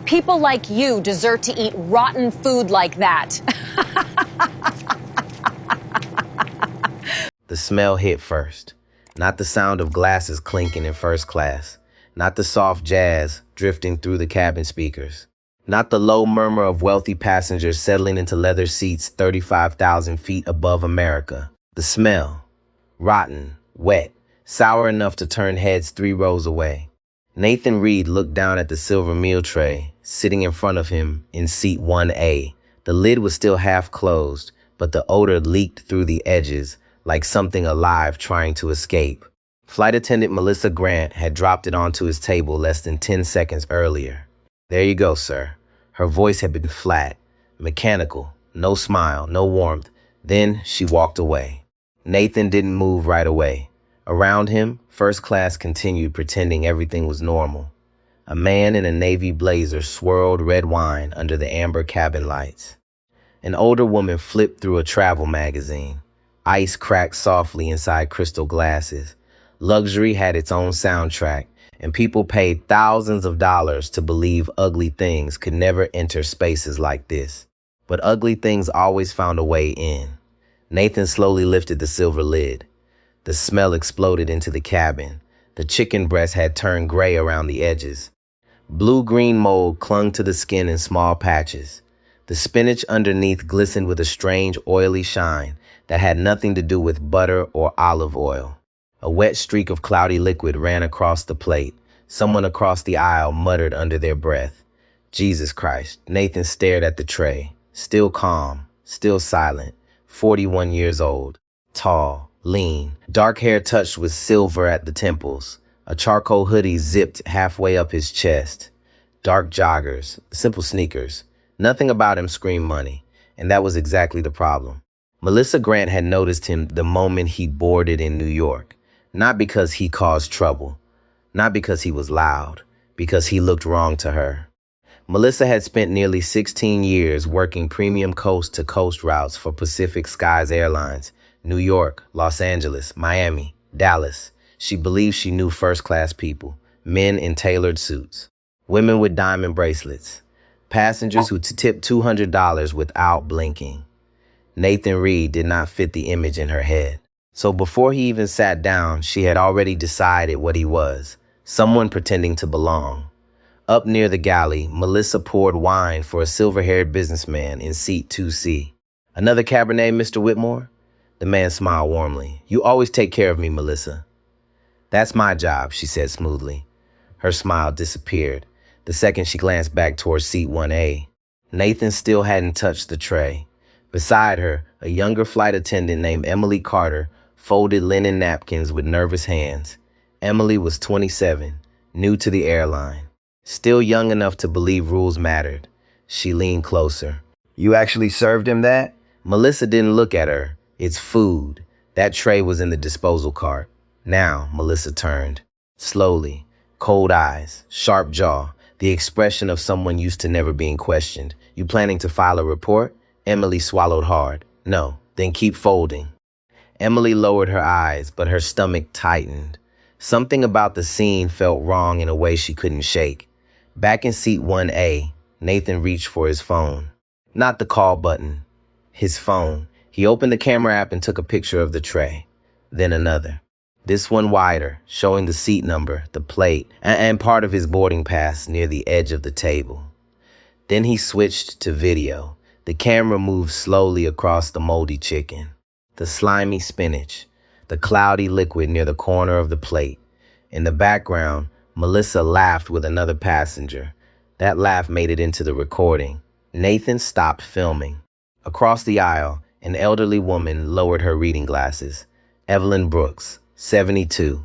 People like you deserve to eat rotten food like that. The smell hit first. Not the sound of glasses clinking in first class. Not the soft jazz drifting through the cabin speakers. Not the low murmur of wealthy passengers settling into leather seats 35,000 feet above America. The smell. Rotten, wet, sour enough to turn heads 3 rows away. Nathan Reed looked down at the silver meal tray, sitting in front of him in seat 1A. The lid was still half closed, but the odor leaked through the edges like something alive trying to escape. Flight attendant Melissa Grant had dropped it onto his table less than 10 seconds earlier. "There you go, sir." Her voice had been flat, mechanical, no smile, no warmth. Then she walked away. Nathan didn't move right away. Around him, first class continued pretending everything was normal. A man in a navy blazer swirled red wine under the amber cabin lights. An older woman flipped through a travel magazine. Ice cracked softly inside crystal glasses. Luxury had its own soundtrack, and people paid thousands of dollars to believe ugly things could never enter spaces like this. But ugly things always found a way in. Nathan slowly lifted the silver lid. The smell exploded into the cabin. The chicken breast had turned gray around the edges. Blue-green mold clung to the skin in small patches. The spinach underneath glistened with a strange oily shine that had nothing to do with butter or olive oil. A wet streak of cloudy liquid ran across the plate. Someone across the aisle muttered under their breath. Jesus Christ. Nathan stared at the tray. Still calm, still silent. 41 years old. Tall, lean, dark hair touched with silver at the temples. A charcoal hoodie zipped halfway up his chest. Dark joggers, simple sneakers. Nothing about him screamed money, and that was exactly the problem. Melissa Grant had noticed him the moment he boarded in New York. Not because he caused trouble. Not because he was loud. Because he looked wrong to her. Melissa had spent nearly 16 years working premium coast-to-coast routes for Pacific Skies Airlines. New York, Los Angeles, Miami, Dallas. She believed she knew first-class people. Men in tailored suits. Women with diamond bracelets. Passengers who tipped $200 without blinking. Nathan Reed did not fit the image in her head. So before he even sat down, she had already decided what he was. Someone pretending to belong. Up near the galley, Melissa poured wine for a silver-haired businessman in seat 2C. "Another Cabernet, Mr. Whitmore?" The man smiled warmly. "You always take care of me, Melissa." "That's my job," she said smoothly. Her smile disappeared the second she glanced back towards seat 1A. Nathan still hadn't touched the tray. Beside her, a younger flight attendant named Emily Carter folded linen napkins with nervous hands. Emily was 27, new to the airline. Still young enough to believe rules mattered. She leaned closer. "You actually served him that?" Melissa didn't look at her. "It's food." That tray was in the disposal cart. Now, Melissa turned. Slowly, cold eyes, sharp jaw, the expression of someone used to never being questioned. "You planning to file a report?" Emily swallowed hard. "No, then keep folding." Emily lowered her eyes, but her stomach tightened. Something about the scene felt wrong in a way she couldn't shake. Back in seat 1A, Nathan reached for his phone. Not the call button. His phone. He opened the camera app and took a picture of the tray. Then another. This one wider, showing the seat number, the plate, and part of his boarding pass near the edge of the table. Then he switched to video. The camera moved slowly across the moldy chicken, the slimy spinach, the cloudy liquid near the corner of the plate. In the background, Melissa laughed with another passenger. That laugh made it into the recording. Nathan stopped filming. Across the aisle, an elderly woman lowered her reading glasses. Evelyn Brooks, 72,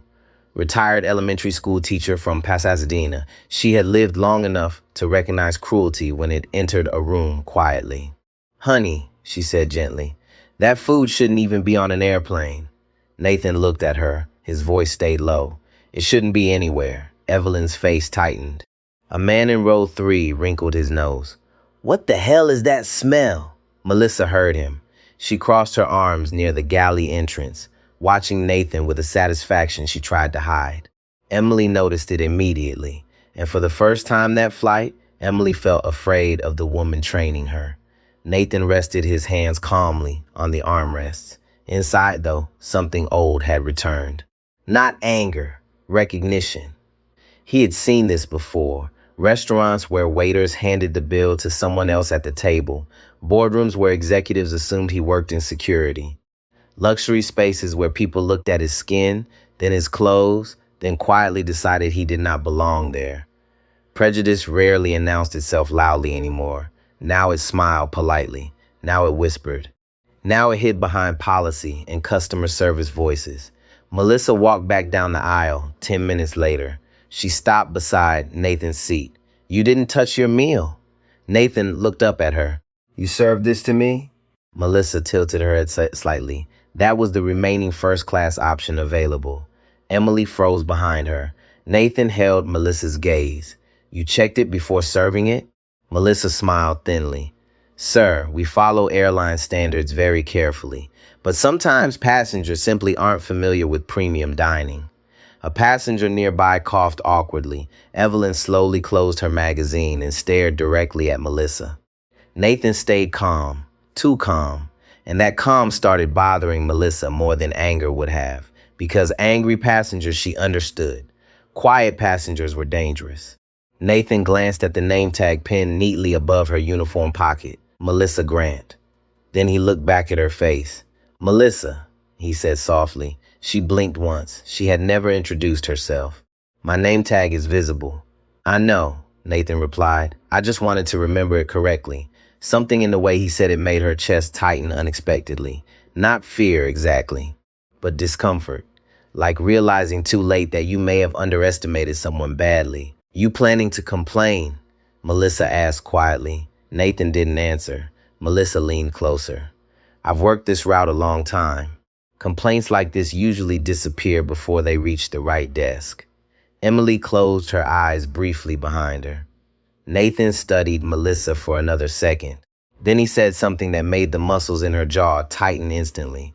retired elementary school teacher from Pasadena. She had lived long enough to recognize cruelty when it entered a room quietly. "Honey," she said gently, "that food shouldn't even be on an airplane." Nathan looked at her. His voice stayed low. "It shouldn't be anywhere." Evelyn's face tightened. A man in row 3 wrinkled his nose. "What the hell is that smell?" Melissa heard him. She crossed her arms near the galley entrance, watching Nathan with a satisfaction she tried to hide. Emily noticed it immediately, and for the first time that flight, Emily felt afraid of the woman training her. Nathan rested his hands calmly on the armrests. Inside, though, something old had returned. Not anger, recognition. He had seen this before. Restaurants where waiters handed the bill to someone else at the table. Boardrooms where executives assumed he worked in security. Luxury spaces where people looked at his skin, then his clothes, then quietly decided he did not belong there. Prejudice rarely announced itself loudly anymore. Now it smiled politely. Now it whispered. Now it hid behind policy and customer service voices. Melissa walked back down the aisle 10 minutes later. She stopped beside Nathan's seat. "You didn't touch your meal." Nathan looked up at her. "You served this to me?" Melissa tilted her head slightly. That was the remaining first-class option available. Emily froze behind her. Nathan held Melissa's gaze. "You checked it before serving it?" Melissa smiled thinly. "Sir, we follow airline standards very carefully, but sometimes passengers simply aren't familiar with premium dining." A passenger nearby coughed awkwardly. Evelyn slowly closed her magazine and stared directly at Melissa. Nathan stayed calm, too calm, and that calm started bothering Melissa more than anger would have, because angry passengers she understood. Quiet passengers were dangerous. Nathan glanced at the name tag pinned neatly above her uniform pocket, Melissa Grant. Then he looked back at her face. "Melissa," he said softly. She blinked once. She had never introduced herself. "My name tag is visible." "I know," Nathan replied. "I just wanted to remember it correctly." Something in the way he said it made her chest tighten unexpectedly. Not fear exactly, but discomfort. Like realizing too late that you may have underestimated someone badly. "You planning to complain?" Melissa asked quietly. Nathan didn't answer. Melissa leaned closer. "I've worked this route a long time. Complaints like this usually disappear before they reach the right desk." Emily closed her eyes briefly behind her. Nathan studied Melissa for another second. Then he said something that made the muscles in her jaw tighten instantly.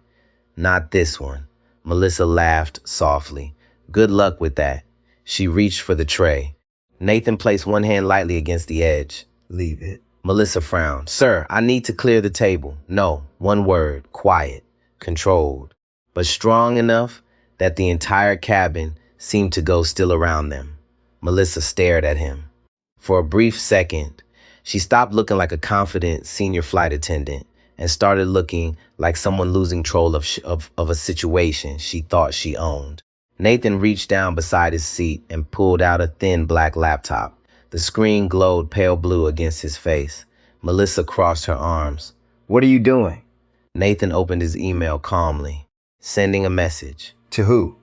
"Not this one." Melissa laughed softly. "Good luck with that." She reached for the tray. Nathan placed one hand lightly against the edge. "Leave it." Melissa frowned. "Sir, I need to clear the table." No, one word, quiet, controlled, but strong enough that the entire cabin seemed to go still around them. Melissa stared at him. For a brief second, she stopped looking like a confident senior flight attendant and started looking like someone losing control of a situation she thought she owned. Nathan reached down beside his seat and pulled out a thin black laptop. The screen glowed pale blue against his face. Melissa crossed her arms. "What are you doing?" Nathan opened his email calmly. "Sending a message." "To who?"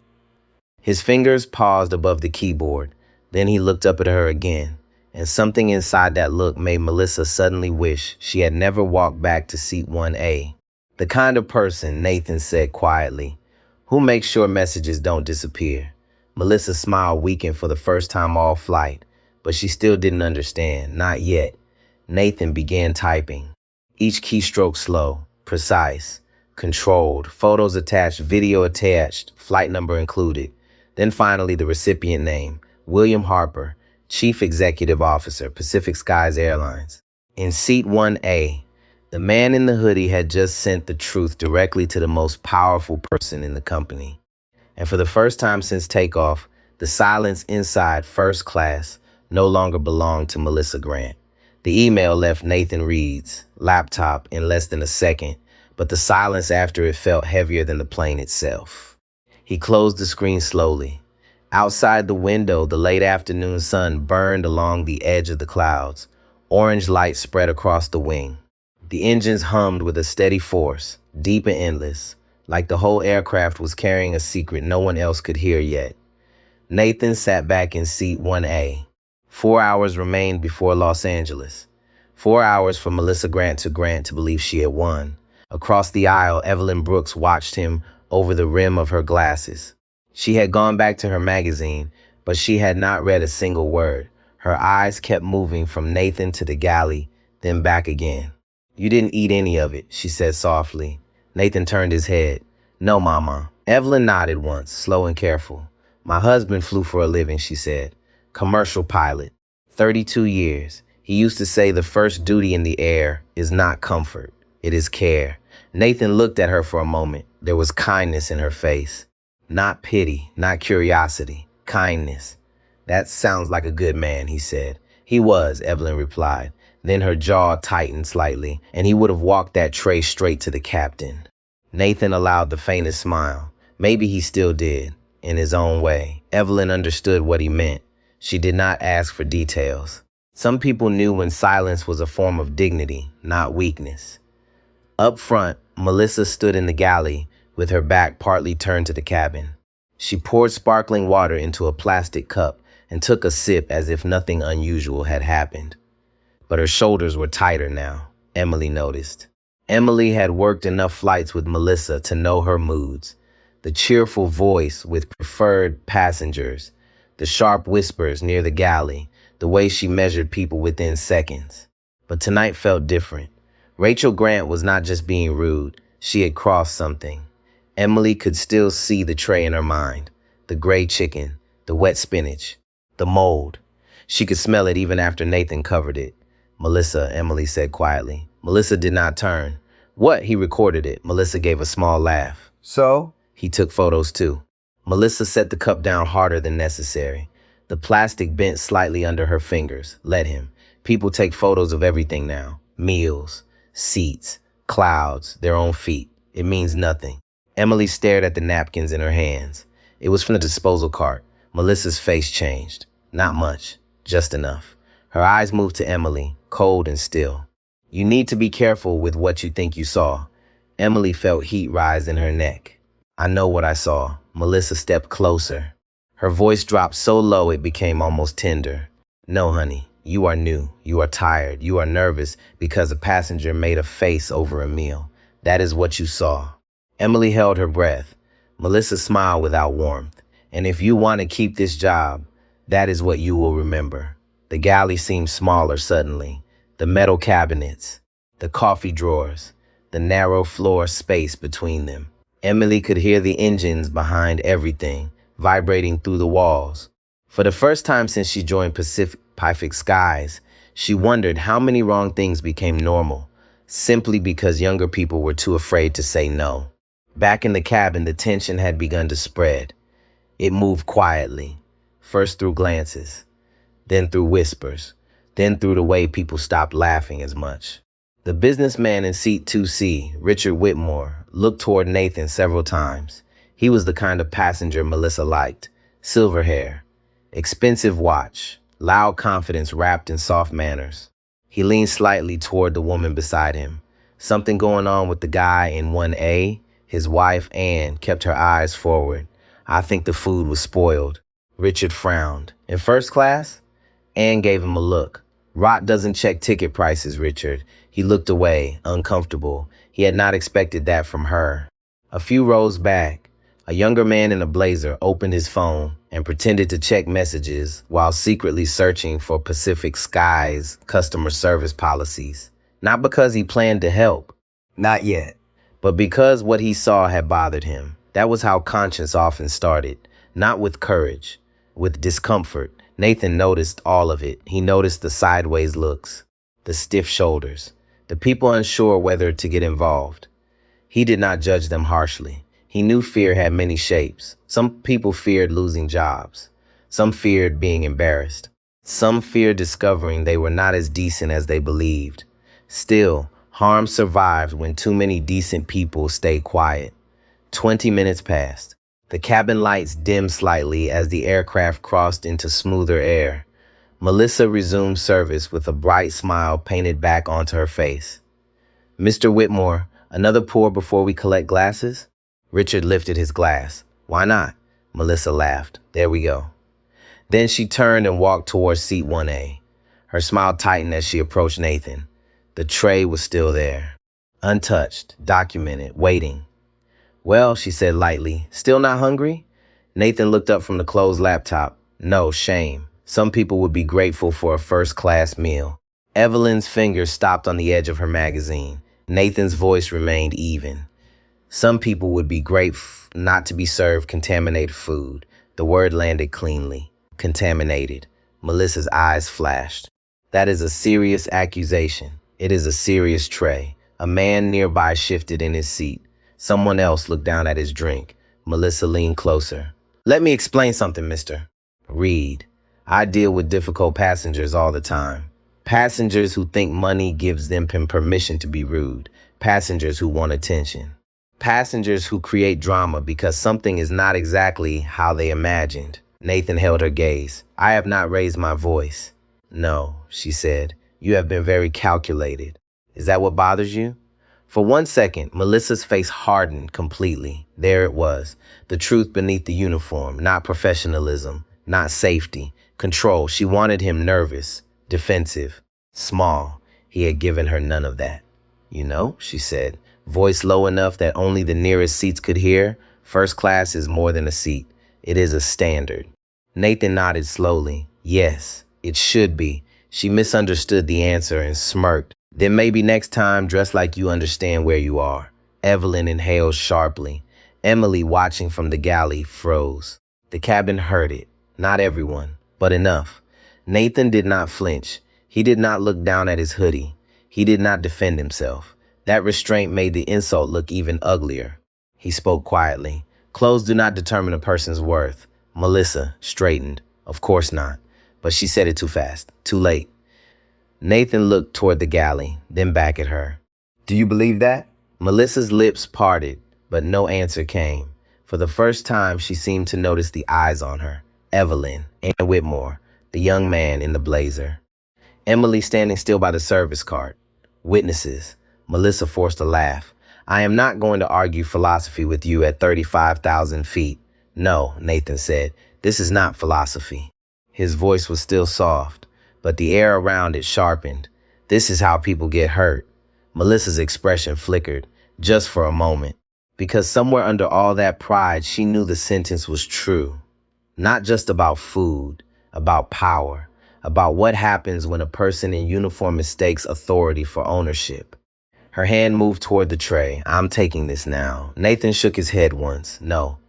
His fingers paused above the keyboard. Then he looked up at her again, and something inside that look made Melissa suddenly wish she had never walked back to seat 1A. "The kind of person," Nathan said quietly, "who makes sure messages don't disappear." Melissa's smile weakened for the first time all flight, but she still didn't understand, not yet. Nathan began typing. Each keystroke slow, precise, controlled, photos attached, video attached, flight number included. Then finally the recipient name, William Harper, Chief Executive Officer, Pacific Skies Airlines. In seat 1A, the man in the hoodie had just sent the truth directly to the most powerful person in the company. And for the first time since takeoff, the silence inside first class no longer belonged to Melissa Grant. The email left Nathan Reed's laptop in less than a second, but the silence after it felt heavier than the plane itself. He closed the screen slowly. Outside the window, the late afternoon sun burned along the edge of the clouds. Orange light spread across the wing. The engines hummed with a steady force, deep and endless, like the whole aircraft was carrying a secret no one else could hear yet. Nathan sat back in seat 1A. 4 hours remained before Los Angeles. 4 hours for Melissa Grant to believe she had won. Across the aisle, Evelyn Brooks watched him over the rim of her glasses. She had gone back to her magazine, but she had not read a single word. Her eyes kept moving from Nathan to the galley, then back again. "You didn't eat any of it," she said softly. Nathan turned his head. "No, Mama." Evelyn nodded once, slow and careful. "My husband flew for a living," she said. "Commercial pilot. 32 years. He used to say the first duty in the air is not comfort, it is care. Nathan looked at her for a moment. There was kindness in her face. Not pity, not curiosity, kindness. That sounds like a good man, he said. He was, Evelyn replied. Then her jaw tightened slightly, and he would have walked that tray straight to the captain. Nathan allowed the faintest smile. Maybe he still did, in his own way. Evelyn understood what he meant. She did not ask for details. Some people knew when silence was a form of dignity, not weakness. Up front, Melissa stood in the galley with her back partly turned to the cabin. She poured sparkling water into a plastic cup and took a sip as if nothing unusual had happened. But her shoulders were tighter now, Emily noticed. Emily had worked enough flights with Melissa to know her moods. The cheerful voice with preferred passengers, the sharp whispers near the galley, the way she measured people within seconds. But tonight felt different. Rachel Grant was not just being rude, she had crossed something. Emily could still see the tray in her mind, the gray chicken, the wet spinach, the mold. She could smell it even after Nathan covered it. Melissa, Emily said quietly. Melissa did not turn. What? He recorded it. Melissa gave a small laugh. So? He took photos too. Melissa set the cup down harder than necessary. The plastic bent slightly under her fingers. Let him. People take photos of everything now. Meals, seats, clouds, their own feet. It means nothing. Emily stared at the napkins in her hands. It was from the disposal cart. Melissa's face changed. Not much, just enough. Her eyes moved to Emily, cold and still. You need to be careful with what you think you saw. Emily felt heat rise in her neck. I know what I saw. Melissa stepped closer. Her voice dropped so low it became almost tender. No, honey, you are new. You are tired. You are nervous because a passenger made a face over a meal. That is what you saw. Emily held her breath. Melissa smiled without warmth. And if you want to keep this job, that is what you will remember. The galley seemed smaller suddenly. The metal cabinets, the coffee drawers, the narrow floor space between them. Emily could hear the engines behind everything, vibrating through the walls. For the first time since she joined Pacific Skies, she wondered how many wrong things became normal, simply because younger people were too afraid to say no. Back in the cabin, the tension had begun to spread. It moved quietly, first through glances, then through whispers, then through the way people stopped laughing as much. The businessman in seat 2C, Richard Whitmore, looked toward Nathan several times. He was the kind of passenger Melissa liked. Silver hair, expensive watch, loud confidence wrapped in soft manners. He leaned slightly toward the woman beside him. Something going on with the guy in 1A, his wife, Anne, kept her eyes forward. I think the food was spoiled. Richard frowned. In first class? Anne gave him a look. Rot doesn't check ticket prices, Richard. He looked away, uncomfortable. He had not expected that from her. A few rows back, a younger man in a blazer opened his phone and pretended to check messages while secretly searching for Pacific Skies customer service policies. Not because he planned to help. Not yet. But because what he saw had bothered him. That was how conscience often started. Not with courage, with discomfort. Nathan noticed all of it. He noticed the sideways looks, the stiff shoulders, the people unsure whether to get involved. He did not judge them harshly. He knew fear had many shapes. Some people feared losing jobs. Some feared being embarrassed. Some feared discovering they were not as decent as they believed. Still, harm survived when too many decent people stayed quiet. 20 minutes passed. The cabin lights dimmed slightly as the aircraft crossed into smoother air. Melissa resumed service with a bright smile painted back onto her face. Mr. Whitmore, another pour before we collect glasses? Richard lifted his glass. Why not? Melissa laughed. There we go. Then she turned and walked towards seat 1A. Her smile tightened as she approached Nathan. The tray was still there, untouched, documented, waiting. Well, she said lightly, still not hungry? Nathan looked up from the closed laptop. No, shame. Some people would be grateful for a first-class meal. Evelyn's fingers stopped on the edge of her magazine. Nathan's voice remained even. Some people would be grateful not to be served contaminated food. The word landed cleanly. Contaminated. Melissa's eyes flashed. That is a serious accusation. It is a serious tray. A man nearby shifted in his seat. Someone else looked down at his drink. Melissa leaned closer. Let me explain something, mister. Reed. I deal with difficult passengers all the time. Passengers who think money gives them permission to be rude. Passengers who want attention. Passengers who create drama because something is not exactly how they imagined. Nathan held her gaze. I have not raised my voice. No, she said. You have been very calculated. Is that what bothers you? For 1 second, Melissa's face hardened completely. There it was, the truth beneath the uniform, not professionalism, not safety, control. She wanted him nervous, defensive, small. He had given her none of that. You know, she said, voice low enough that only the nearest seats could hear, first class is more than a seat. It is a standard. Nathan nodded slowly. Yes, it should be. She misunderstood the answer and smirked. Then maybe next time dress like you understand where you are. Evelyn inhaled sharply. Emily, watching from the galley, froze. The cabin heard it. Not everyone, but enough. Nathan did not flinch. He did not look down at his hoodie. He did not defend himself. That restraint made the insult look even uglier. He spoke quietly. Clothes do not determine a person's worth. Melissa straightened. Of course not. But she said it too fast, too late. Nathan looked toward the galley, then back at her. Do you believe that? Melissa's lips parted, but no answer came. For the first time, she seemed to notice the eyes on her. Evelyn and Whitmore, the young man in the blazer. Emily standing still by the service cart. Witnesses. Melissa forced a laugh. I am not going to argue philosophy with you at 35,000 feet. No, Nathan said. This is not philosophy. His voice was still soft, but the air around it sharpened. This is how people get hurt. Melissa's expression flickered, just for a moment, because somewhere under all that pride, she knew the sentence was true. Not just about food, about power, about what happens when a person in uniform mistakes authority for ownership. Her hand moved toward the tray. I'm taking this now. Nathan shook his head once. No.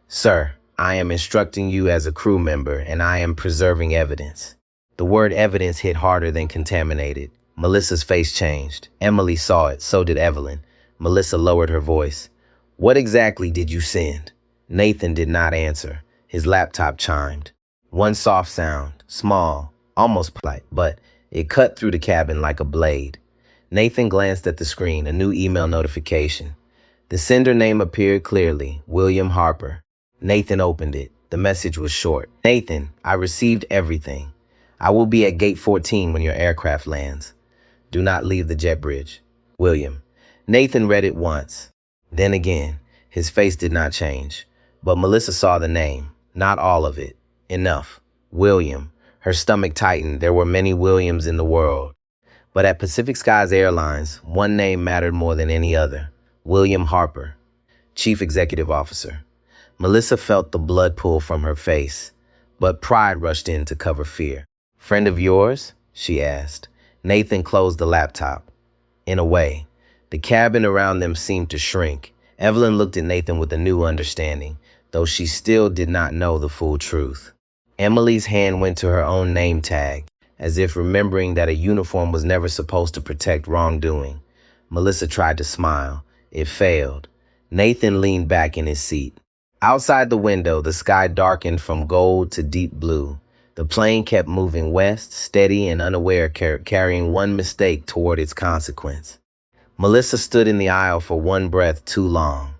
Sir, I am instructing you as a crew member, and I am preserving evidence. The word evidence hit harder than contaminated. Melissa's face changed. Emily saw it, so did Evelyn. Melissa lowered her voice. What exactly did you send? Nathan did not answer. His laptop chimed. One soft sound, small, almost polite, but it cut through the cabin like a blade. Nathan glanced at the screen, a new email notification. The sender name appeared clearly, William Harper. Nathan opened it. The message was short. Nathan, I received everything. I will be at gate 14 when your aircraft lands. Do not leave the jet bridge. William. Nathan read it once. Then again. His face did not change. But Melissa saw the name. Not all of it. Enough. William. Her stomach tightened. There were many Williams in the world. But at Pacific Skies Airlines, one name mattered more than any other. William Harper, Chief Executive Officer. Melissa felt the blood pool from her face, but pride rushed in to cover fear. Friend of yours? She asked. Nathan closed the laptop. In a way, the cabin around them seemed to shrink. Evelyn looked at Nathan with a new understanding, though she still did not know the full truth. Emily's hand went to her own name tag, as if remembering that a uniform was never supposed to protect wrongdoing. Melissa tried to smile. It failed. Nathan leaned back in his seat. Outside the window, the sky darkened from gold to deep blue. The plane kept moving west, steady and unaware, carrying one mistake toward its consequence. Melissa stood in the aisle for one breath too long.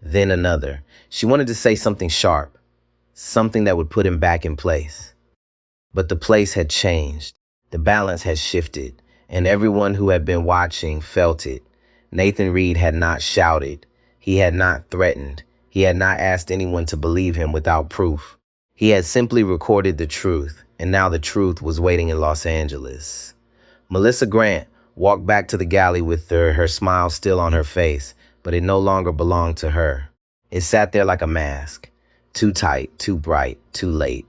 Then another. She wanted to say something sharp, something that would put him back in place. But the place had changed. The balance had shifted, and everyone who had been watching felt it. Nathan Reed had not shouted. He had not threatened. He had not asked anyone to believe him without proof. He had simply recorded the truth, and now the truth was waiting in Los Angeles. Melissa Grant walked back to the galley with her smile still on her face, but it no longer belonged to her. It sat there like a mask, too tight, too bright, too late.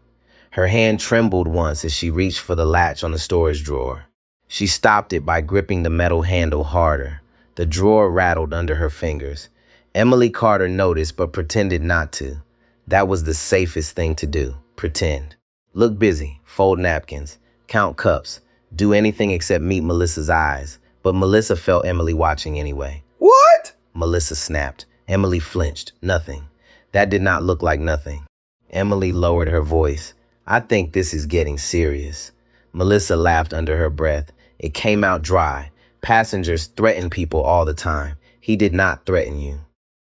Her hand trembled once as she reached for the latch on the storage drawer. She stopped it by gripping the metal handle harder. The drawer rattled under her fingers. Emily Carter noticed but pretended not to. That was the safest thing to do, pretend. Look busy, fold napkins, count cups, do anything except meet Melissa's eyes. But Melissa felt Emily watching anyway. What? Melissa snapped. Emily flinched. Nothing. That did not look like nothing. Emily lowered her voice. I think this is getting serious. Melissa laughed under her breath. It came out dry. Passengers threaten people all the time. He did not threaten you.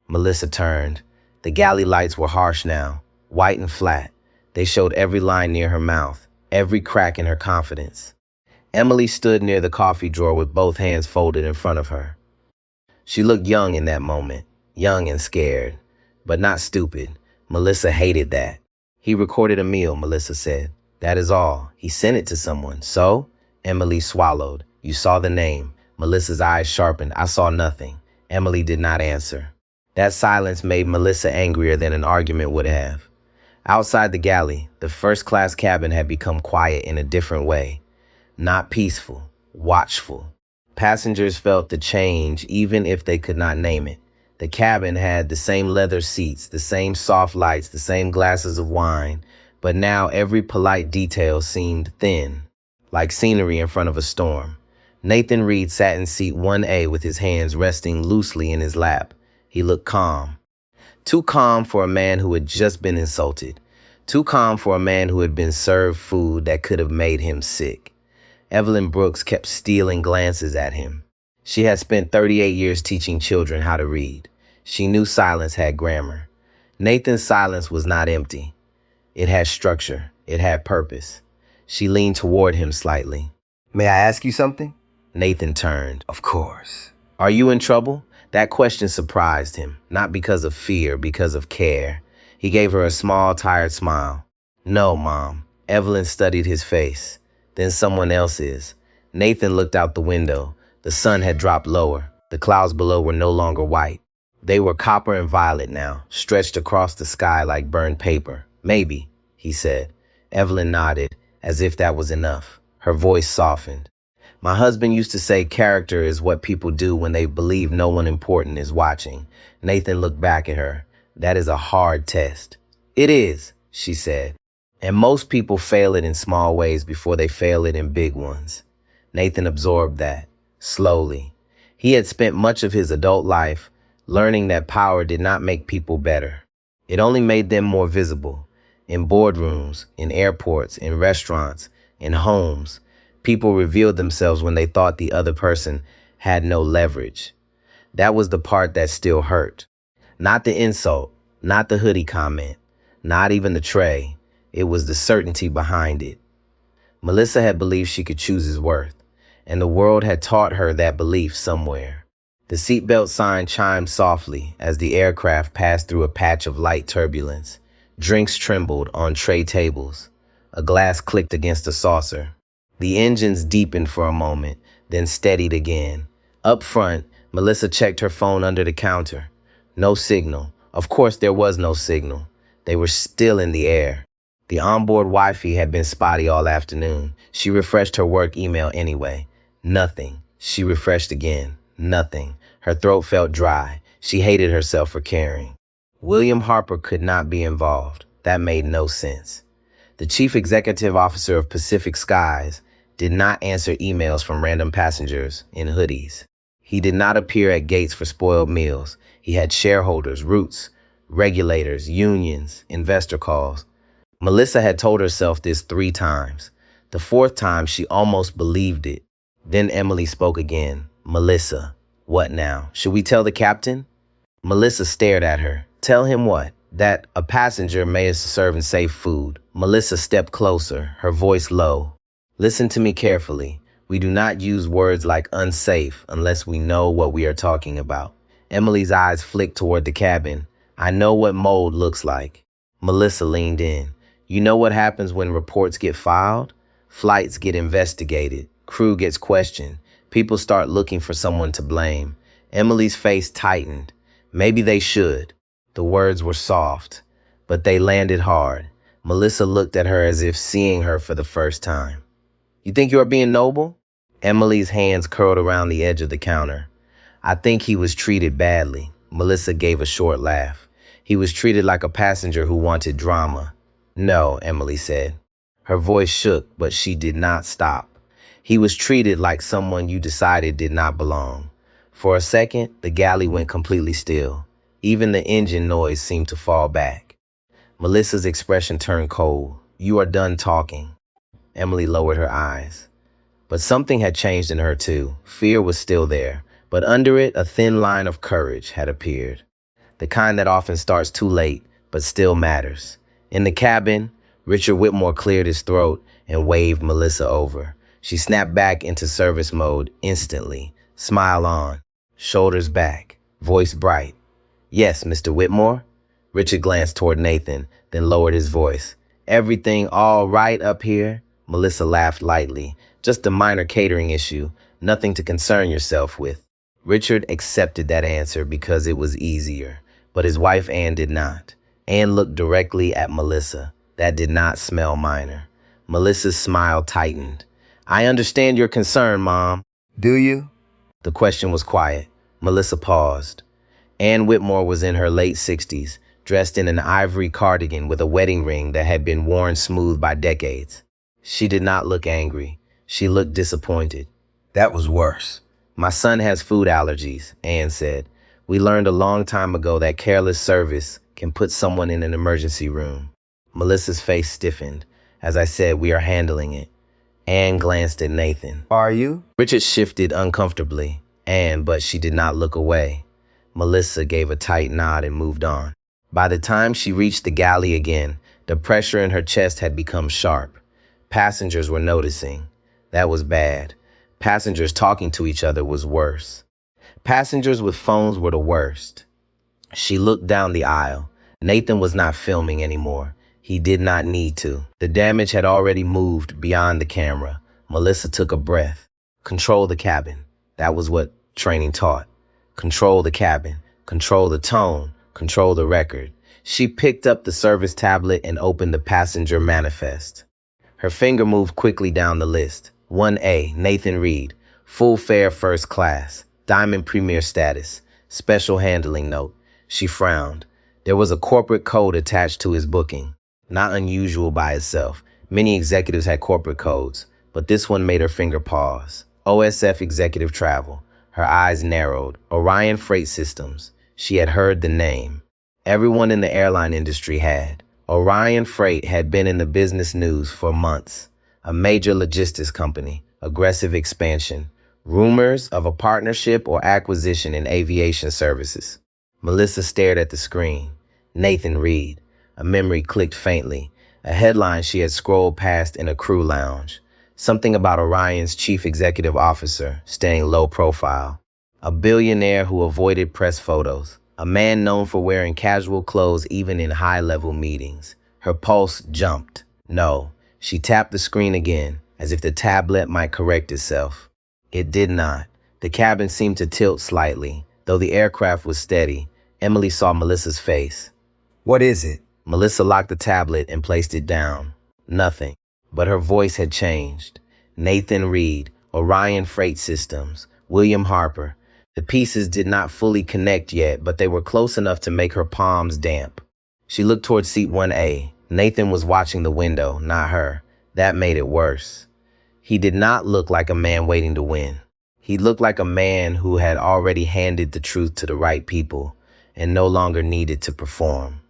Melissa turned. The galley lights were harsh now, white and flat. They showed every line near her mouth, every crack in her confidence. Emily stood near the coffee drawer with both hands folded in front of her. She looked young in that moment, young and scared, but not stupid. Melissa hated that. He recorded a meal, Melissa said. That is all. He sent it to someone. So? Emily swallowed. You saw the name. Melissa's eyes sharpened. I saw nothing. Emily did not answer. That silence made Melissa angrier than an argument would have. Outside the galley, the first-class cabin had become quiet in a different way. Not peaceful, watchful. Passengers felt the change even if they could not name it. The cabin had the same leather seats, the same soft lights, the same glasses of wine, but now every polite detail seemed thin, like scenery in front of a storm. Nathan Reed sat in seat 1A with his hands resting loosely in his lap. He looked calm. Too calm for a man who had just been insulted. Too calm for a man who had been served food that could have made him sick. Evelyn Brooks kept stealing glances at him. She had spent 38 years teaching children how to read. She knew silence had grammar. Nathan's silence was not empty. It had structure. It had purpose. She leaned toward him slightly. May I ask you something? Nathan turned. Of course. Are you in trouble? That question surprised him, not because of fear, because of care. He gave her a small, tired smile. No, Mom. Evelyn studied his face. Then someone else's. Nathan looked out the window. The sun had dropped lower. The clouds below were no longer white. They were copper and violet now, stretched across the sky like burned paper. Maybe, he said. Evelyn nodded, as if that was enough. Her voice softened. My husband used to say character is what people do when they believe no one important is watching. Nathan looked back at her. That is a hard test. It is, she said. And most people fail it in small ways before they fail it in big ones. Nathan absorbed that, slowly. He had spent much of his adult life learning that power did not make people better. It only made them more visible. In boardrooms, in airports, in restaurants, in homes, people revealed themselves when they thought the other person had no leverage. That was the part that still hurt. Not the insult, not the hoodie comment, not even the tray. It was the certainty behind it. Melissa had believed she could choose his worth, and the world had taught her that belief somewhere. The seatbelt sign chimed softly as the aircraft passed through a patch of light turbulence. Drinks trembled on tray tables. A glass clicked against a saucer. The engines deepened for a moment, then steadied again. Up front, Melissa checked her phone under the counter. No signal. Of course there was no signal. They were still in the air. The onboard Wi-Fi had been spotty all afternoon. She refreshed her work email anyway. Nothing. She refreshed again. Nothing. Her throat felt dry. She hated herself for caring. William Harper could not be involved. That made no sense. The chief executive officer of Pacific Skies did not answer emails from random passengers in hoodies. He did not appear at gates for spoiled meals. He had shareholders, roots, regulators, unions, investor calls. Melissa had told herself this 3 times. The 4th time, she almost believed it. Then Emily spoke again. Melissa, what now? Should we tell the captain? Melissa stared at her. Tell him what? That a passenger may serve and safe food. Melissa stepped closer, her voice low. Listen to me carefully. We do not use words like unsafe unless we know what we are talking about. Emily's eyes flicked toward the cabin. I know what mold looks like. Melissa leaned in. You know what happens when reports get filed? Flights get investigated. Crew gets questioned. People start looking for someone to blame. Emily's face tightened. Maybe they should. The words were soft, but they landed hard. Melissa looked at her as if seeing her for the first time. You think you are being noble? Emily's hands curled around the edge of the counter. I think he was treated badly. Melissa gave a short laugh. He was treated like a passenger who wanted drama. No, Emily said. Her voice shook, but she did not stop. He was treated like someone you decided did not belong. For a second, the galley went completely still. Even the engine noise seemed to fall back. Melissa's expression turned cold. "You are done talking." Emily lowered her eyes. But something had changed in her too. Fear was still there, but under it, a thin line of courage had appeared. The kind that often starts too late, but still matters. In the cabin, Richard Whitmore cleared his throat and waved Melissa over. She snapped back into service mode instantly, smile on, shoulders back, voice bright. "Yes, Mr. Whitmore?" Richard glanced toward Nathan, then lowered his voice. "Everything all right up here?" Melissa laughed lightly. "Just a minor catering issue, nothing to concern yourself with." Richard accepted that answer because it was easier, but his wife Anne did not. Anne looked directly at Melissa. That did not smell minor. Melissa's smile tightened. "I understand your concern, Mom." Do you? The question was quiet. Melissa paused. Anne Whitmore was in her late 60s, dressed in an ivory cardigan with a wedding ring that had been worn smooth by decades. She did not look angry. She looked disappointed. That was worse. "My son has food allergies," Anne said. "We learned a long time ago that careless service can put someone in an emergency room." Melissa's face stiffened. "As I said, we are handling it." Anne glanced at Nathan. Are you? Richard shifted uncomfortably. But she did not look away. Melissa gave a tight nod and moved on. By the time she reached the galley again, the pressure in her chest had become sharp. Passengers were noticing. That was bad. Passengers talking to each other was worse. Passengers with phones were the worst. She looked down the aisle. Nathan was not filming anymore. He did not need to. The damage had already moved beyond the camera. Melissa took a breath. Control the cabin. That was what training taught. Control the cabin. Control the tone. Control the record. She picked up the service tablet and opened the passenger manifest. Her finger moved quickly down the list. 1A, Nathan Reed. Full fare first class. Diamond Premier status. Special handling note. She frowned. There was a corporate code attached to his booking. Not unusual by itself. Many executives had corporate codes, but this one made her finger pause. OSF Executive Travel. Her eyes narrowed. Orion Freight Systems. She had heard the name. Everyone in the airline industry had. Orion Freight had been in the business news for months. A major logistics company. Aggressive expansion. Rumors of a partnership or acquisition in aviation services. Melissa stared at the screen. Nathan Reed. A memory clicked faintly. A headline she had scrolled past in a crew lounge. Something about Orion's chief executive officer staying low profile. A billionaire who avoided press photos. A man known for wearing casual clothes even in high-level meetings. Her pulse jumped. No. She tapped the screen again, as if the tablet might correct itself. It did not. The cabin seemed to tilt slightly. Though the aircraft was steady, Emily saw Melissa's face. What is it? Melissa locked the tablet and placed it down. Nothing. But her voice had changed. Nathan Reed, Orion Freight Systems, William Harper. The pieces did not fully connect yet, but they were close enough to make her palms damp. She looked toward seat 1A. Nathan was watching the window, not her. That made it worse. He did not look like a man waiting to win. He looked like a man who had already handed the truth to the right people and no longer needed to perform.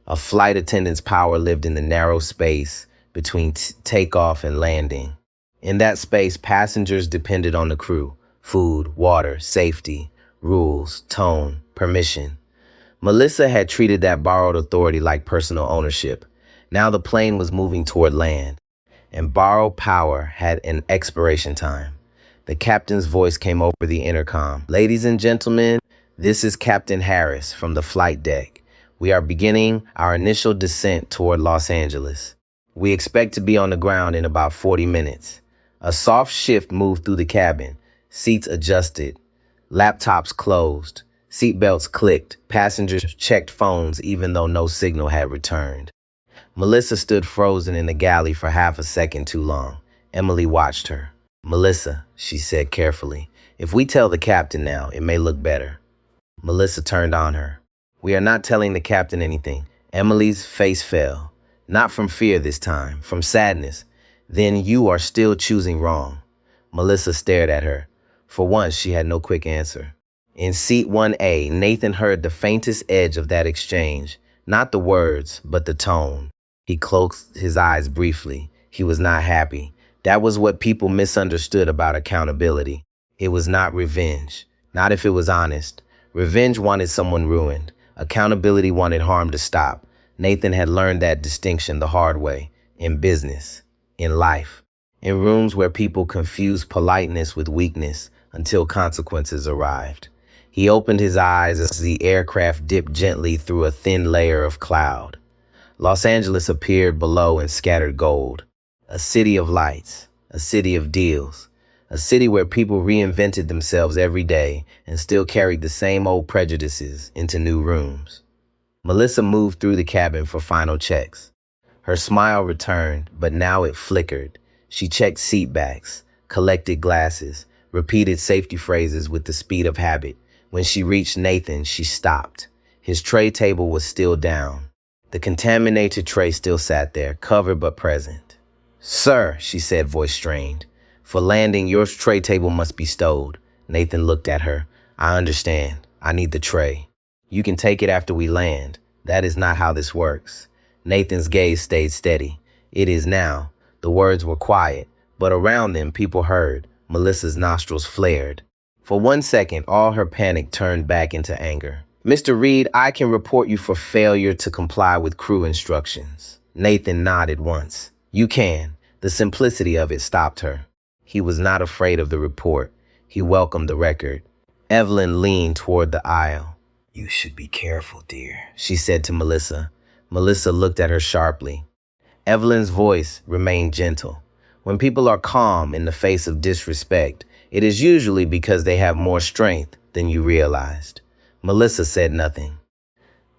A flight attendant's power lived in the narrow space between takeoff and landing. In that space, passengers depended on the crew. Food, water, safety, rules, tone, permission. Melissa had treated that borrowed authority like personal ownership. Now the plane was moving toward land, and borrowed power had an expiration time. The captain's voice came over the intercom. "Ladies and gentlemen, this is Captain Harris from the flight deck. We are beginning our initial descent toward Los Angeles. We expect to be on the ground in about 40 minutes. A soft shift moved through the cabin. Seats adjusted. Laptops closed. Seatbelts clicked. Passengers checked phones even though no signal had returned. Melissa stood frozen in the galley for half a second too long. Emily watched her. "Melissa," she said carefully, "if we tell the captain now, it may look better." Melissa turned on her. "We are not telling the captain anything." Emily's face fell. Not from fear this time, from sadness. "Then you are still choosing wrong." Melissa stared at her. For once, she had no quick answer. In seat 1A, Nathan heard the faintest edge of that exchange. Not the words, but the tone. He closed his eyes briefly. He was not happy. That was what people misunderstood about accountability. It was not revenge. Not if it was honest. Revenge wanted someone ruined. Accountability wanted harm to stop. Nathan had learned that distinction the hard way. In business. In life. In rooms where people confused politeness with weakness until consequences arrived. He opened his eyes as the aircraft dipped gently through a thin layer of cloud. Los Angeles appeared below in scattered gold. A city of lights, a city of deals, a city where people reinvented themselves every day and still carried the same old prejudices into new rooms. Melissa moved through the cabin for final checks. Her smile returned, but now it flickered. She checked seat backs, collected glasses, repeated safety phrases with the speed of habit. When she reached Nathan, she stopped. His tray table was still down. The contaminated tray still sat there, covered but present. "Sir," she said, voice strained. "For landing, your tray table must be stowed." Nathan looked at her. "I understand. I need the tray. You can take it after we land. That is not how this works." Nathan's gaze stayed steady. "It is now." The words were quiet, but around them people heard. Melissa's nostrils flared. For 1 second, all her panic turned back into anger. "Mr. Reed, I can report you for failure to comply with crew instructions." Nathan nodded once. "You can." The simplicity of it stopped her. He was not afraid of the report. He welcomed the record. Evelyn leaned toward the aisle. You should be careful, dear, she said to Melissa. Melissa looked at her sharply. Evelyn's voice remained gentle. When people are calm in the face of disrespect, it is usually because they have more strength than you realized. Melissa said nothing.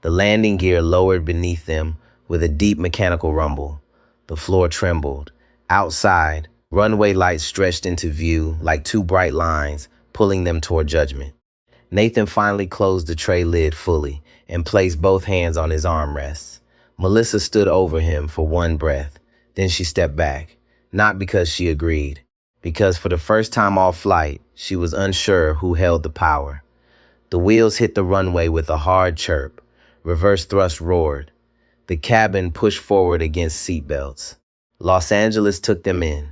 The landing gear lowered beneath them with a deep mechanical rumble. The floor trembled. Outside, runway lights stretched into view like two bright lines, pulling them toward judgment. Nathan finally closed the tray lid fully and placed both hands on his armrests. Melissa stood over him for one breath. Then she stepped back, not because she agreed, because for the first time all flight, she was unsure who held the power. The wheels hit the runway with a hard chirp. Reverse thrust roared. The cabin pushed forward against seatbelts. Los Angeles took them in.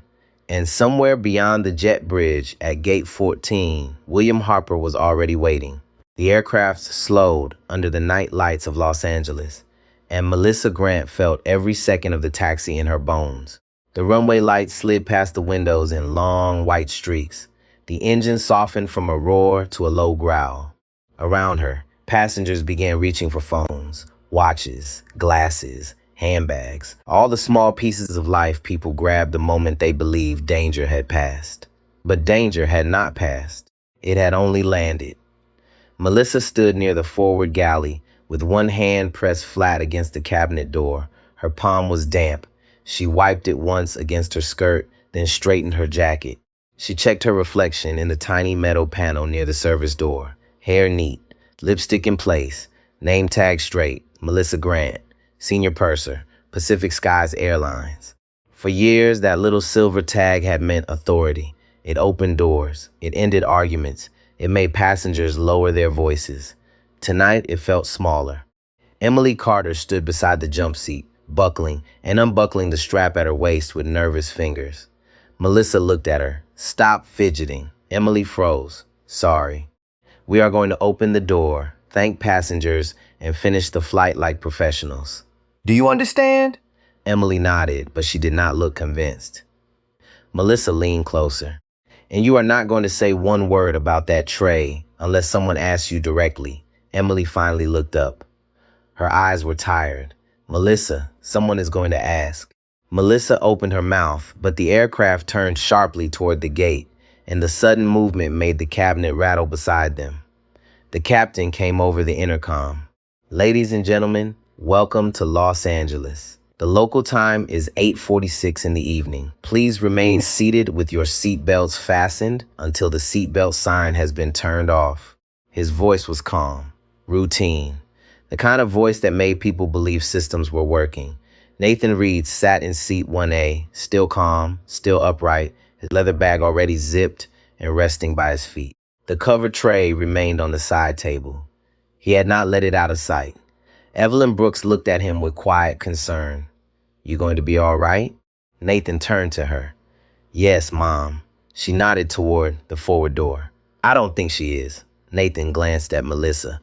And somewhere beyond the jet bridge at Gate 14, William Harper was already waiting. The aircraft slowed under the night lights of Los Angeles, and Melissa Grant felt every second of the taxi in her bones. The runway lights slid past the windows in long white streaks. The engine softened from a roar to a low growl. Around her, passengers began reaching for phones, watches, glasses, handbags, all the small pieces of life people grabbed the moment they believed danger had passed. But danger had not passed. It had only landed. Melissa stood near the forward galley with one hand pressed flat against the cabinet door. Her palm was damp. She wiped it once against her skirt, then straightened her jacket. She checked her reflection in the tiny metal panel near the service door. Hair neat, lipstick in place, name tag straight, Melissa Grant, senior purser, Pacific Skies Airlines. For years, that little silver tag had meant authority. It opened doors. It ended arguments. It made passengers lower their voices. Tonight, it felt smaller. Emily Carter stood beside the jump seat, buckling and unbuckling the strap at her waist with nervous fingers. Melissa looked at her. "Stop fidgeting." Emily froze. "Sorry." "We are going to open the door, thank passengers, and finish the flight like professionals." Do you understand? Emily nodded, but she did not look convinced. Melissa leaned closer. "And you are not going to say one word about that tray unless someone asks you directly." Emily finally looked up. Her eyes were tired. "Melissa, someone is going to ask." Melissa opened her mouth, but the aircraft turned sharply toward the gate, and the sudden movement made the cabinet rattle beside them. The captain came over the intercom. "Ladies and gentlemen, welcome to Los Angeles. The local time is 8:46 in the evening. Please remain seated with your seatbelts fastened until the seatbelt sign has been turned off." His voice was calm, routine, the kind of voice that made people believe systems were working. Nathan Reed sat in seat 1A, still calm, still upright, his leather bag already zipped and resting by his feet. The covered tray remained on the side table. He had not let it out of sight. Evelyn Brooks looked at him with quiet concern. "You going to be all right?" Nathan turned to her. "Yes, Mom." She nodded toward the forward door. "I don't think she is." Nathan glanced at Melissa.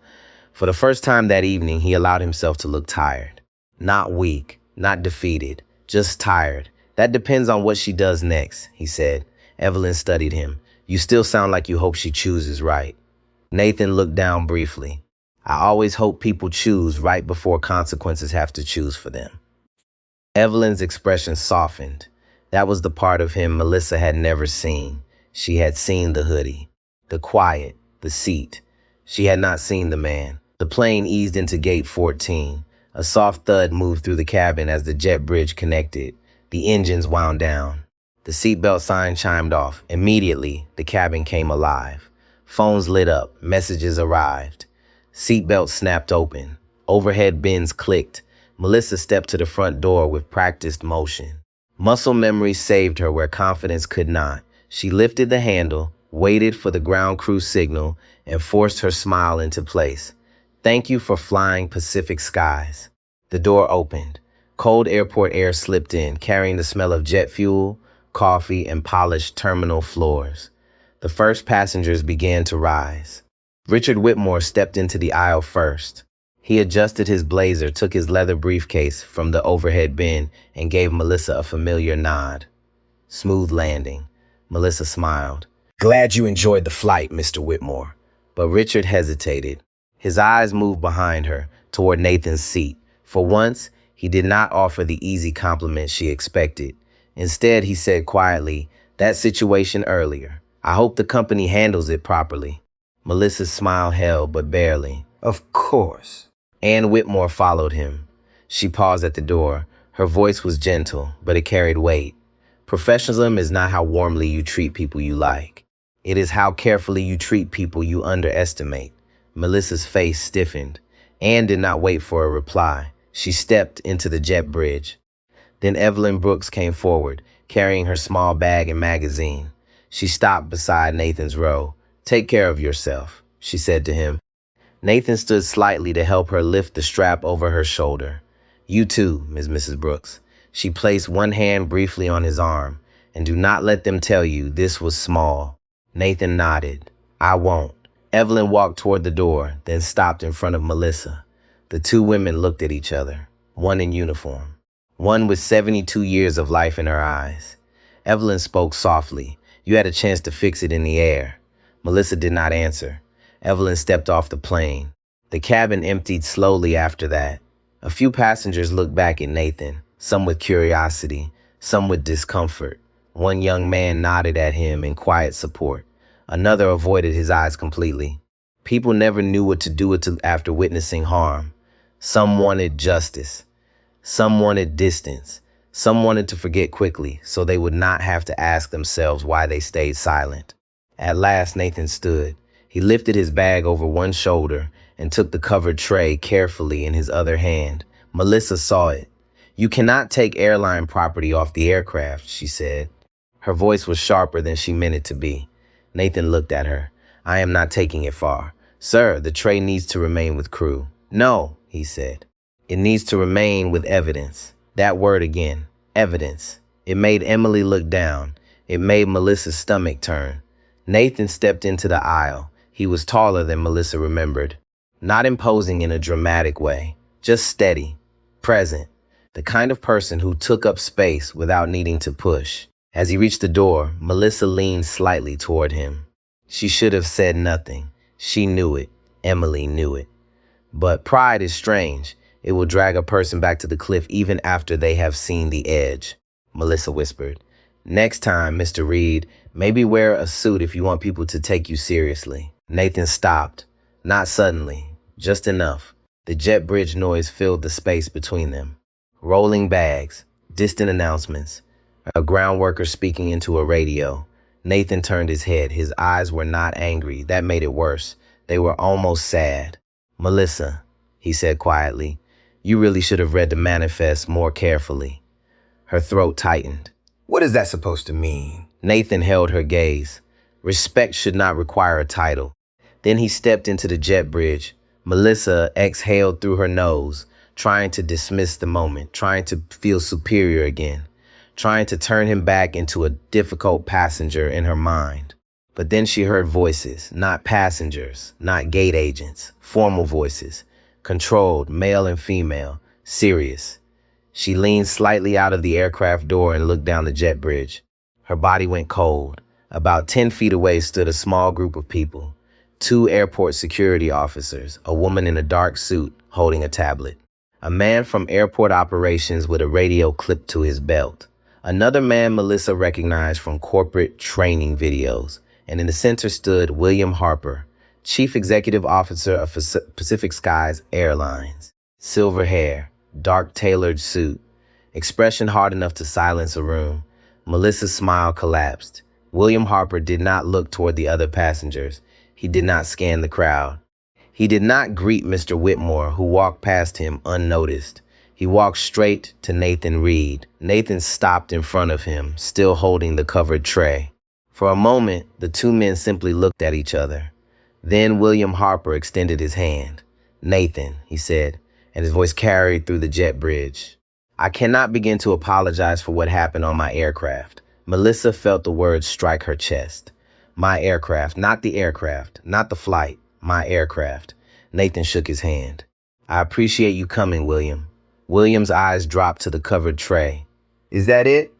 For the first time that evening, he allowed himself to look tired. Not weak, not defeated, just tired. "That depends on what she does next," he said. Evelyn studied him. "You still sound like you hope she chooses right." Nathan looked down briefly. "I always hope people choose right before consequences have to choose for them." Evelyn's expression softened. That was the part of him Melissa had never seen. She had seen the hoodie, the quiet, the seat. She had not seen the man. The plane eased into gate 14. A soft thud moved through the cabin as the jet bridge connected. The engines wound down. The seatbelt sign chimed off. Immediately, the cabin came alive. Phones lit up. Messages arrived. Seatbelts snapped open. Overhead bins clicked. Melissa stepped to the front door with practiced motion. Muscle memory saved her where confidence could not. She lifted the handle, waited for the ground crew signal, and forced her smile into place. "Thank you for flying Pacific skies." The door opened. Cold airport air slipped in, carrying the smell of jet fuel, coffee, and polished terminal floors. The first passengers began to rise. Richard Whitmore stepped into the aisle first. He adjusted his blazer, took his leather briefcase from the overhead bin, and gave Melissa a familiar nod. "Smooth landing." Melissa smiled. "Glad you enjoyed the flight, Mr. Whitmore." But Richard hesitated. His eyes moved behind her, toward Nathan's seat. For once, he did not offer the easy compliment she expected. Instead, he said quietly, "That situation earlier. I hope the company handles it properly." Melissa's smile held, but barely. Of course. Ann Whitmore followed him. She paused at the door. Her voice was gentle, but it carried weight. "Professionalism is not how warmly you treat people you like. It is how carefully you treat people you underestimate." Melissa's face stiffened. Ann did not wait for a reply. She stepped into the jet bridge. Then Evelyn Brooks came forward, carrying her small bag and magazine. She stopped beside Nathan's row. "Take care of yourself," she said to him. Nathan stood slightly to help her lift the strap over her shoulder. "You too, Mrs. Brooks." She placed one hand briefly on his arm. "And do not let them tell you this was small." Nathan nodded. "I won't." Evelyn walked toward the door, then stopped in front of Melissa. The two women looked at each other, one in uniform, one with 72 years of life in her eyes. Evelyn spoke softly. "You had a chance to fix it in the air." Melissa did not answer. Evelyn stepped off the plane. The cabin emptied slowly after that. A few passengers looked back at Nathan, some with curiosity, some with discomfort. One young man nodded at him in quiet support. Another avoided his eyes completely. People never knew what to do after witnessing harm. Some wanted justice. Some wanted distance. Some wanted to forget quickly so they would not have to ask themselves why they stayed silent. At last, Nathan stood. He lifted his bag over one shoulder and took the covered tray carefully in his other hand. Melissa saw it. "You cannot take airline property off the aircraft," she said. Her voice was sharper than she meant it to be. Nathan looked at her. "I am not taking it far." "Sir, the tray needs to remain with crew." "No," he said. "It needs to remain with evidence." That word again, evidence. It made Emily look down. It made Melissa's stomach turn. Nathan stepped into the aisle. He was taller than Melissa remembered. Not imposing in a dramatic way, just steady, present. The kind of person who took up space without needing to push. As he reached the door, Melissa leaned slightly toward him. She should have said nothing. She knew it. Emily knew it. But pride is strange. It will drag a person back to the cliff even after they have seen the edge. Melissa whispered, "Next time, Mr. Reed, maybe wear a suit if you want people to take you seriously." Nathan stopped. Not suddenly, just enough. The jet bridge noise filled the space between them. Rolling bags, distant announcements, a ground worker speaking into a radio. Nathan turned his head. His eyes were not angry. That made it worse. They were almost sad. "Melissa," he said quietly, "you really should have read the manifest more carefully." Her throat tightened. What is that supposed to mean? Nathan held her gaze. Respect should not require a title. Then he stepped into the jet bridge. Melissa exhaled through her nose, trying to dismiss the moment, trying to feel superior again, trying to turn him back into a difficult passenger in her mind. But then she heard voices, not passengers, not gate agents, formal voices, controlled, male and female, serious. She leaned slightly out of the aircraft door and looked down the jet bridge. Her body went cold. About 10 feet away stood a small group of people. 2 airport security officers, a woman in a dark suit holding a tablet. A man from airport operations with a radio clipped to his belt. Another man Melissa recognized from corporate training videos. And in the center stood William Harper, Chief Executive Officer of Pacific Skies Airlines. Silver hair, dark tailored suit, expression hard enough to silence a room. Melissa's smile collapsed. William Harper did not look toward the other passengers. He did not scan the crowd. He did not greet Mr. Whitmore, who walked past him unnoticed. He walked straight to Nathan Reed. Nathan stopped in front of him, still holding the covered tray. For a moment, the 2 men simply looked at each other. Then William Harper extended his hand. "Nathan," he said, and his voice carried through the jet bridge. "I cannot begin to apologize for what happened on my aircraft." Melissa felt the words strike her chest. "My aircraft, not the aircraft, not the flight, my aircraft." Nathan shook his hand. "I appreciate you coming, William." William's eyes dropped to the covered tray. Is that it?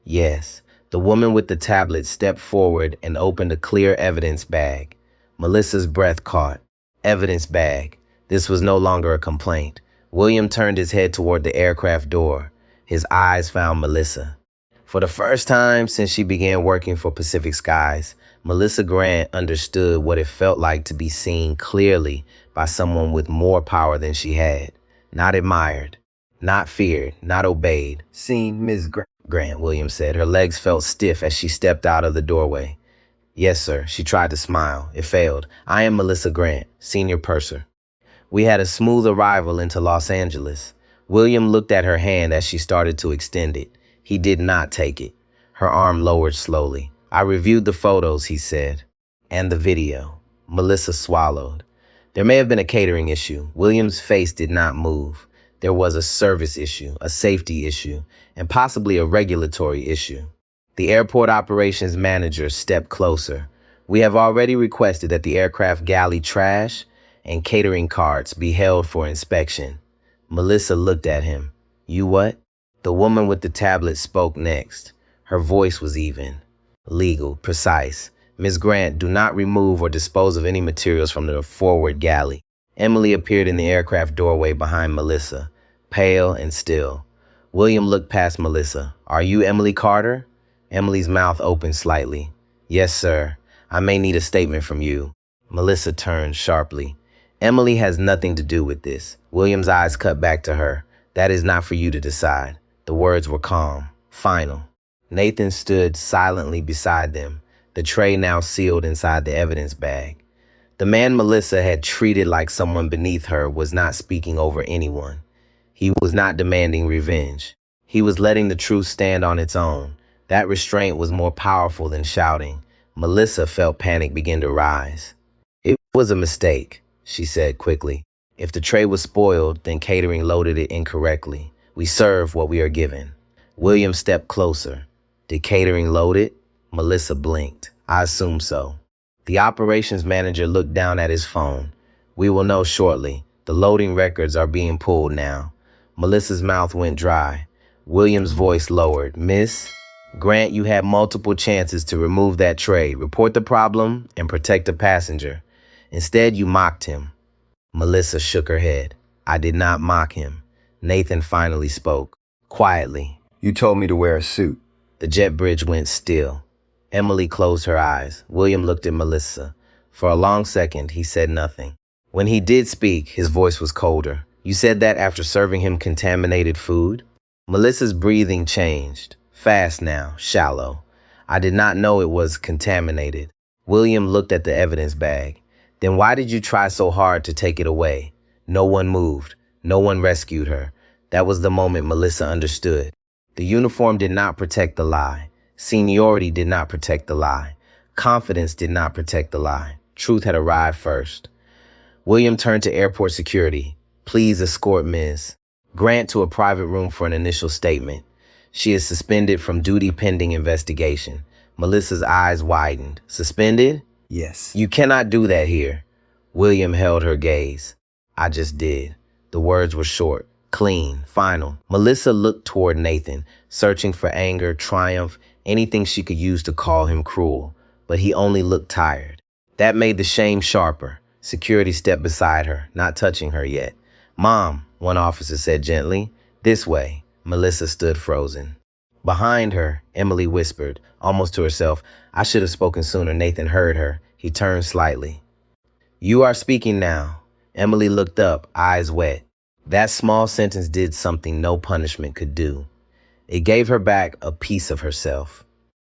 "Yes." The woman with the tablet stepped forward and opened a clear evidence bag. Melissa's breath caught. Evidence bag. This was no longer a complaint. William turned his head toward the aircraft door. His eyes found Melissa. For the first time since she began working for Pacific Skies, Melissa Grant understood what it felt like to be seen clearly by someone with more power than she had. Not admired, not feared, not obeyed. Seen Ms. Grant, Williams said. Her legs felt stiff as she stepped out of the doorway. "Yes, sir." She tried to smile. It failed. "I am Melissa Grant, senior purser. We had a smooth arrival into Los Angeles." William looked at her hand as she started to extend it. He did not take it. Her arm lowered slowly. "I reviewed the photos," he said. "And the video." Melissa swallowed. There may have been a catering issue. William's face did not move. There was a service issue, a safety issue, and possibly a regulatory issue. The airport operations manager stepped closer. "We have already requested that the aircraft galley trash and catering carts be held for inspection." Melissa looked at him. "You what?" The woman with the tablet spoke next. Her voice was even, legal, precise. "Ms. Grant, do not remove or dispose of any materials from the forward galley." Emily appeared in the aircraft doorway behind Melissa, pale and still. William looked past Melissa. "Are you Emily Carter?" Emily's mouth opened slightly. "Yes, sir. I may need a statement from you." Melissa turned sharply. "Emily has nothing to do with this." William's eyes cut back to her. "That is not for you to decide." The words were calm, final. Nathan stood silently beside them, the tray now sealed inside the evidence bag. The man Melissa had treated like someone beneath her was not speaking over anyone. He was not demanding revenge. He was letting the truth stand on its own. That restraint was more powerful than shouting. Melissa felt panic begin to rise. "It was a mistake," she said quickly. "If the tray was spoiled, then catering loaded it incorrectly. We serve what we are given." William stepped closer. "Did catering load it?" Melissa blinked. "I assume so." The operations manager looked down at his phone. "We will know shortly. The loading records are being pulled now." Melissa's mouth went dry. William's voice lowered. "Miss Grant, you had multiple chances to remove that tray, report the problem, and protect the passenger. Instead, you mocked him." Melissa shook her head. "I did not mock him." Nathan finally spoke, quietly. You told me to wear a suit. The jet bridge went still. Emily closed her eyes. William looked at Melissa. For a long second, he said nothing. When he did speak, his voice was colder. "You said that after serving him contaminated food?" Melissa's breathing changed. Fast now, shallow. "I did not know it was contaminated." William looked at the evidence bag. "Then why did you try so hard to take it away?" No one moved. No one rescued her. That was the moment Melissa understood. The uniform did not protect the lie. Seniority did not protect the lie. Confidence did not protect the lie. Truth had arrived first. William turned to airport security. Please escort Ms. Grant to a private room for an initial statement. She is suspended from duty pending investigation. Melissa's eyes widened. Suspended? Yes. You cannot do that here. William held her gaze. I just did. The words were short, clean, final. Melissa looked toward Nathan, searching for anger, triumph, anything she could use to call him cruel. But he only looked tired. That made the shame sharper. Security stepped beside her, not touching her yet. Mom, one officer said gently. This way. Melissa stood frozen. Behind her, Emily whispered, almost to herself. I should have spoken sooner. Nathan heard her. He turned slightly. You are speaking now. Emily looked up, eyes wet. That small sentence did something no punishment could do. It gave her back a piece of herself.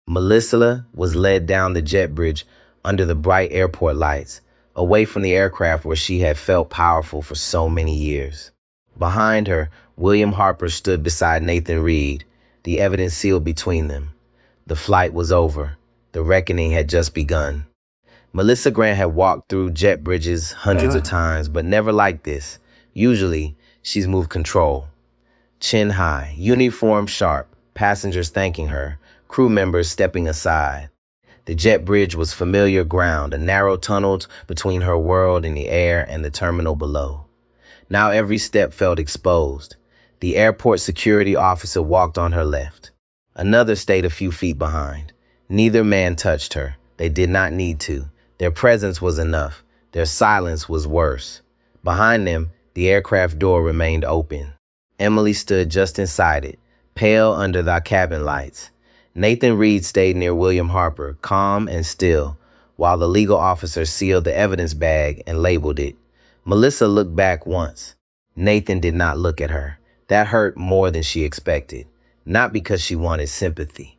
Melissa was led down the jet bridge under the bright airport lights, away from the aircraft where she had felt powerful for so many years. Behind her, William Harper stood beside Nathan Reed, the evidence sealed between them. The flight was over. The reckoning had just begun. Melissa Grant had walked through jet bridges hundreds of times, but never like this. Usually, she's moved control. Chin high, uniform sharp, passengers thanking her, crew members stepping aside. The jet bridge was familiar ground, a narrow tunnel between her world in the air and the terminal below. Now every step felt exposed. The airport security officer walked on her left. Another stayed a few feet behind. Neither man touched her. They did not need to. Their presence was enough. Their silence was worse. Behind them, the aircraft door remained open. Emily stood just inside it, pale under the cabin lights. Nathan Reed stayed near William Harper, calm and still, while the legal officer sealed the evidence bag and labeled it. Melissa looked back once. Nathan did not look at her. That hurt more than she expected, not because she wanted sympathy,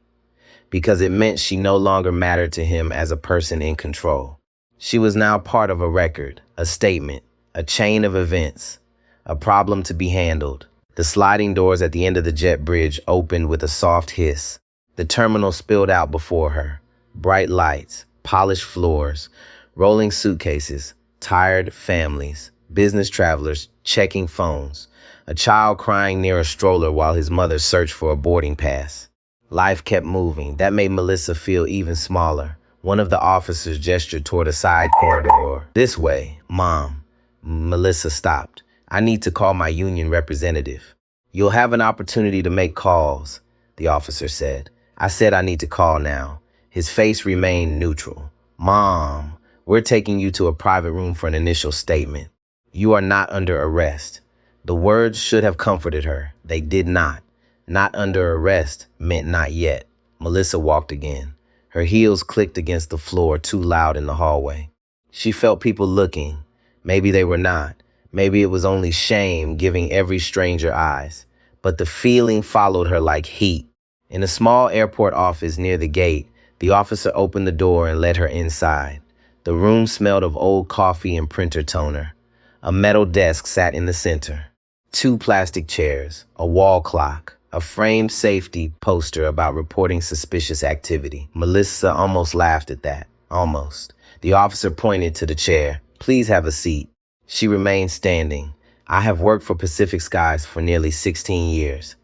because it meant she no longer mattered to him as a person in control. She was now part of a record, a statement, a chain of events, a problem to be handled. The sliding doors at the end of the jet bridge opened with a soft hiss. The terminal spilled out before her. Bright lights, polished floors, rolling suitcases, tired families, business travelers checking phones, a child crying near a stroller while his mother searched for a boarding pass. Life kept moving. That made Melissa feel even smaller. One of the officers gestured toward a side corridor. This way, Mom. Melissa stopped. I need to call my union representative. You'll have an opportunity to make calls, the officer said. I said I need to call now. His face remained neutral. Mom, we're taking you to a private room for an initial statement. You are not under arrest. The words should have comforted her. They did not. Not under arrest meant not yet. Melissa walked again. Her heels clicked against the floor too loud in the hallway. She felt people looking. Maybe they were not. Maybe it was only shame giving every stranger eyes. But the feeling followed her like heat. In a small airport office near the gate, the officer opened the door and led her inside. The room smelled of old coffee and printer toner. A metal desk sat in the center. 2 plastic chairs, a wall clock, a framed safety poster about reporting suspicious activity. Melissa almost laughed at that. Almost. The officer pointed to the chair. Please have a seat. She remained standing. I have worked for Pacific Skies for nearly 16 years.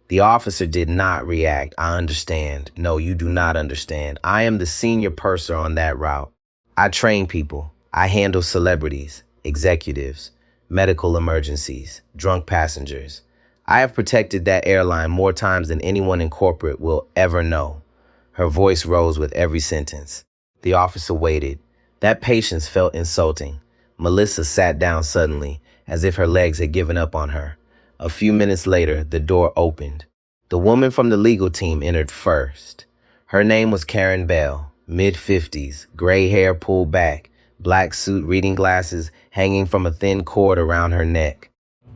The officer did not react. I understand. No, you do not understand. I am the senior purser on that route. I train people. I handle celebrities, executives, medical emergencies, drunk passengers. I have protected that airline more times than anyone in corporate will ever know. Her voice rose with every sentence. The officer waited. That patience felt insulting. Melissa sat down suddenly, as if her legs had given up on her. A few minutes later, the door opened. The woman from the legal team entered first. Her name was Karen Bell, mid-50s, gray hair pulled back, black suit, reading glasses hanging from a thin cord around her neck.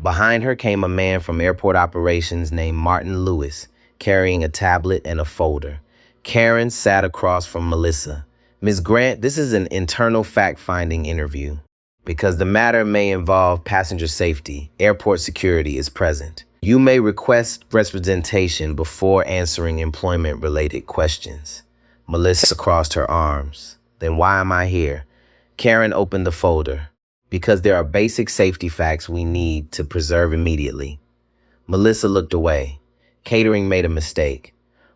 Behind her came a man from airport operations named Martin Lewis, carrying a tablet and a folder. Karen sat across from Melissa. Ms. Grant, this is an internal fact-finding interview. Because the matter may involve passenger safety, airport security is present. You may request representation before answering employment-related questions. Melissa crossed her arms. Then why am I here? Karen opened the folder. Because there are basic safety facts we need to preserve immediately. Melissa looked away. Catering made a mistake.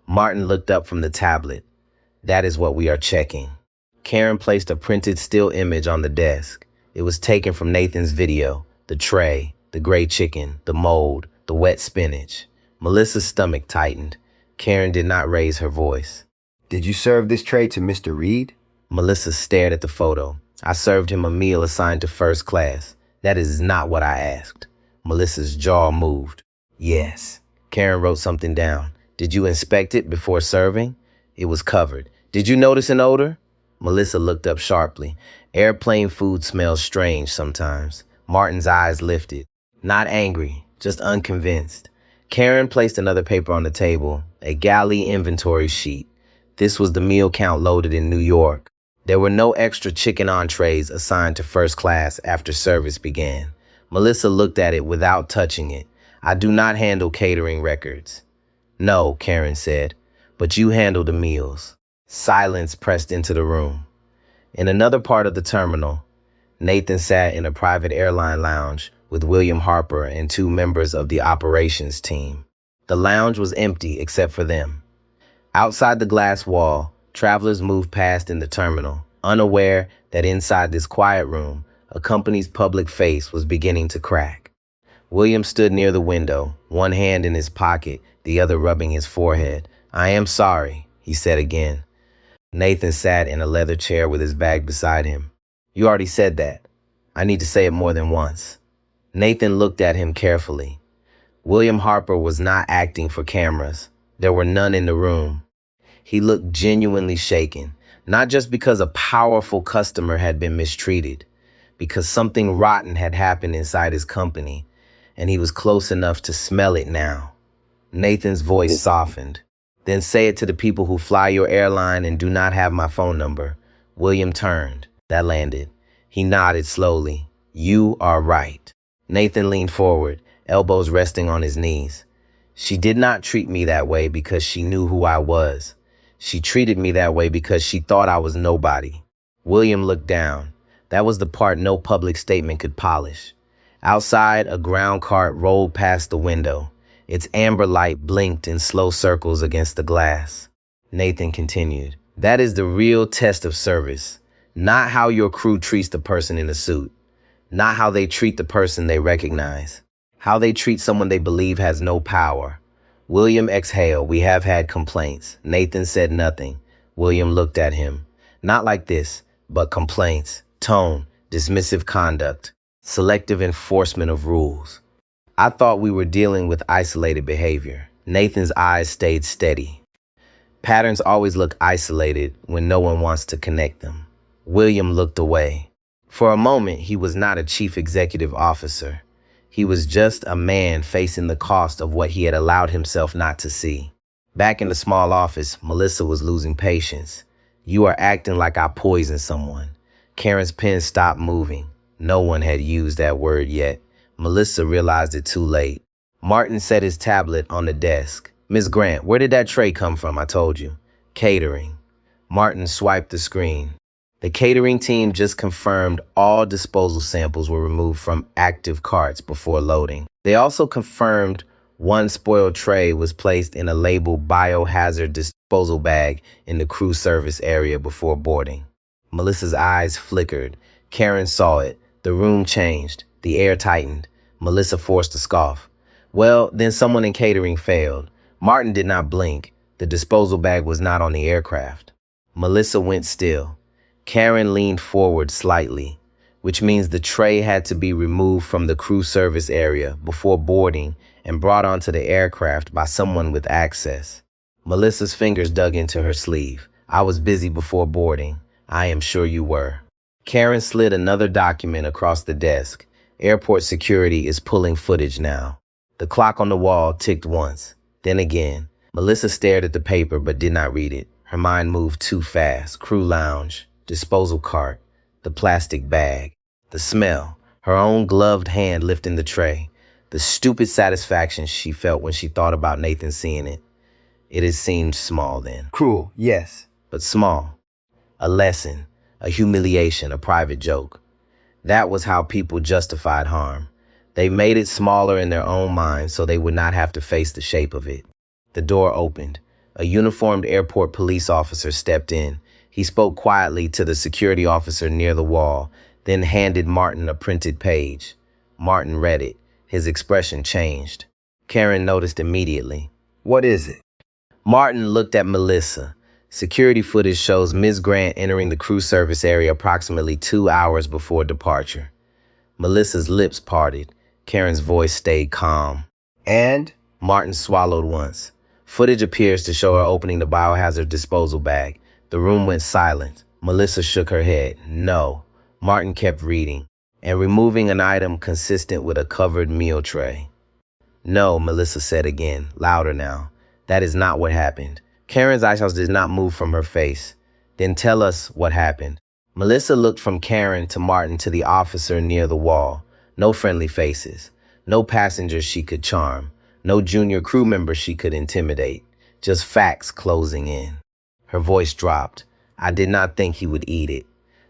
Martin looked up from the tablet. That is what we are checking. Karen placed a printed still image on the desk. It was taken from Nathan's video. The tray, the gray chicken, the mold, the wet spinach. Melissa's stomach tightened. Karen did not raise her voice. Did you serve this tray to Mr. Reed? Melissa stared at the photo. I served him a meal assigned to first class. That is not what I asked. Melissa's jaw moved. Yes. Karen wrote something down. Did you inspect it before serving? It was covered. Did you notice an odor? Melissa looked up sharply. Airplane food smells strange sometimes. Martin's eyes lifted. Not angry, just unconvinced. Karen placed another paper on the table, a galley inventory sheet. This was the meal count loaded in New York. There were no extra chicken entrees assigned to first class after service began. Melissa looked at it without touching it. I do not handle catering records. No, Karen said, but you handle the meals. Silence pressed into the room. In another part of the terminal, Nathan sat in a private airline lounge with William Harper and two members of the operations team. The lounge was empty except for them. Outside the glass wall, travelers moved past in the terminal, unaware that inside this quiet room, a company's public face was beginning to crack. William stood near the window, one hand in his pocket, the other rubbing his forehead. I am sorry, he said again. Nathan sat in a leather chair with his bag beside him. You already said that. I need to say it more than once. Nathan looked at him carefully. William Harper was not acting for cameras. There were none in the room. He looked genuinely shaken, not just because a powerful customer had been mistreated, because something rotten had happened inside his company, and he was close enough to smell it now. Nathan's voice softened. Then say it to the people who fly your airline and do not have my phone number. William turned. That landed. He nodded slowly. You are right. Nathan leaned forward, elbows resting on his knees. She did not treat me that way because she knew who I was. She treated me that way because she thought I was nobody. William looked down. That was the part no public statement could polish. Outside, a ground cart rolled past the window. Its amber light blinked in slow circles against the glass. Nathan continued. That is the real test of service. Not how your crew treats the person in the suit. Not how they treat the person they recognize. How they treat someone they believe has no power. William exhaled. We have had complaints. Nathan said nothing. William looked at him. Not like this, but complaints. Tone, dismissive conduct, selective enforcement of rules. I thought we were dealing with isolated behavior. Nathan's eyes stayed steady. Patterns always look isolated when no one wants to connect them. William looked away. For a moment, he was not a chief executive officer. He was just a man facing the cost of what he had allowed himself not to see. Back in the small office, Melissa was losing patience. You are acting like I poisoned someone. Karen's pen stopped moving. No one had used that word yet. Melissa realized it too late. Martin set his tablet on the desk. Miss Grant, where did that tray come from? I told you. Catering. Martin swiped the screen. The catering team just confirmed all disposal samples were removed from active carts before loading. They also confirmed one spoiled tray was placed in a labeled biohazard disposal bag in the crew service area before boarding. Melissa's eyes flickered. Karen saw it. The room changed. The air tightened. Melissa forced a scoff. Well, then someone in catering failed. Martin did not blink. The disposal bag was not on the aircraft. Melissa went still. Karen leaned forward slightly, which means the tray had to be removed from the crew service area before boarding and brought onto the aircraft by someone with access. Melissa's fingers dug into her sleeve. I was busy before boarding. I am sure you were. Karen slid another document across the desk. Airport security is pulling footage now. The clock on the wall ticked once, then again. Melissa stared at the paper but did not read it. Her mind moved too fast. Crew lounge. Disposal cart, the plastic bag, the smell, her own gloved hand lifting the tray, The stupid satisfaction she felt when she thought about Nathan seeing it. It had seemed small then. Cruel, yes. But small. A lesson, a humiliation, a private joke. That was how people justified harm. They made it smaller in their own minds so they would not have to face the shape of it. The door opened. A uniformed airport police officer stepped in. He spoke quietly to the security officer near the wall, then handed Martin a printed page. Martin read it. His expression changed. Karen noticed immediately. What is it? Martin looked at Melissa. Security footage shows Ms. Grant entering the crew service area approximately 2 hours before departure. Melissa's lips parted. Karen's voice stayed calm. And? Martin swallowed once. Footage appears to show her opening the biohazard disposal bag. The room went silent. Melissa shook her head. No. Martin kept reading and removing an item consistent with a covered meal tray. No, Melissa said again, louder now. That is not what happened. Karen's eyebrows did not move from her face. Then tell us what happened. Melissa looked from Karen to Martin to the officer near the wall. No friendly faces. No passengers she could charm. No junior crew member she could intimidate. Just facts closing in. Her voice dropped. I did not think he would eat it.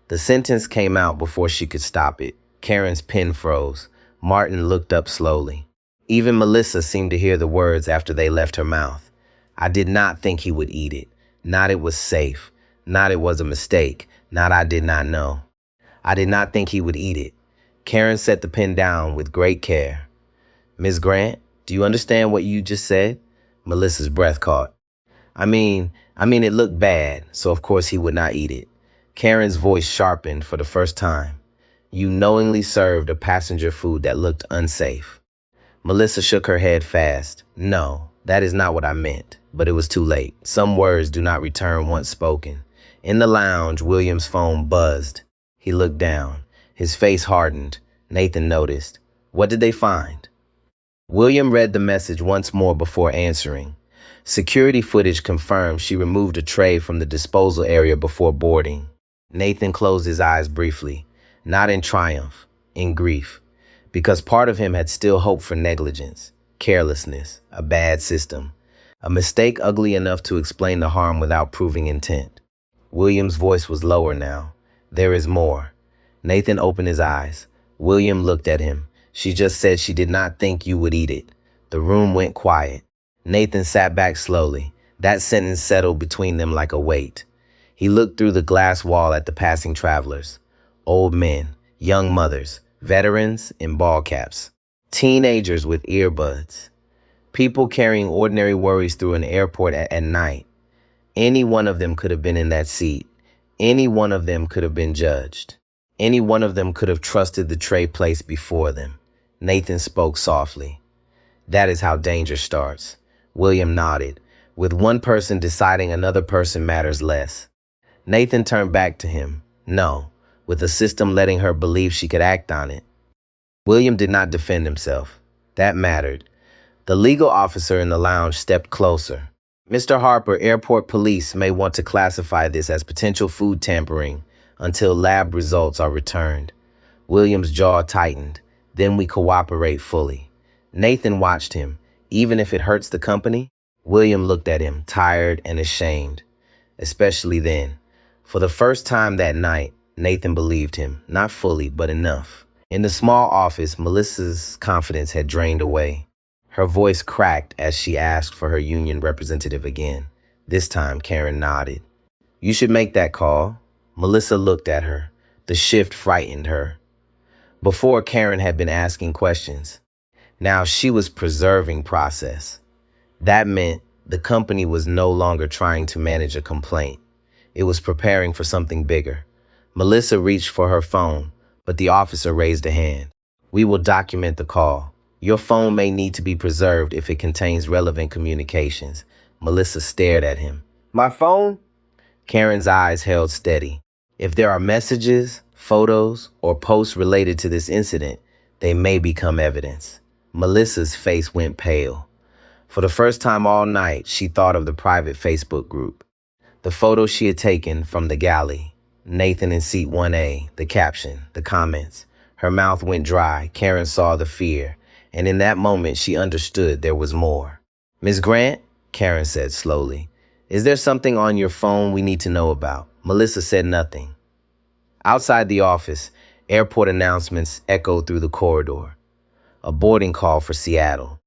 The sentence came out before she could stop it. Karen's pen froze. Martin looked up slowly. Even Melissa seemed to hear the words after they left her mouth. I did not think he would eat it. Not it was safe. Not it was a mistake. Not I did not know. I did not think he would eat it. Karen set the pen down with great care. Ms. Grant, do you understand what you just said? Melissa's breath caught. I mean, it looked bad, so of course he would not eat it. Karen's voice sharpened for the first time. You knowingly served a passenger food that looked unsafe. Melissa shook her head fast. No, that is not what I meant. But it was too late. Some words do not return once spoken. In the lounge, William's phone buzzed. He looked down. His face hardened. Nathan noticed. What did they find? William read the message once more before answering. Security footage confirmed she removed a tray from the disposal area before boarding. Nathan closed his eyes briefly, not in triumph, in grief, because part of him had still hoped for negligence, carelessness, a bad system, a mistake ugly enough to explain the harm without proving intent. William's voice was lower now. There is more. Nathan opened his eyes. William looked at him. She just said she did not think you would eat it. The room went quiet. Nathan sat back slowly. That sentence settled between them like a weight. He looked through the glass wall at the passing travelers. Old men, young mothers, veterans in ball caps, teenagers with earbuds, people carrying ordinary worries through an airport at night. Any one of them could have been in that seat. Any one of them could have been judged. Any one of them could have trusted the tray placed before them. Nathan spoke softly. That is how danger starts. William nodded. With one person deciding another person matters less. Nathan turned back to him. No, with the system letting her believe she could act on it. William did not defend himself. That mattered. The legal officer in the lounge stepped closer. Mr. Harper, airport police may want to classify this as potential food tampering until lab results are returned. William's jaw tightened. Then we cooperate fully. Nathan watched him. Even if it hurts the company? William looked at him, tired and ashamed. Especially then. For the first time that night, Nathan believed him. Not fully, but enough. In the small office, Melissa's confidence had drained away. Her voice cracked as she asked for her union representative again. This time, Karen nodded. You should make that call. Melissa looked at her. The shift frightened her. Before, Karen had been asking questions. Now she was preserving process. That meant the company was no longer trying to manage a complaint. It was preparing for something bigger. Melissa reached for her phone, but the officer raised a hand. We will document the call. Your phone may need to be preserved if it contains relevant communications. Melissa stared at him. My phone? Karen's eyes held steady. If there are messages, photos, or posts related to this incident, they may become evidence. Melissa's face went pale. For the first time all night, she thought of the private Facebook group. The photo she had taken from the galley. Nathan in seat 1A, the caption, the comments. Her mouth went dry. Karen saw the fear, And in that moment, she understood there was more. "Miss Grant," Karen said slowly, "is there something on your phone we need to know about?" Melissa said nothing. Outside the office, airport announcements echoed through the corridor. A boarding call for Seattle.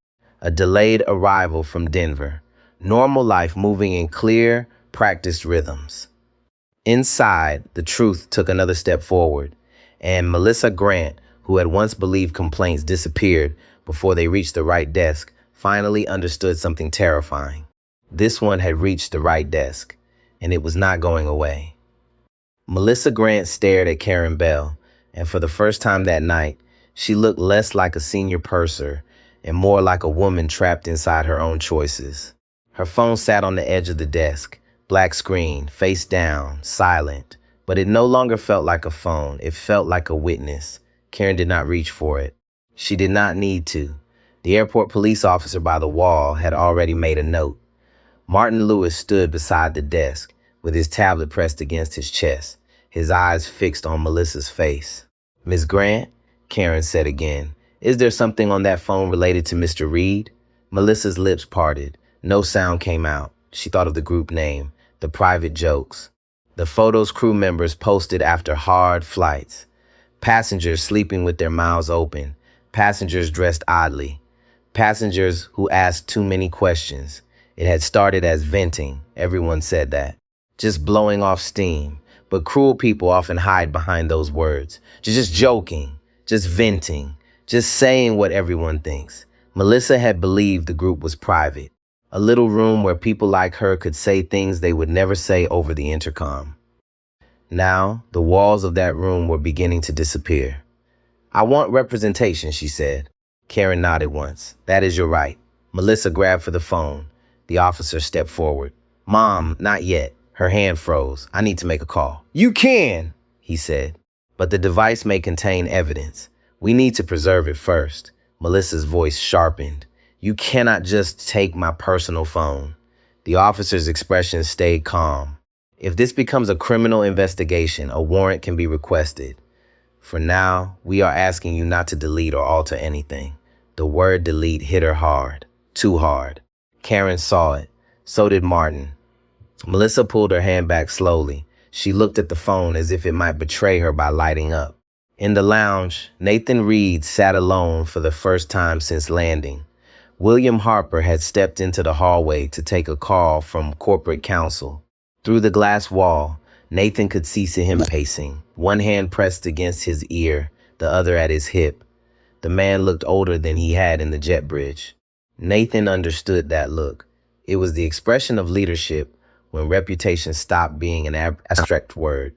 A delayed arrival from Denver. Normal life moving in clear, practiced rhythms. Inside, the truth took another step forward, and Melissa Grant, who had once believed complaints disappeared before they reached the right desk, finally understood something terrifying. This one had reached the right desk, and it was not going away. Melissa Grant stared at Karen Bell, and for the first time that night, she looked less like a senior purser and more like a woman trapped inside her own choices. Her phone sat on the edge of the desk, black screen, face down, silent, but it no longer felt like a phone. It felt like a witness. Karen did not reach for it. She did not need to. The airport police officer by the wall had already made a note. Martin Lewis stood beside the desk, with his tablet pressed against his chest, his eyes fixed on Melissa's face. "Miss Grant," Karen said again, "is there something on that phone related to Mr. Reed?" Melissa's lips parted. No sound came out. She thought of the group name, the private jokes, the photos crew members posted after hard flights, passengers sleeping with their mouths open, passengers dressed oddly, passengers who asked too many questions. It had started as venting, everyone said that, just blowing off steam, but cruel people often hide behind those words. Just joking, just venting, just saying what everyone thinks. Melissa had believed the group was private, a little room where people like her could say things they would never say over the intercom. Now, the walls of that room were beginning to disappear. "I want representation," she said. Karen nodded once. "That is your right." Melissa grabbed for the phone. The officer stepped forward. "Mom, not yet." Her hand froze. "I need to make a call." "You can," he said. "But the device may contain evidence. We need to preserve it first." Melissa's voice sharpened. "You cannot just take my personal phone." The officer's expression stayed calm. "If this becomes a criminal investigation, a warrant can be requested. For now, we are asking you not to delete or alter anything." The word delete hit her hard. Too hard. Karen saw it. So did Martin. Melissa pulled her hand back slowly. She looked at the phone as if it might betray her by lighting up. In the lounge, Nathan Reed sat alone for the first time since landing. William Harper had stepped into the hallway to take a call from corporate counsel. Through the glass wall, Nathan could see him pacing, one hand pressed against his ear, the other at his hip. The man looked older than he had in the jet bridge. Nathan understood that look. It was the expression of leadership when reputation stopped being an abstract word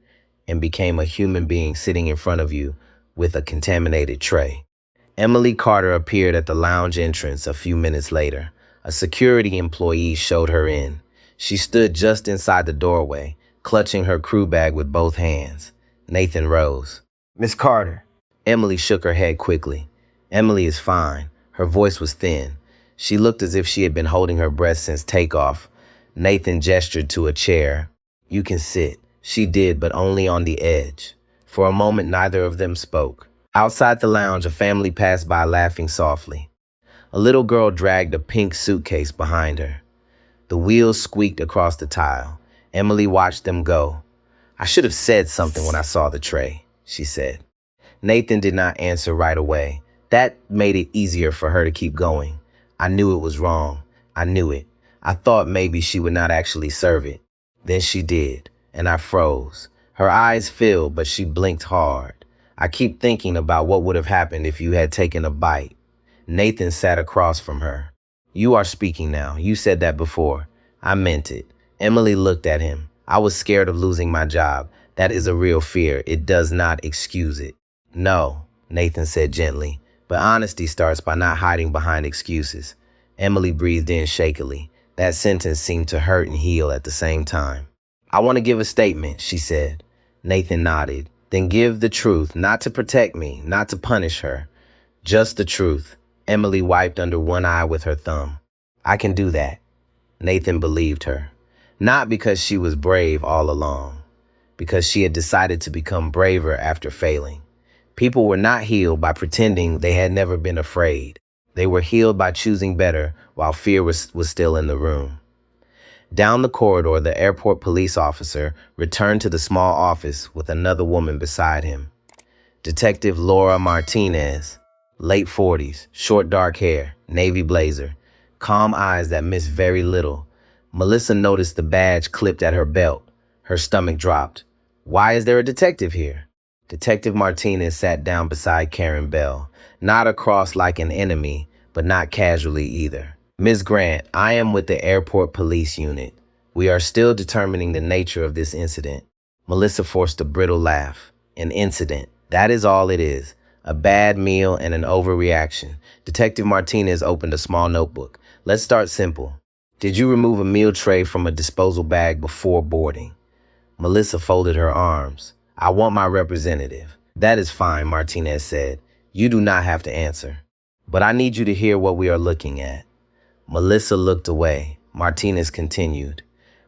and became a human being sitting in front of you with a contaminated tray. Emily Carter appeared at the lounge entrance a few minutes later. A security employee showed her in. She stood just inside the doorway, clutching her crew bag with both hands. Nathan rose. "Miss Carter." Emily shook her head quickly. "Emily is fine." Her voice was thin. She looked as if she had been holding her breath since takeoff. Nathan gestured to a chair. "You can sit." She did, but only on the edge. For a moment, neither of them spoke. Outside the lounge, a family passed by laughing softly. A little girl dragged a pink suitcase behind her. The wheels squeaked across the tile. Emily watched them go. "I should have said something when I saw the tray," she said. Nathan did not answer right away. That made it easier for her to keep going. "I knew it was wrong. I knew it. I thought maybe she would not actually serve it. Then she did, and I froze." Her eyes filled, but she blinked hard. "I keep thinking about what would have happened if you had taken a bite." Nathan sat across from her. "You are speaking now. You said that before." "I meant it." Emily looked at him. "I was scared of losing my job. That is a real fear. It does not excuse it." "No," Nathan said gently, "but honesty starts by not hiding behind excuses." Emily breathed in shakily. That sentence seemed to hurt and heal at the same time. "I want to give a statement," she said. Nathan nodded. "Then give the truth, not to protect me, not to punish her. Just the truth." Emily wiped under one eye with her thumb. "I can do that." Nathan believed her. Not because she was brave all along, because she had decided to become braver after failing. People were not healed by pretending they had never been afraid. They were healed by choosing better while fear was still in the room. Down the corridor, the airport police officer returned to the small office with another woman beside him. Detective Laura Martinez, late 40s, short dark hair, navy blazer, calm eyes that missed very little. Melissa noticed the badge clipped at her belt. Her stomach dropped. Why is there a detective here? Detective Martinez sat down beside Karen Bell, not across like an enemy, but not casually either. Ms. Grant, I am with the airport police unit. We are still determining the nature of this incident. Melissa forced a brittle laugh. An incident. That is all it is. A bad meal and an overreaction. Detective Martinez opened a small notebook. Let's start simple. Did you remove a meal tray from a disposal bag before boarding? Melissa folded her arms. I want my representative. That is fine, Martinez said. You do not have to answer. But I need you to hear what we are looking at. Melissa looked away. Martinez continued.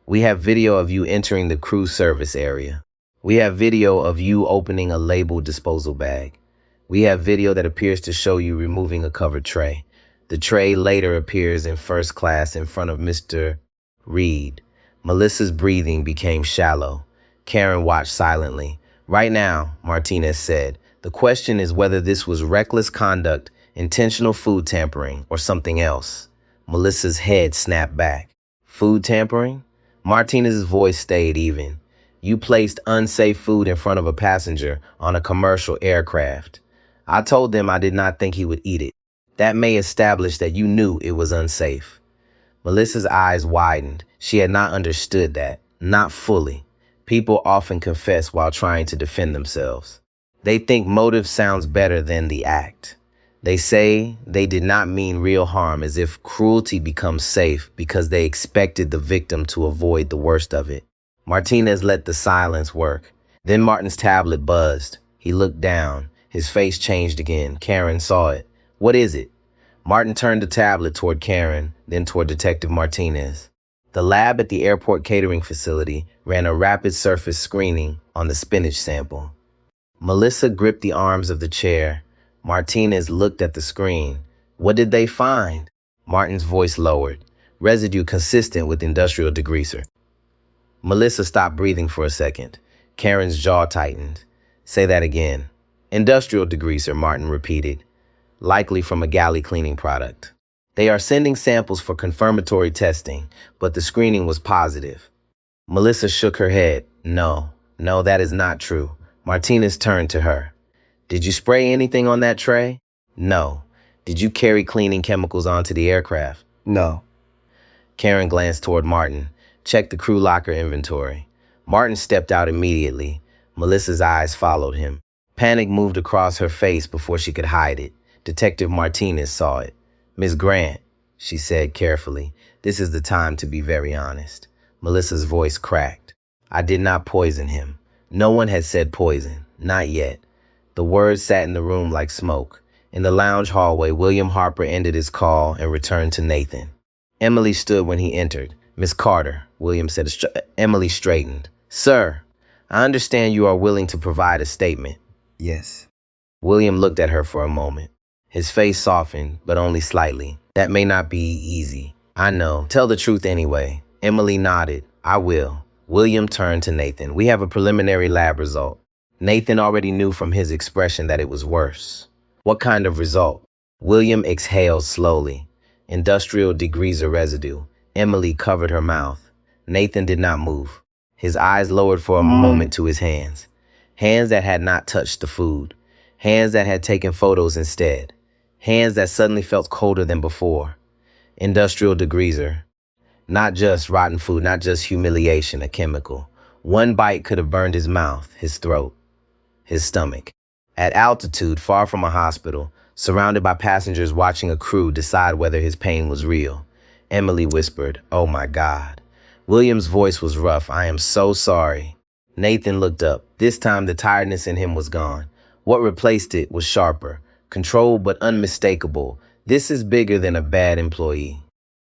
We have video of you entering the crew service area. We have video of you opening a labeled disposal bag. We have video that appears to show you removing a covered tray. The tray later appears in first class in front of Mr. Reed. Melissa's breathing became shallow. Karen watched silently. Right now, Martinez said, the question is whether this was reckless conduct, intentional food tampering, or something else. Melissa's head snapped back. Food tampering? Martinez's voice stayed even. You placed unsafe food in front of a passenger on a commercial aircraft. I told them I did not think he would eat it. That may establish that you knew it was unsafe. Melissa's eyes widened. She had not understood that. Not fully. People often confess while trying to defend themselves. They think motive sounds better than the act. They say they did not mean real harm, as if cruelty becomes safe because they expected the victim to avoid the worst of it. Martinez let the silence work. Then Martin's tablet buzzed. He looked down. His face changed again. Karen saw it. What is it? Martin turned the tablet toward Karen, then toward Detective Martinez. The lab at the airport catering facility ran a rapid surface screening on the spinach sample. Melissa gripped the arms of the chair. Martinez looked at the screen. What did they find? Martin's voice lowered. Residue consistent with industrial degreaser. Melissa stopped breathing for a second. Karen's jaw tightened. Say that again. Industrial degreaser, Martin repeated. Likely from a galley cleaning product. They are sending samples for confirmatory testing, but the screening was positive. Melissa shook her head. No, that is not true. Martinez turned to her. Did you spray anything on that tray? No. Did you carry cleaning chemicals onto the aircraft? No. Karen glanced toward Martin, checked the crew locker inventory. Martin stepped out immediately. Melissa's eyes followed him. Panic moved across her face before she could hide it. Detective Martinez saw it. Miss Grant, she said carefully, this is the time to be very honest. Melissa's voice cracked. I did not poison him. No one had said poison. Not yet. The words sat in the room like smoke. In the lounge hallway, William Harper ended his call and returned to Nathan. Emily stood when he entered. Miss Carter, William said. Emily straightened. Sir, I understand you are willing to provide a statement. Yes. William looked at her for a moment. His face softened, but only slightly. That may not be easy. I know. Tell the truth anyway. Emily nodded. I will. William turned to Nathan. We have a preliminary lab result. Nathan already knew from his expression that it was worse. What kind of result? William exhaled slowly. Industrial degreaser residue. Emily covered her mouth. Nathan did not move. His eyes lowered for a moment to his hands. Hands that had not touched the food. Hands that had taken photos instead. Hands that suddenly felt colder than before. Industrial degreaser. Not just rotten food, not just humiliation, a chemical. One bite could have burned his mouth, his throat, his stomach. At altitude, far from a hospital, surrounded by passengers watching a crew decide whether his pain was real, Emily whispered, "Oh my God." William's voice was rough. "I am so sorry." Nathan looked up. This time the tiredness in him was gone. What replaced it was sharper, controlled but unmistakable. This is bigger than a bad employee.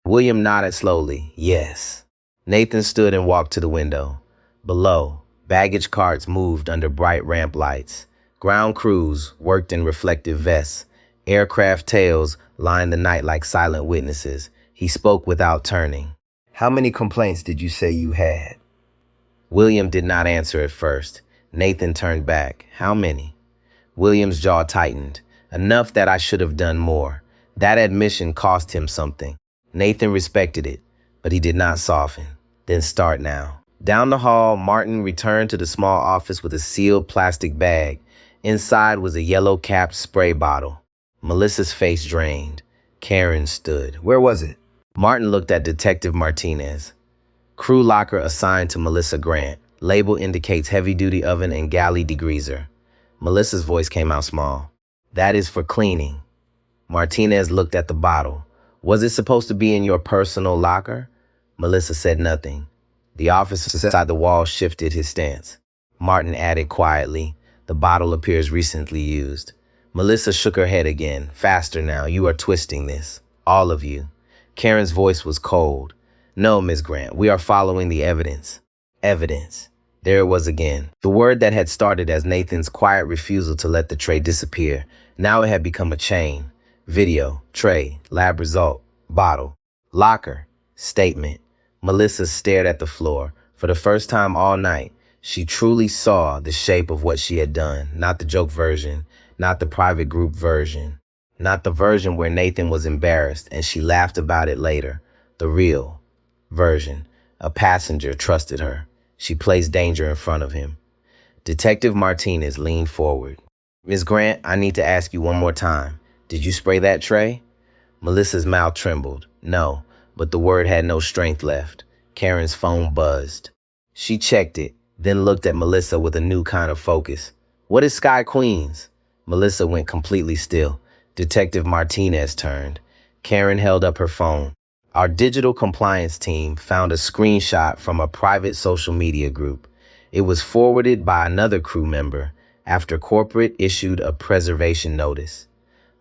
William nodded slowly. Yes. Nathan stood and walked to the window. Below, baggage carts moved under bright ramp lights. Ground crews worked in reflective vests. Aircraft tails lined the night like silent witnesses. He spoke without turning. How many complaints did you say you had? William did not answer at first. Nathan turned back. How many? William's jaw tightened. Enough that I should have done more. That admission cost him something. Nathan respected it, but he did not soften. Then start now. Down the hall, Martin returned to the small office with a sealed plastic bag. Inside was a yellow-capped spray bottle. Melissa's face drained. Karen stood. Where was it? Martin looked at Detective Martinez. Crew locker assigned to Melissa Grant. Label indicates heavy-duty oven and galley degreaser. Melissa's voice came out small. That is for cleaning. Martinez looked at the bottle. Was it supposed to be in your personal locker? Melissa said nothing. The officer inside the wall shifted his stance. Martin added quietly, the bottle appears recently used. Melissa shook her head again. Faster now, you are twisting this. All of you. Karen's voice was cold. No, Miss Grant, we are following the evidence. Evidence. There it was again. The word that had started as Nathan's quiet refusal to let the tray disappear. Now it had become a chain. Video, tray, lab result, bottle, locker, statement. Melissa stared at the floor. For the first time all night, she truly saw the shape of what she had done. Not the joke version, not the private group version, not the version where Nathan was embarrassed and she laughed about it later. The real version. A passenger trusted her. She placed danger in front of him. Detective Martinez leaned forward. Ms. Grant, I need to ask you one more time. Did you spray that tray? Melissa's mouth trembled. No, but the word had no strength left. Karen's phone buzzed. She checked it, then looked at Melissa with a new kind of focus. What is Sky Queens? Melissa went completely still. Detective Martinez turned. Karen held up her phone. Our digital compliance team found a screenshot from a private social media group. It was forwarded by another crew member after corporate issued a preservation notice.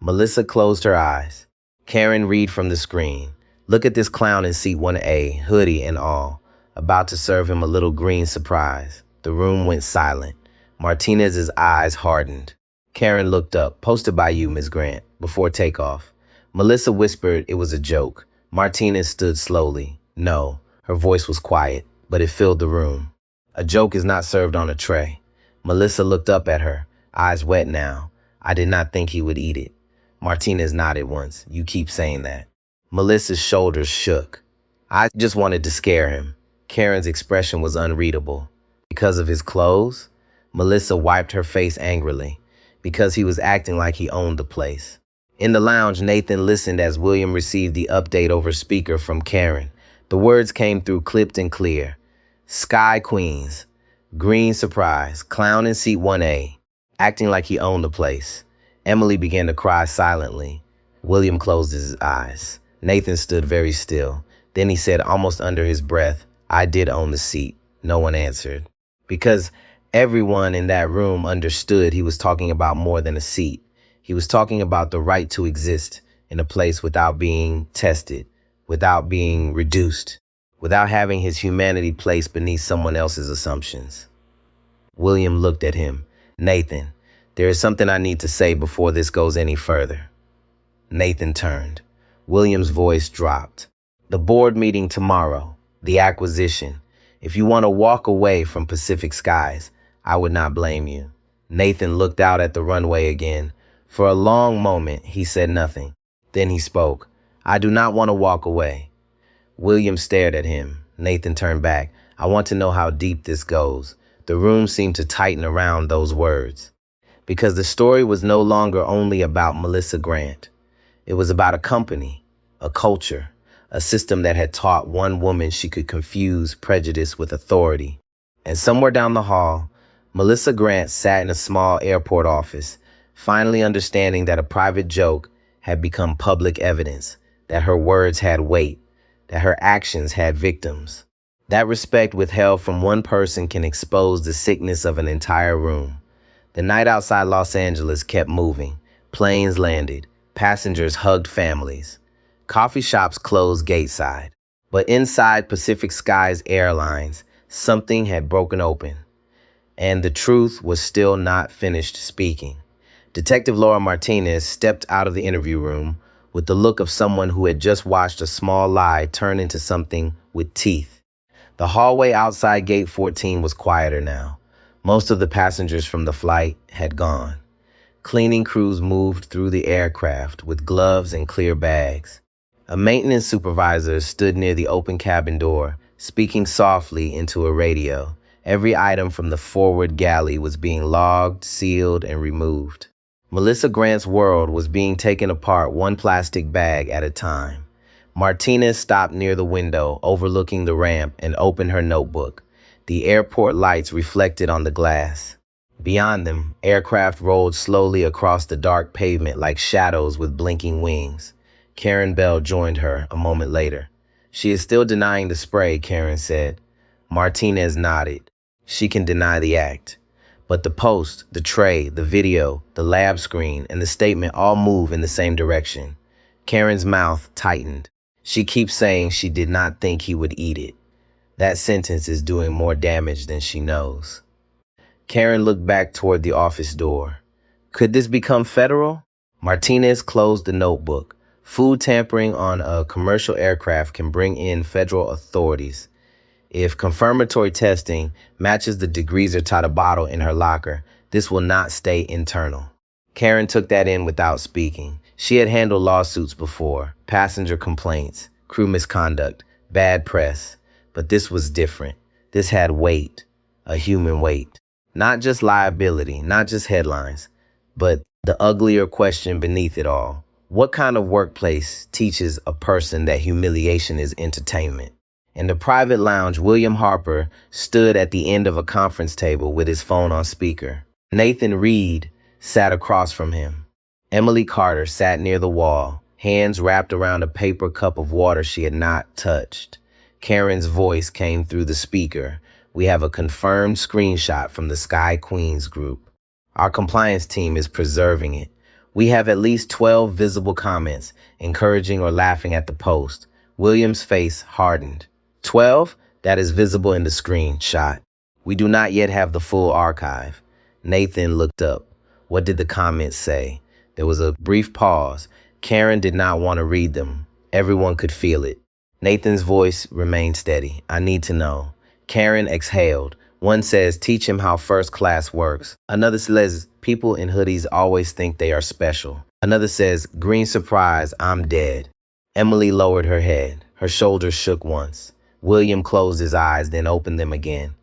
Melissa closed her eyes. Karen read from the screen. Look at this clown in seat 1A, hoodie and all, about to serve him a little green surprise. The room went silent. Martinez's eyes hardened. Karen looked up. Posted by you, Ms. Grant, before takeoff. Melissa whispered it was a joke. Martinez stood slowly. No, her voice was quiet, but it filled the room. A joke is not served on a tray. Melissa looked up at her, eyes wet now. I did not think he would eat it. Martinez nodded once. You keep saying that. Melissa's shoulders shook. I just wanted to scare him. Karen's expression was unreadable. Because of his clothes? Melissa wiped her face angrily. Because he was acting like he owned the place. In the lounge, Nathan listened as William received the update over speaker from Karen. The words came through clipped and clear. Sky Queens. Green surprise. Clown in seat 1A. Acting like he owned the place. Emily began to cry silently. William closed his eyes. Nathan stood very still. Then he said almost under his breath, I did own the seat. No one answered. Because everyone in that room understood he was talking about more than a seat. He was talking about the right to exist in a place without being tested, without being reduced, without having his humanity placed beneath someone else's assumptions. William looked at him. Nathan, there is something I need to say before this goes any further. Nathan turned. William's voice dropped. The board meeting tomorrow, the acquisition. If you want to walk away from Pacific Skies, I would not blame you. Nathan looked out at the runway again. For a long moment, he said nothing. Then he spoke. I do not want to walk away. William stared at him. Nathan turned back. I want to know how deep this goes. The room seemed to tighten around those words. Because the story was no longer only about Melissa Grant. It was about a company, a culture, a system that had taught one woman she could confuse prejudice with authority. And somewhere down the hall, Melissa Grant sat in a small airport office, finally understanding that a private joke had become public evidence, that her words had weight, that her actions had victims. That respect withheld from one person can expose the sickness of an entire room. The night outside Los Angeles kept moving. Planes landed. Passengers hugged families. Coffee shops closed gateside. But inside Pacific Skies Airlines, something had broken open. And the truth was still not finished speaking. Detective Laura Martinez stepped out of the interview room with the look of someone who had just watched a small lie turn into something with teeth. The hallway outside Gate 14 was quieter now. Most of the passengers from the flight had gone. Cleaning crews moved through the aircraft with gloves and clear bags. A maintenance supervisor stood near the open cabin door, speaking softly into a radio. Every item from the forward galley was being logged, sealed, and removed. Melissa Grant's world was being taken apart one plastic bag at a time. Martinez stopped near the window overlooking the ramp and opened her notebook. The airport lights reflected on the glass. Beyond them, aircraft rolled slowly across the dark pavement like shadows with blinking wings. Karen Bell joined her a moment later. "She is still denying the spray," Karen said. Martinez nodded. "She can deny the act. But the post, the tray, the video, the lab screen, and the statement all move in the same direction." Karen's mouth tightened. "She keeps saying she did not think he would eat it. That sentence is doing more damage than she knows." Karen looked back toward the office door. Could this become federal? Martinez closed the notebook. Food tampering on a commercial aircraft can bring in federal authorities. If confirmatory testing matches the degreaser taught a bottle in her locker, this will not stay internal. Karen took that in without speaking. She had handled lawsuits before, passenger complaints, crew misconduct, bad press. But this was different. This had weight, a human weight. Not just liability, not just headlines, but the uglier question beneath it all. What kind of workplace teaches a person that humiliation is entertainment? In the private lounge, William Harper stood at the end of a conference table with his phone on speaker. Nathan Reed sat across from him. Emily Carter sat near the wall, hands wrapped around a paper cup of water she had not touched. Karen's voice came through the speaker. "We have a confirmed screenshot from the Sky Queens group. Our compliance team is preserving it. We have at least 12 visible comments, encouraging or laughing at the post." William's face hardened. 12? That is visible in the screenshot. We do not yet have the full archive. Nathan looked up. What did the comments say? There was a brief pause. Karen did not want to read them. Everyone could feel it. Nathan's voice remained steady. "I need to know." Karen exhaled. One says, "Teach him how first class works." Another says, "People in hoodies always think they are special." Another says, "Green surprise, I'm dead." Emily lowered her head. Her shoulders shook once. William closed his eyes, then opened them again.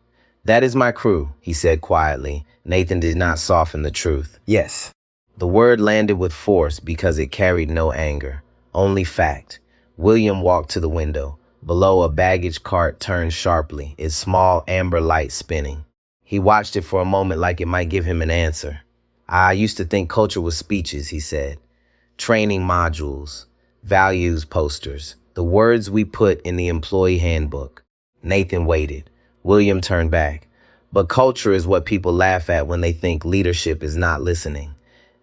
"That is my crew," he said quietly. Nathan did not soften the truth. Yes. The word landed with force because it carried no anger, only fact. William walked to the window. Below, a baggage cart turned sharply, its small amber light spinning. He watched it for a moment like it might give him an answer. "I used to think culture was speeches," he said. "Training modules, values posters, the words we put in the employee handbook." Nathan waited. William turned back. "But culture is what people laugh at when they think leadership is not listening."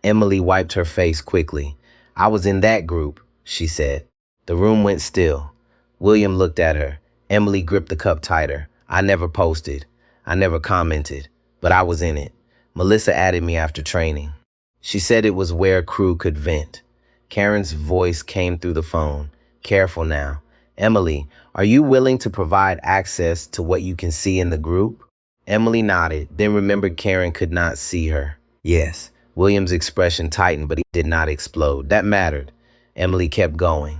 Emily wiped her face quickly. "I was in that group," she said. The room went still. William looked at her. Emily gripped the cup tighter. "I never posted. I never commented. But I was in it. Melissa added me after training. She said it was where crew could vent." Karen's voice came through the phone. "Careful now. Emily, are you willing to provide access to what you can see in the group?" Emily nodded, then remembered Karen could not see her. Yes. William's expression tightened, but he did not explode. That mattered. Emily kept going.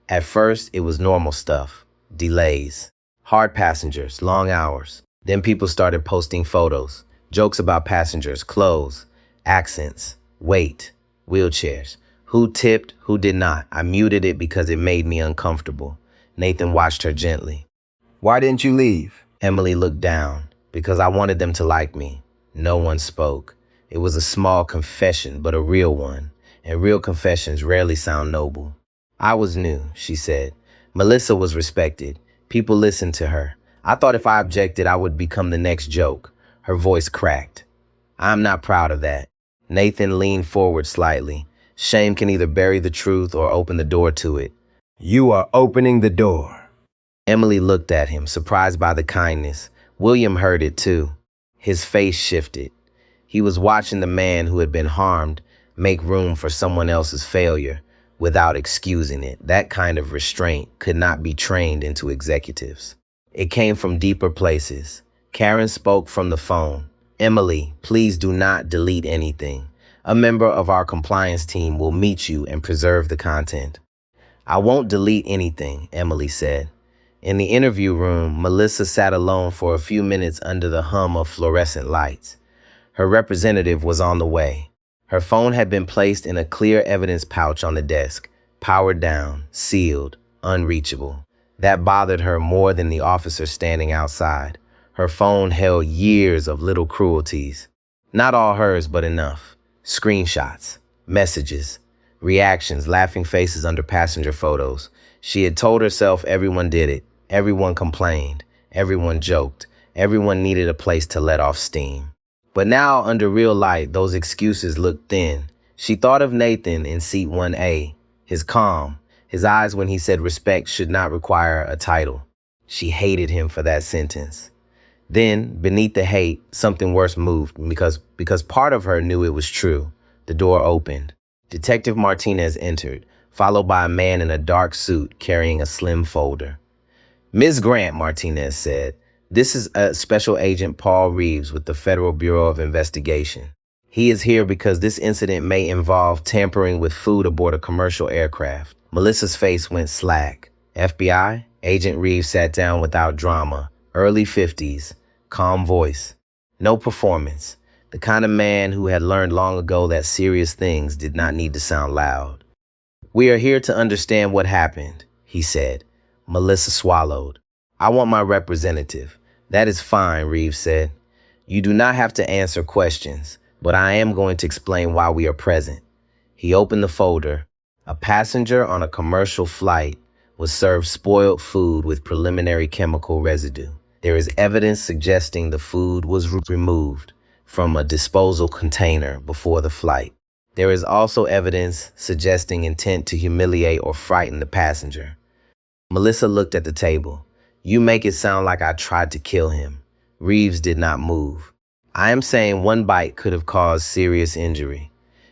At first, it was normal stuff. Delays. Hard passengers, long hours. Then people started posting photos. Jokes about passengers, clothes, accents, weight, wheelchairs. Who tipped, who did not. I muted it because it made me uncomfortable. Nathan watched her gently. "Why didn't you leave?" Emily looked down. "Because I wanted them to like me." No one spoke. It was a small confession, but a real one. And real confessions rarely sound noble. "I was new," she said. "Melissa was respected. People listened to her. I thought if I objected, I would become the next joke." Her voice cracked. "I'm not proud of that." Nathan leaned forward slightly. Shame can either bury the truth or open the door to it. "You are opening the door." Emily looked at him, surprised by the kindness. William heard it too. His face shifted. He was watching the man who had been harmed make room for someone else's failure without excusing it. That kind of restraint could not be trained into executives. It came from deeper places. Karen spoke from the phone. Emily, please do not delete anything. A member of our compliance team will meet you and preserve the content. I won't delete anything, Emily said. In the interview room, Melissa sat alone for a few minutes under the hum of fluorescent lights. Her representative was on the way. Her phone had been placed in a clear evidence pouch on the desk, powered down, sealed, unreachable. That bothered her more than the officer standing outside. Her phone held years of little cruelties. Not all hers, but enough. Screenshots, messages, reactions, laughing faces under passenger photos. She had told herself everyone did it. Everyone complained. Everyone joked. Everyone needed a place to let off steam. But now, under real light, those excuses looked thin. She thought of Nathan in seat 1A, his calm, his eyes when he said respect should not require a title. She hated him for that sentence. Then, beneath the hate, something worse moved because part of her knew it was true. The door opened. Detective Martinez entered, followed by a man in a dark suit carrying a slim folder. "Ms. Grant," Martinez said, "this is Special Agent Paul Reeves with the Federal Bureau of Investigation. He is here because this incident may involve tampering with food aboard a commercial aircraft." Melissa's face went slack. FBI? Agent Reeves sat down without drama. Early 50s, calm voice. No performance. The kind of man who had learned long ago that serious things did not need to sound loud. "We are here to understand what happened," he said. Melissa swallowed. "I want my representative." "That is fine," Reeves said. "You do not have to answer questions, but I am going to explain why we are present." He opened the folder. A passenger on a commercial flight was served spoiled food with preliminary chemical residue. There is evidence suggesting the food was removed from a disposal container before the flight. There is also evidence suggesting intent to humiliate or frighten the passenger. Melissa looked at the table. "You make it sound like I tried to kill him." Reeves did not move. "I am saying one bite could have caused serious injury.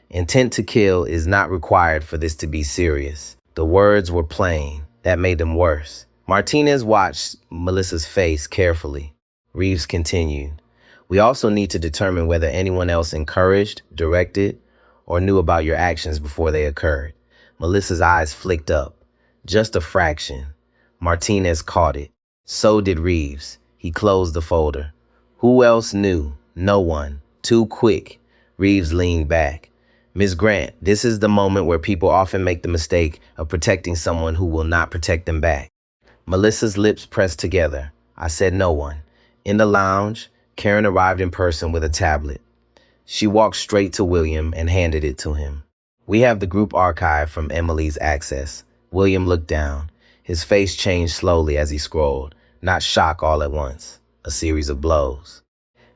Intent to kill is not required for this to be serious." The words were plain. That made them worse. Martinez watched Melissa's face carefully. Reeves continued. "We also need to determine whether anyone else encouraged, directed, or knew about your actions before they occurred." Melissa's eyes flicked up. Just a fraction. Martinez caught it. So did Reeves. He closed the folder. "Who else knew?" "No one. Too quick." Reeves leaned back. "Ms. Grant, this is the moment where people often make the mistake of protecting someone who will not protect them back." Melissa's lips pressed together. "I said no one." In the lounge, Karen arrived in person with a tablet. She walked straight to William and handed it to him. "We have the group archive from Emily's access." William looked down. His face changed slowly as he scrolled, not shock all at once, a series of blows.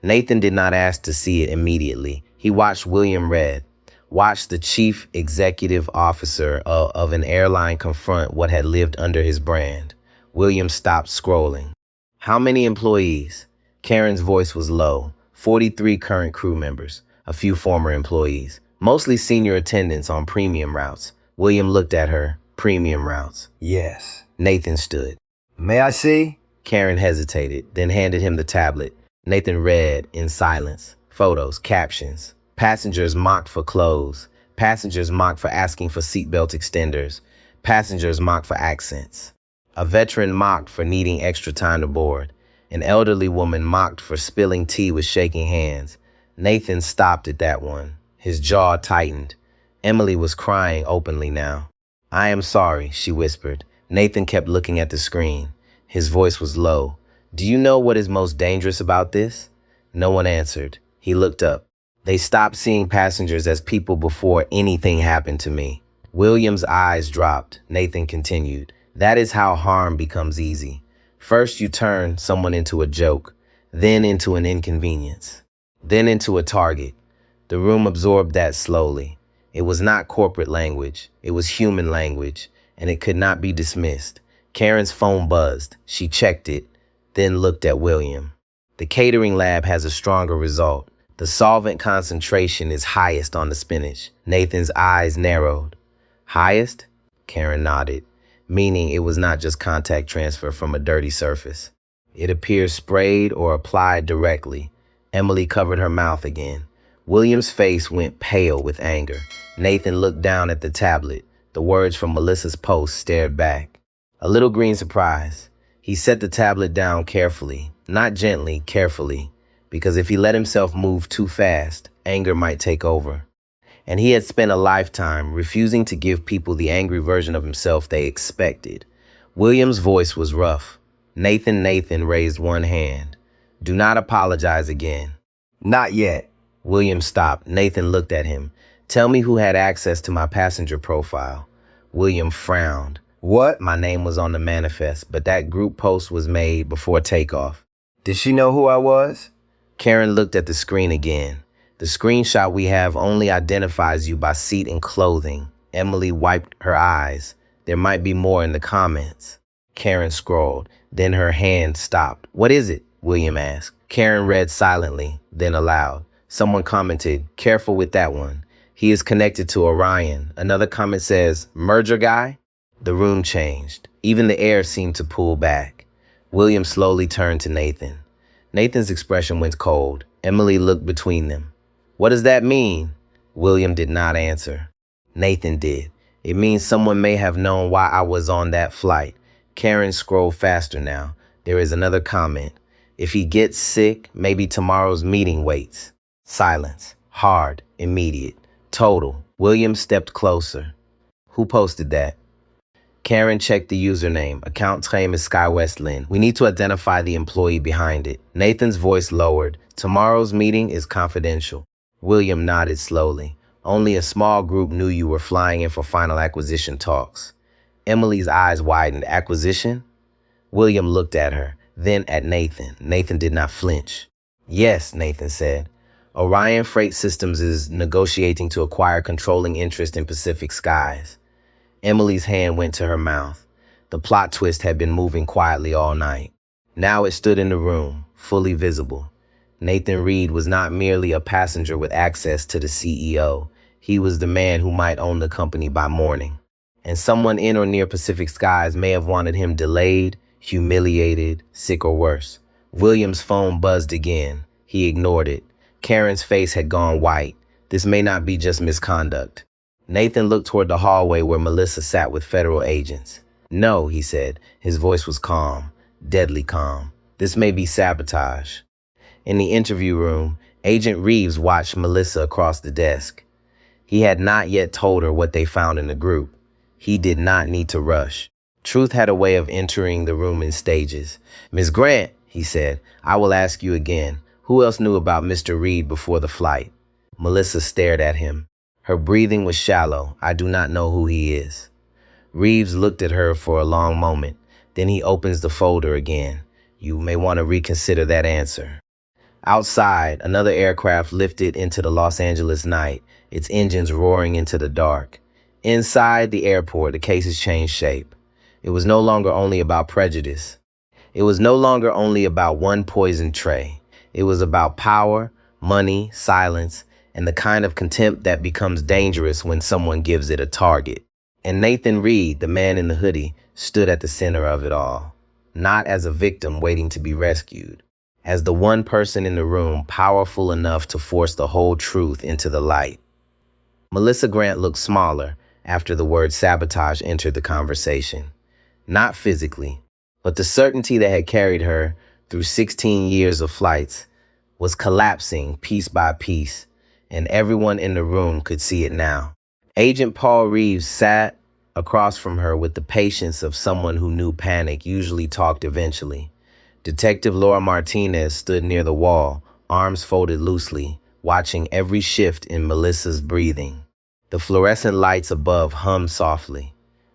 Nathan did not ask to see it immediately. He watched William read, watched the chief executive officer of an airline confront what had lived under his brand. William stopped scrolling. "How many employees?" Karen's voice was low. 43 current crew members, a few former employees, mostly senior attendants on premium routes. William looked at her. "Premium routes." Yes. Nathan stood. "May I see?" Karen hesitated, then handed him the tablet. Nathan read in silence. Photos, captions. Passengers mocked for clothes. Passengers mocked for asking for seatbelt extenders. Passengers mocked for accents. A veteran mocked for needing extra time to board. An elderly woman mocked for spilling tea with shaking hands. Nathan stopped at that one. His jaw tightened. Emily was crying openly now. "I am sorry," she whispered. Nathan kept looking at the screen. His voice was low. "Do you know what is most dangerous about this?" No one answered. He looked up. "They stopped seeing passengers as people before anything happened to me." William's eyes dropped. Nathan continued. "That is how harm becomes easy. First you turn someone into a joke, then into an inconvenience, then into a target." The room absorbed that slowly. It was not corporate language. It was human language, and it could not be dismissed. Karen's phone buzzed. She checked it, then looked at William. "The catering lab has a stronger result. The solvent concentration is highest on the spinach. Nathan's eyes narrowed. Highest? Karen nodded, meaning it was not just contact transfer from a dirty surface. It appears sprayed or applied directly. Emily covered her mouth again. William's face went pale with anger. Nathan looked down at the tablet. The words from Melissa's post stared back. A little green surprise. He set the tablet down carefully, not gently, carefully, because if he let himself move too fast, anger might take over. And he had spent a lifetime refusing to give people the angry version of himself they expected. William's voice was rough. Nathan raised one hand. Do not apologize again. Not yet. William stopped. Nathan looked at him. Tell me who had access to my passenger profile. William frowned. What? My name was on the manifest, but that group post was made before takeoff. Did she know who I was? Karen looked at the screen again. The screenshot we have only identifies you by seat and clothing. Emily wiped her eyes. There might be more in the comments. Karen scrolled. Then her hand stopped. What is it? William asked. Karen read silently, then aloud. Someone commented, careful with that one. He is connected to Orion. Another comment says, merger guy? The room changed. Even the air seemed to pull back. William slowly turned to Nathan. Nathan's expression went cold. Emily looked between them. What does that mean? William did not answer. Nathan did. It means someone may have known why I was on that flight. Karen scrolled faster now. There is another comment. If he gets sick, maybe tomorrow's meeting waits. Silence. Hard. Immediate. Total. William stepped closer. Who posted that? Karen checked the username. Account name is Sky Westland. We need to identify the employee behind it. Nathan's voice lowered. Tomorrow's meeting is confidential. William nodded slowly. Only a small group knew you were flying in for final acquisition talks. Emily's eyes widened. Acquisition? William looked at her, then at Nathan. Nathan did not flinch. Yes, Nathan said. Orion Freight Systems is negotiating to acquire controlling interest in Pacific skies. Emily's hand went to her mouth. The plot twist had been moving quietly all night. Now it stood in the room, fully visible. Nathan Reed was not merely a passenger with access to the CEO. He was the man who might own the company by morning. And someone in or near Pacific skies may have wanted him delayed, humiliated, sick or worse. William's phone buzzed again. He ignored it. Karen's face had gone white. This may not be just misconduct. Nathan looked toward the hallway where Melissa sat with federal agents. No, he said. His voice was calm, deadly calm. This may be sabotage. In the interview room, Agent Reeves watched Melissa across the desk. He had not yet told her what they found in the group. He did not need to rush. Truth had a way of entering the room in stages. Miss Grant, he said, I will ask you again. Who else knew about Mr. Reed before the flight? Melissa stared at him. Her breathing was shallow. I do not know who he is. Reeves looked at her for a long moment. Then he opens the folder again. You may want to reconsider that answer. Outside, another aircraft lifted into the Los Angeles night, its engines roaring into the dark. Inside the airport, the cases changed shape. It was no longer only about prejudice. It was no longer only about one poisoned tray. It was about power, money, silence, and the kind of contempt that becomes dangerous when someone gives it a target. And Nathan Reed, the man in the hoodie, stood at the center of it all, not as a victim waiting to be rescued, as the one person in the room powerful enough to force the whole truth into the light. Melissa Grant looked smaller after the word sabotage entered the conversation. Not physically, but the certainty that had carried her through 16 years of flights was collapsing piece by piece, and everyone in the room could see it now. Agent Paul Reeves sat across from her with the patience of someone who knew panic usually talked eventually. Detective Laura Martinez stood near the wall, arms folded loosely, watching every shift in Melissa's breathing. The fluorescent lights above hummed softly.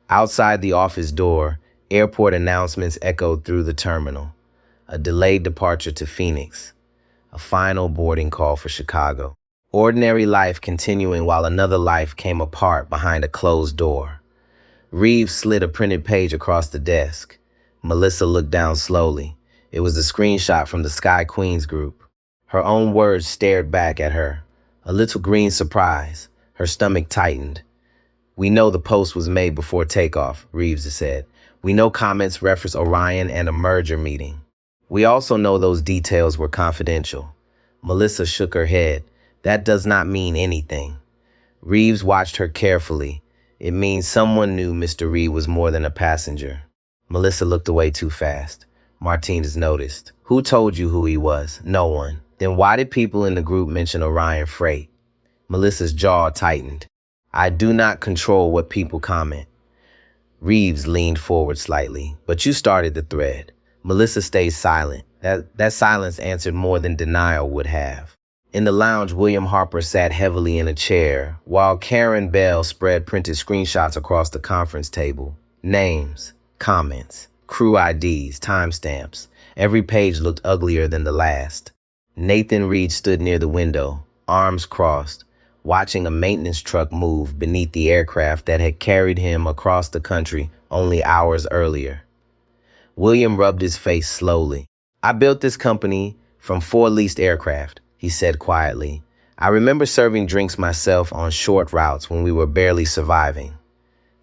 Outside the office door, airport announcements echoed through the terminal. A delayed departure to Phoenix. A final boarding call for Chicago. Ordinary life continuing while another life came apart behind a closed door. Reeves slid a printed page across the desk. Melissa looked down slowly. It was the screenshot from the Sky Queens group. Her own words stared back at her. A little green surprise. Her stomach tightened. "We know the post was made before takeoff," Reeves said. "We know comments reference Orion and a merger meeting. We also know those details were confidential." Melissa shook her head. "That does not mean anything." Reeves watched her carefully. "It means someone knew Mr. Reed was more than a passenger." Melissa looked away too fast. Martinez noticed. "Who told you who he was?" "No one." "Then why did people in the group mention Orion Freight?" Melissa's jaw tightened. "I do not control what people comment." Reeves leaned forward slightly. "But you started the thread." Melissa stayed silent. That silence answered more than denial would have. In the lounge, William Harper sat heavily in a chair, while Karen Bell spread printed screenshots across the conference table. Names, comments, crew IDs, timestamps. Every page looked uglier than the last. Nathan Reed stood near the window, arms crossed, watching a maintenance truck move beneath the aircraft that had carried him across the country only hours earlier. William rubbed his face slowly. "I built this company from 4 leased aircraft," he said quietly. "I remember serving drinks myself on short routes when we were barely surviving."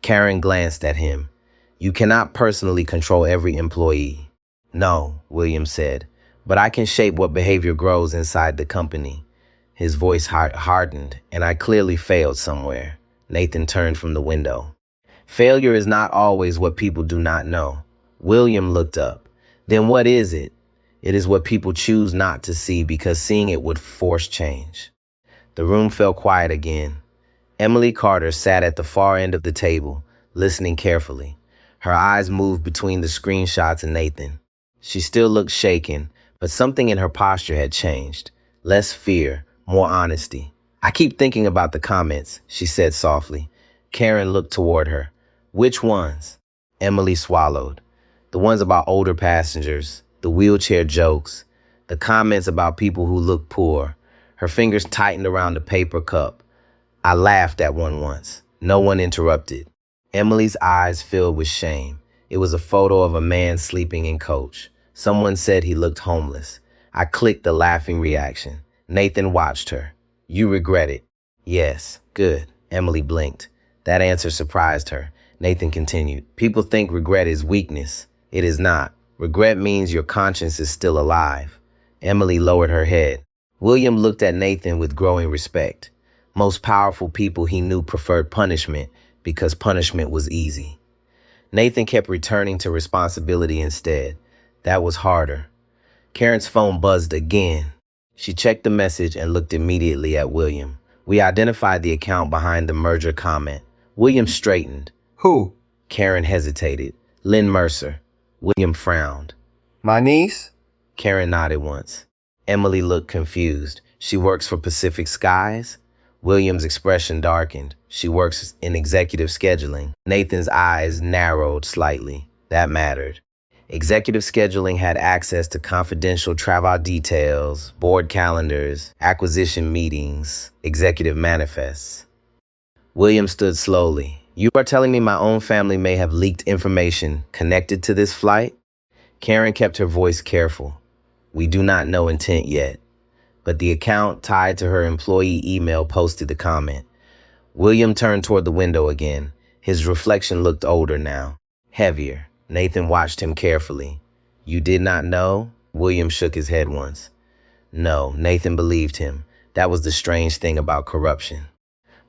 Karen glanced at him. "You cannot personally control every employee." "No," William said, "but I can shape what behavior grows inside the company." His voice hardened, "And I clearly failed somewhere." Nathan turned from the window. "Failure is not always what people do not know." William looked up. "Then what is it?" "It is what people choose not to see because seeing it would force change." The room fell quiet again. Emily Carter sat at the far end of the table, listening carefully. Her eyes moved between the screenshots and Nathan. She still looked shaken, but something in her posture had changed. Less fear, more honesty. "I keep thinking about the comments," she said softly. Karen looked toward her. "Which ones?" Emily swallowed. "The ones about older passengers, the wheelchair jokes, the comments about people who look poor." Her fingers tightened around the paper cup. "I laughed at one once." No one interrupted. Emily's eyes filled with shame. It was a photo of a man sleeping in coach. Someone said he looked homeless. I clicked the laughing reaction. Nathan watched her. "You regret it?" "Yes." "Good." Emily blinked. That answer surprised her. Nathan continued. "People think regret is weakness. It is not. Regret means your conscience is still alive." Emily lowered her head. William looked at Nathan with growing respect. Most powerful people he knew preferred punishment because punishment was easy. Nathan kept returning to responsibility instead. That was harder. Karen's phone buzzed again. She checked the message and looked immediately at William. "We identified the account behind the merger comment." William straightened. Who? Karen hesitated. "Lynn Mercer." William frowned. My niece? Karen nodded once. Emily looked confused. "She works for Pacific Skies?" William's expression darkened. "She works in executive scheduling." Nathan's eyes narrowed slightly. That mattered. Executive scheduling had access to confidential travel details, board calendars, acquisition meetings, executive manifests. William stood slowly. "You are telling me my own family may have leaked information connected to this flight?" Karen kept her voice careful. "We do not know intent yet." But the account tied to her employee email posted the comment. William turned toward the window again. His reflection looked older now, heavier. Nathan watched him carefully. "You did not know?" William shook his head once. No, Nathan believed him. That was the strange thing about corruption.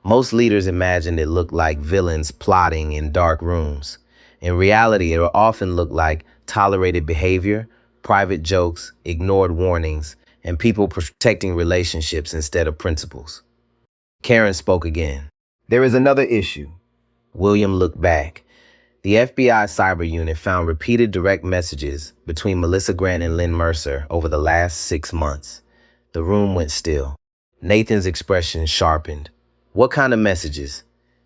Most leaders imagined it looked like villains plotting in dark rooms. In reality, it often looked like tolerated behavior, private jokes, ignored warnings, and people protecting relationships instead of principles. Karen spoke again. There is another issue. William looked back. The FBI cyber unit found repeated direct messages between Melissa Grant and Lynn Mercer over the last 6 months. The room went still. Nathan's expression sharpened. "What kind of messages?"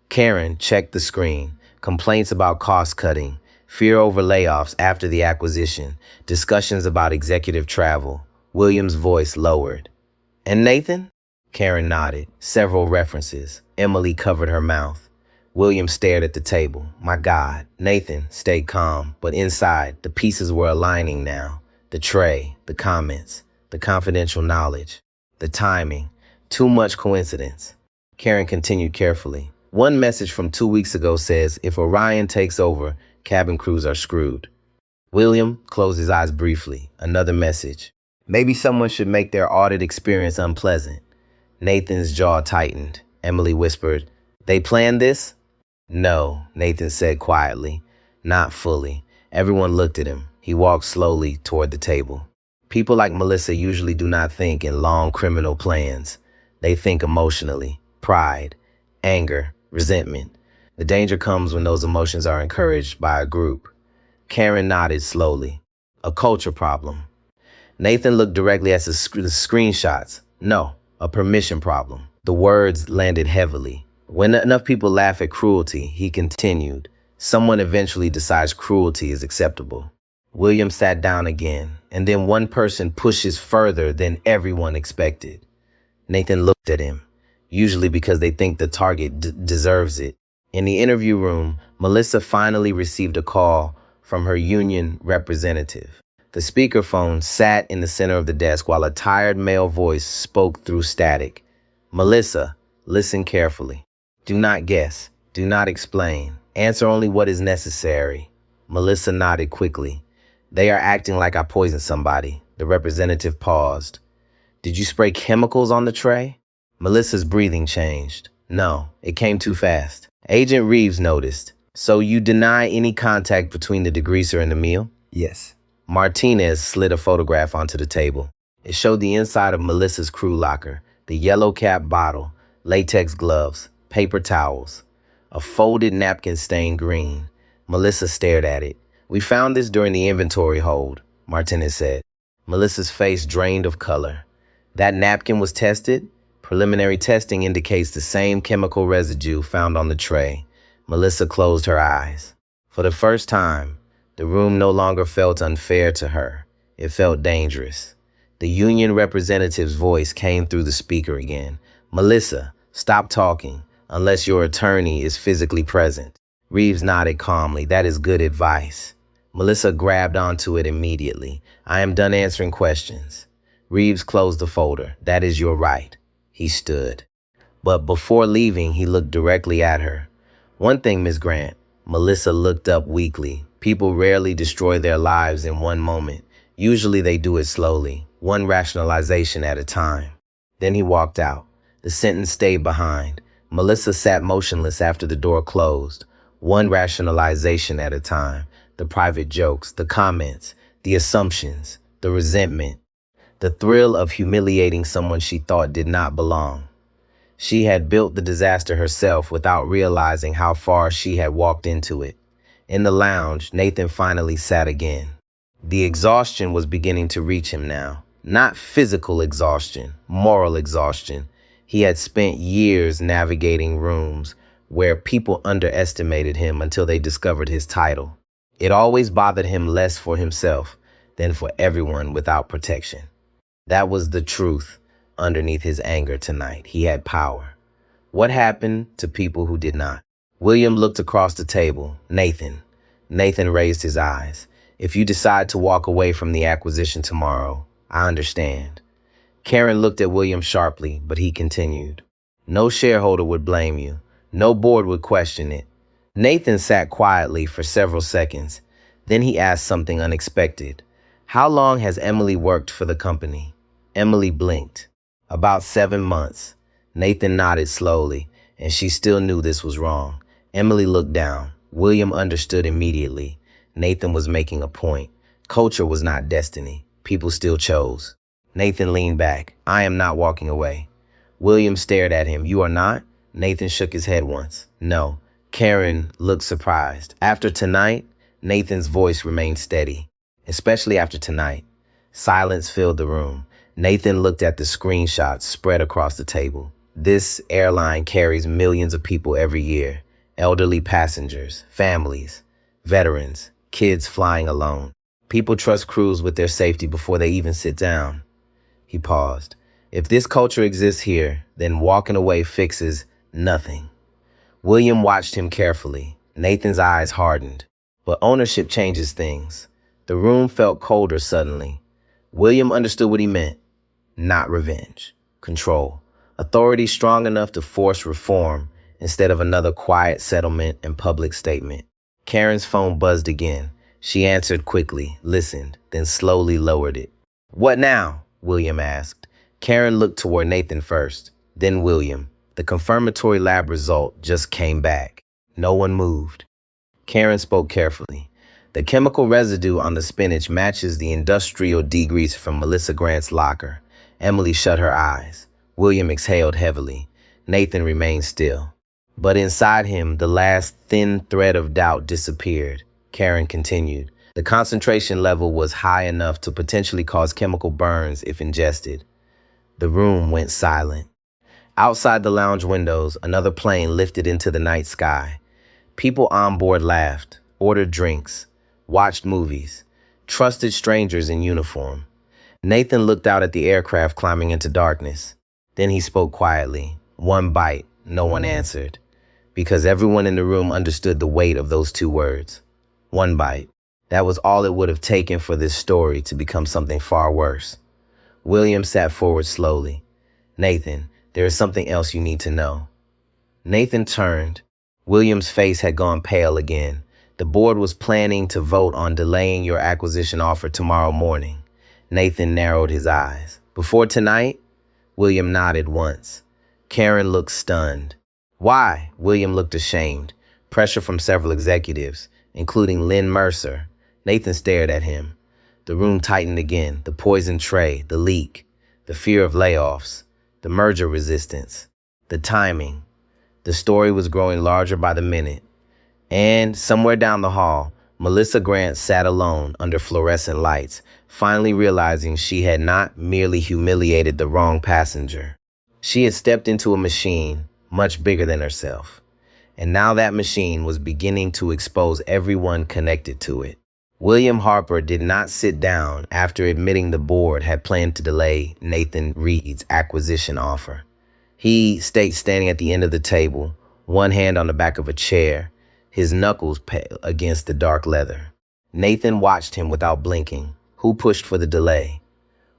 Karen checked the screen. Complaints about cost cutting, fear over layoffs after the acquisition, discussions about executive travel. William's voice lowered. "And Nathan?" Karen nodded. Several references. Emily covered her mouth. William stared at the table. My God. Nathan stayed calm, but inside, the pieces were aligning now. The tray, the comments, the confidential knowledge, the timing, too much coincidence. Karen continued carefully. One message from 2 weeks ago says, if Orion takes over, cabin crews are screwed. William closed his eyes briefly. Another message. Maybe someone should make their audit experience unpleasant. Nathan's jaw tightened. Emily whispered, they planned this? No, Nathan said quietly. Not fully. Everyone looked at him. He walked slowly toward the table. People like Melissa usually do not think in long criminal plans. They think emotionally. Pride, anger, resentment. The danger comes when those emotions are encouraged by a group. Karen nodded slowly. A culture problem. Nathan looked directly at the screenshots. No, a permission problem. The words landed heavily. When enough people laugh at cruelty, he continued, someone eventually decides cruelty is acceptable. William sat down again, and then one person pushes further than everyone expected. Nathan looked at him, usually because they think the target deserves it. In the interview room, Melissa finally received a call from her union representative. The speakerphone sat in the center of the desk while a tired male voice spoke through static. Melissa, listen carefully. Do not guess. Do not explain. Answer only what is necessary. Melissa nodded quickly. They are acting like I poisoned somebody. The representative paused. Did you spray chemicals on the tray? Melissa's breathing changed. No, it came too fast. Agent Reeves noticed. So you deny any contact between the degreaser and the meal? Yes. Martinez slid a photograph onto the table. It showed the inside of Melissa's crew locker, the yellow cap bottle, latex gloves, paper towels, a folded napkin stained green. Melissa stared at it. We found this during the inventory hold, Martinez said. Melissa's face drained of color. That napkin was tested? Preliminary testing indicates the same chemical residue found on the tray. Melissa closed her eyes. For the first time, the room no longer felt unfair to her. It felt dangerous. The union representative's voice came through the speaker again. Melissa, stop talking, unless your attorney is physically present. Reeves nodded calmly. That is good advice. Melissa grabbed onto it immediately. I am done answering questions. Reeves closed the folder. That is your right. He stood. But before leaving, he looked directly at her. One thing, Miss Grant. Melissa looked up weakly. People rarely destroy their lives in one moment. Usually they do it slowly, one rationalization at a time. Then he walked out. The sentence stayed behind. Melissa sat motionless after the door closed, one rationalization at a time. The private jokes, the comments, the assumptions, the resentment, the thrill of humiliating someone she thought did not belong. She had built the disaster herself without realizing how far she had walked into it. In the lounge, Nathan finally sat again. The exhaustion was beginning to reach him now. Not physical exhaustion, moral exhaustion. He had spent years navigating rooms where people underestimated him until they discovered his title. It always bothered him less for himself than for everyone without protection. That was the truth underneath his anger tonight. He had power. What happened to people who did not? William looked across the table. Nathan. Nathan raised his eyes. If you decide to walk away from the acquisition tomorrow, I understand. Karen looked at William sharply, but he continued. No shareholder would blame you. No board would question it. Nathan sat quietly for several seconds. Then he asked something unexpected. How long has Emily worked for the company? Emily blinked. About 7 months. Nathan nodded slowly, and she still knew this was wrong. Emily looked down. William understood immediately. Nathan was making a point. Culture was not destiny. People still chose. Nathan leaned back. I am not walking away. William stared at him. You are not? Nathan shook his head once. No. Karen looked surprised. After tonight, Nathan's voice remained steady, especially after tonight. Silence filled the room. Nathan looked at the screenshots spread across the table. This airline carries millions of people every year. Elderly passengers, families, veterans, kids flying alone. People trust crews with their safety before they even sit down. He paused. If this culture exists here, then walking away fixes nothing. William watched him carefully. Nathan's eyes hardened. But ownership changes things. The room felt colder suddenly. William understood what he meant. not revenge. Control. Authority strong enough to force reform instead of another quiet settlement and public statement. Karen's phone buzzed again. She answered quickly, listened, then slowly lowered it. "What now?" William asked. Karen looked toward Nathan first, then William. The confirmatory lab result just came back. No one moved. Karen spoke carefully. "The chemical residue on the spinach matches the industrial degrease from Melissa Grant's locker." Emily shut her eyes. William exhaled heavily. Nathan remained still. But inside him, the last thin thread of doubt disappeared. Karen continued. "The concentration level was high enough to potentially cause chemical burns if ingested." The room went silent. Outside the lounge windows, another plane lifted into the night sky. People on board laughed, ordered drinks, watched movies, trusted strangers in uniform. Nathan looked out at the aircraft climbing into darkness. Then he spoke quietly. One bite, no one answered, because everyone in the room understood the weight of those two words. One bite. That was all it would have taken for this story to become something far worse. William sat forward slowly. "Nathan, there is something else you need to know." Nathan turned. William's face had gone pale again. "The board was planning to vote on delaying your acquisition offer tomorrow morning." Nathan narrowed his eyes. "Before tonight?" William nodded once. Karen looked stunned. "Why?" William looked ashamed. Pressure from several executives, including Lynn Mercer. Nathan stared at him. The room tightened again. The poison tray, the leak, the fear of layoffs, the merger resistance, the timing. The story was growing larger by the minute. And somewhere down the hall, Melissa Grant sat alone under fluorescent lights, finally realizing she had not merely humiliated the wrong passenger. She had stepped into a machine much bigger than herself. And now that machine was beginning to expose everyone connected to it. William Harper did not sit down after admitting the board had planned to delay Nathan Reed's acquisition offer. He stayed standing at the end of the table, one hand on the back of a chair, his knuckles pale against the dark leather. Nathan watched him without blinking. Who pushed for the delay?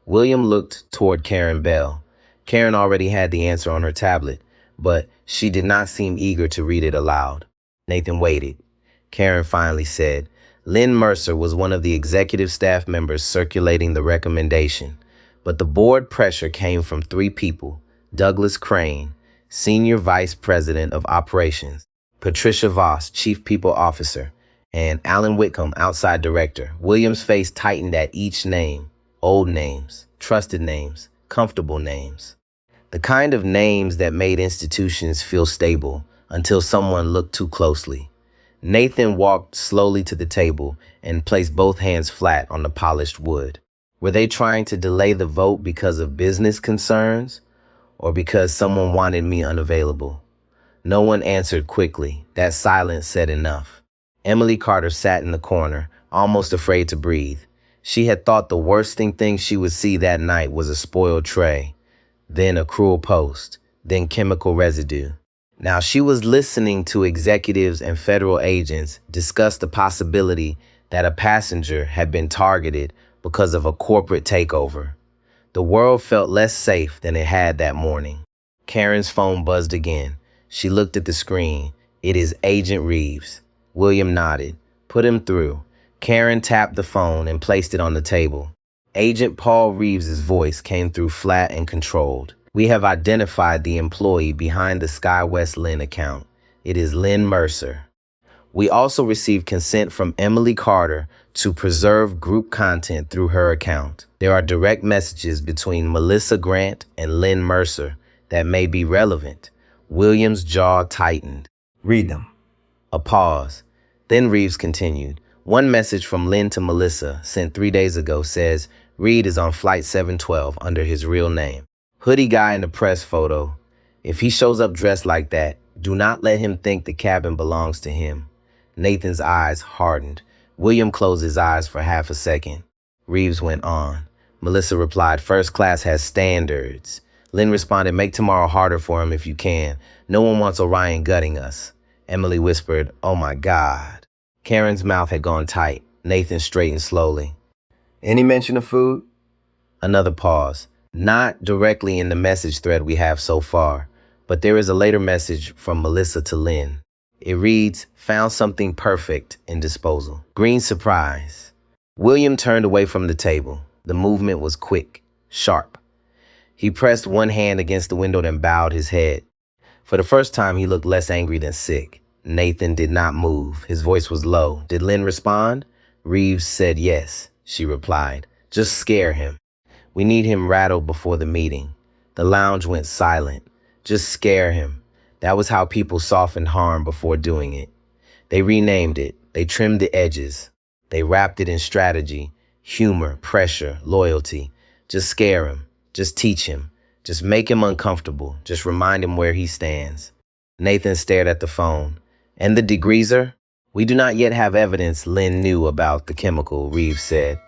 William looked toward Karen Bell. Karen already had the answer on her tablet, but she did not seem eager to read it aloud. Nathan waited. Karen finally said, "Lynn Mercer was one of the executive staff members circulating the recommendation, but the board pressure came from three people: Douglas Crane, Senior Vice President of Operations, Patricia Voss, Chief People Officer, and Alan Whitcomb, Outside Director." William's face tightened at each name. Old names, trusted names, comfortable names. The kind of names that made institutions feel stable until someone looked too closely. Nathan walked slowly to the table and placed both hands flat on the polished wood. Were they trying to delay the vote because of business concerns or because someone wanted me unavailable? No one answered quickly. That silence said enough. Emily Carter sat in the corner, almost afraid to breathe. She had thought the worst thing she would see that night was a spoiled tray, then a cruel post, then chemical residue. Now she was listening to executives and federal agents discuss the possibility that a passenger had been targeted because of a corporate takeover. The world felt less safe than it had that morning. Karen's phone buzzed again. She looked at the screen. "It is Agent Reeves." William nodded. "Put him through." Karen tapped the phone and placed it on the table. Agent Paul Reeves's voice came through flat and controlled. "We have identified the employee behind the SkyWest Lynn account. It is Lynn Mercer. We also received consent from Emily Carter to preserve group content through her account. There are direct messages between Melissa Grant and Lynn Mercer that may be relevant." William's jaw tightened. Read them. A pause. Then Reeves continued. "One message from Lynn to Melissa, sent 3 days ago, says Reed is on flight 712 under his real name. Hoodie guy in the press photo. If he shows up dressed like that, do not let him think the cabin belongs to him." Nathan's eyes hardened. William closed his eyes for half a second. Reeves went on. Melissa replied, "First class has standards." Lynn responded, "Make tomorrow harder for him if you can. No one wants Orion gutting us." Emily whispered, "Oh my God." Karen's mouth had gone tight. Nathan straightened slowly. Any mention of food? Another pause. Not directly in the message thread we have so far, but there is a later message from Melissa to Lynn. It reads, "Found something perfect in disposal." Green surprise. William turned away from the table. The movement was quick, sharp. He pressed one hand against the window and bowed his head. For the first time, he looked less angry than sick. Nathan did not move. His voice was low. Did Lynn respond? Reeves said yes, she replied. Just scare him. We need him rattled before the meeting. The lounge went silent. Just scare him. That was how people softened harm before doing it. They renamed it. They trimmed the edges. They wrapped it in strategy, humor, pressure, loyalty. Just scare him. Just teach him. Just make him uncomfortable. Just remind him where he stands. Nathan stared at the phone. And the degreaser? We do not yet have evidence Lynn knew about the chemical, Reeves said.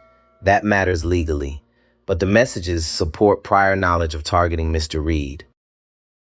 That matters legally. But the messages support prior knowledge of targeting Mr. Reed.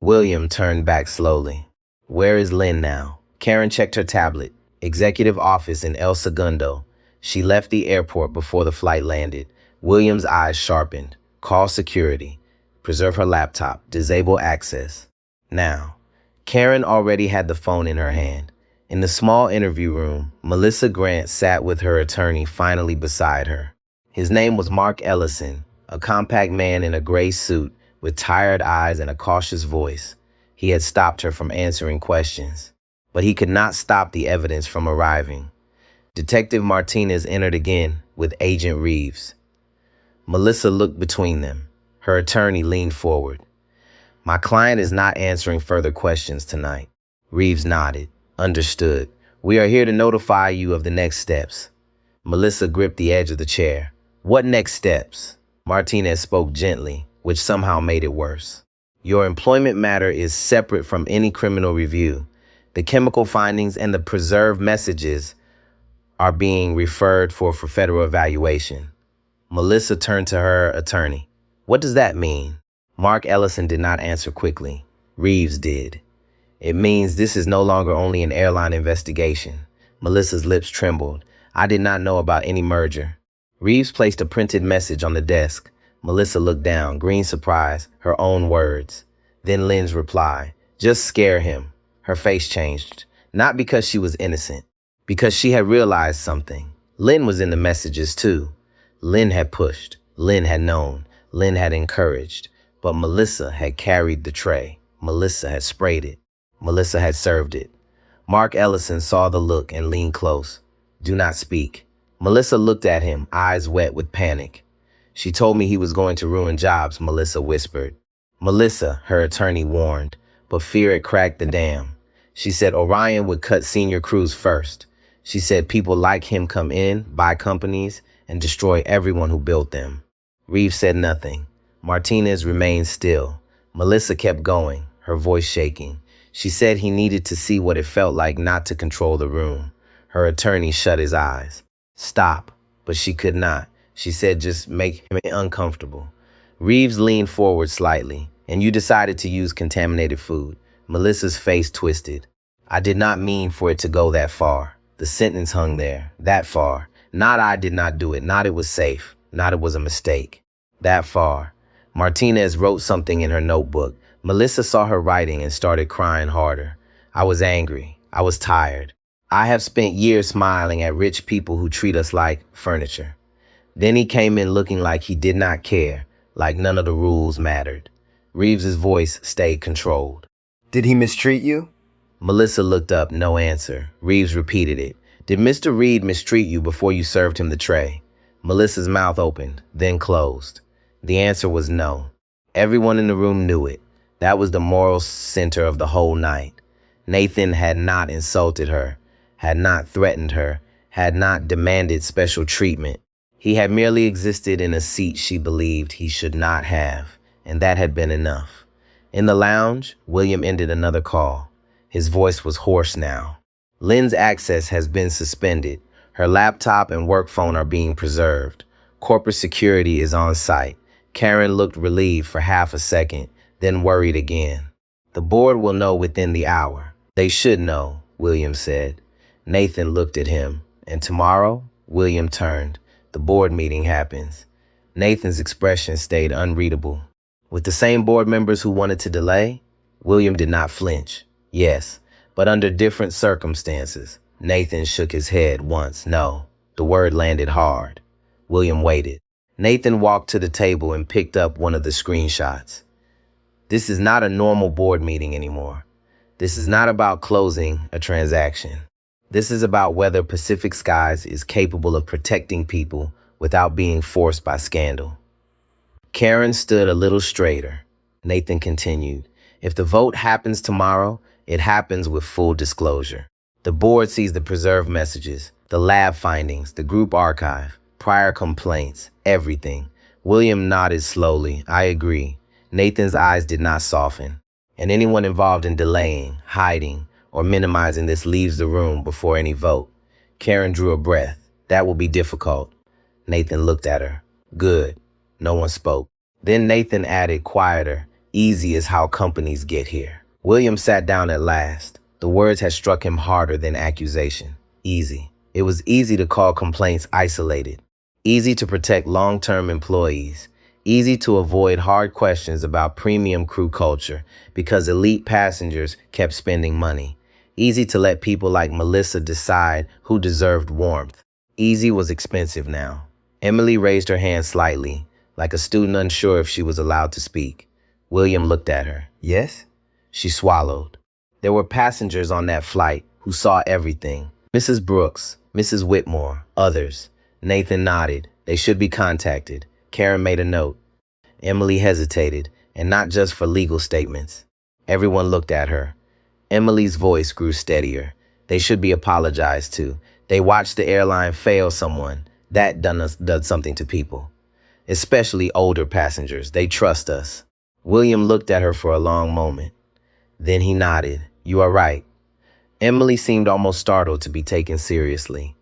William turned back slowly. Where is Lynn now? Karen checked her tablet. Executive office in El Segundo. She left the airport before the flight landed. William's eyes sharpened. Call security. Preserve her laptop. Disable access. Now. Karen already had the phone in her hand. In the small interview room, Melissa Grant sat with her attorney finally beside her. His name was Mark Ellison, a compact man in a gray suit with tired eyes and a cautious voice. He had stopped her from answering questions, but he could not stop the evidence from arriving. Detective Martinez entered again with Agent Reeves. Melissa looked between them. Her attorney leaned forward. My client is not answering further questions tonight. Reeves nodded. Understood. We are here to notify you of the next steps. Melissa gripped the edge of the chair. What next steps? Martinez spoke gently, which somehow made it worse. Your employment matter is separate from any criminal review. The chemical findings and the preserved messages are being referred for federal evaluation. Melissa turned to her attorney. What does that mean? Mark Ellison did not answer quickly. Reeves did. It means this is no longer only an airline investigation. Melissa's lips trembled. I did not know about any merger. Reeves placed a printed message on the desk. Melissa looked down, green surprise, her own words. Then Lynn's reply. Just scare him. Her face changed. Not because she was innocent. Because she had realized something. Lynn was in the messages too. Lynn had pushed. Lynn had known. Lynn had encouraged. But Melissa had carried the tray. Melissa had sprayed it. Melissa had served it. Mark Ellison saw the look and leaned close. Do not speak. Melissa looked at him, eyes wet with panic. She told me he was going to ruin jobs, Melissa whispered. Melissa, her attorney warned, but fear had cracked the dam. She said Orion would cut senior crews first. She said people like him come in, buy companies, and destroy everyone who built them. Reeves said nothing. Martinez remained still. Melissa kept going, her voice shaking. She said he needed to see what it felt like not to control the room. Her attorney shut his eyes. Stop, but she could not. She said just make him uncomfortable. Reeves leaned forward slightly. And you decided to use contaminated food. Melissa's face twisted. I did not mean for it to go that far. The sentence hung there. That far. Not I did not do it. Not it was safe. Not it was a mistake. That far. Martinez wrote something in her notebook. Melissa saw her writing and started crying harder. I was angry. I was tired. I have spent years smiling at rich people who treat us like furniture. Then he came in looking like he did not care, like none of the rules mattered. Reeves's voice stayed controlled. Did he mistreat you? Melissa looked up, no answer. Reeves repeated it. Did Mr. Reed mistreat you before you served him the tray? Melissa's mouth opened, then closed. The answer was no. Everyone in the room knew it. That was the moral center of the whole night. Nathan had not insulted her, had not threatened her, had not demanded special treatment. He had merely existed in a seat she believed he should not have, and that had been enough. In the lounge, William ended another call. His voice was hoarse now. Lynn's access has been suspended. Her laptop and work phone are being preserved. Corporate security is on site. Karen looked relieved for half a second, then worried again. The board will know within the hour. They should know, William said. Nathan looked at him. And tomorrow, William turned. The board meeting happens. Nathan's expression stayed unreadable. With the same board members who wanted to delay, William did not flinch. Yes, but under different circumstances. Nathan shook his head once. No, the word landed hard. William waited. Nathan walked to the table and picked up one of the screenshots. This is not a normal board meeting anymore. This is not about closing a transaction. This is about whether Pacific Skies is capable of protecting people without being forced by scandal. Karen stood a little straighter. Nathan continued, if the vote happens tomorrow, it happens with full disclosure. The board sees the preserved messages, the lab findings, the group archive, prior complaints, everything. William nodded slowly. I agree. Nathan's eyes did not soften. And anyone involved in delaying, hiding, or minimizing this leaves the room before any vote. Karen drew a breath. That will be difficult. Nathan looked at her. Good. No one spoke. Then Nathan added quieter, easy is how companies get here. William sat down at last. The words had struck him harder than accusation. Easy. It was easy to call complaints isolated. Easy to protect long-term employees. Easy to avoid hard questions about premium crew culture because elite passengers kept spending money. Easy to let people like Melissa decide who deserved warmth. Easy was expensive now. Emily raised her hand slightly, like a student unsure if she was allowed to speak. William looked at her. Yes? She swallowed. There were passengers on that flight who saw everything. Mrs. Brooks, Mrs. Whitmore, others. Nathan nodded. They should be contacted. Karen made a note. Emily hesitated, and not just for legal statements. Everyone looked at her. Emily's voice grew steadier. They should be apologized to. They watched the airline fail someone. That does something to people. Especially older passengers. They trust us. William looked at her for a long moment. Then he nodded. You are right. Emily seemed almost startled to be taken seriously.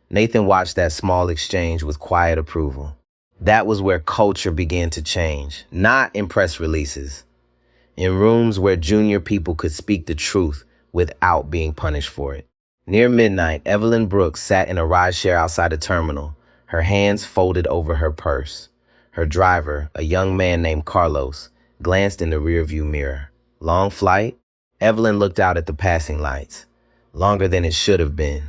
Nathan watched that small exchange with quiet approval. That was where culture began to change, not in press releases. In rooms where junior people could speak the truth without being punished for it. Near midnight, Evelyn Brooks sat in a rideshare outside the terminal, her hands folded over her purse. Her driver, a young man named Carlos, glanced in the rearview mirror. Long flight? Evelyn looked out at the passing lights. Longer than it should have been.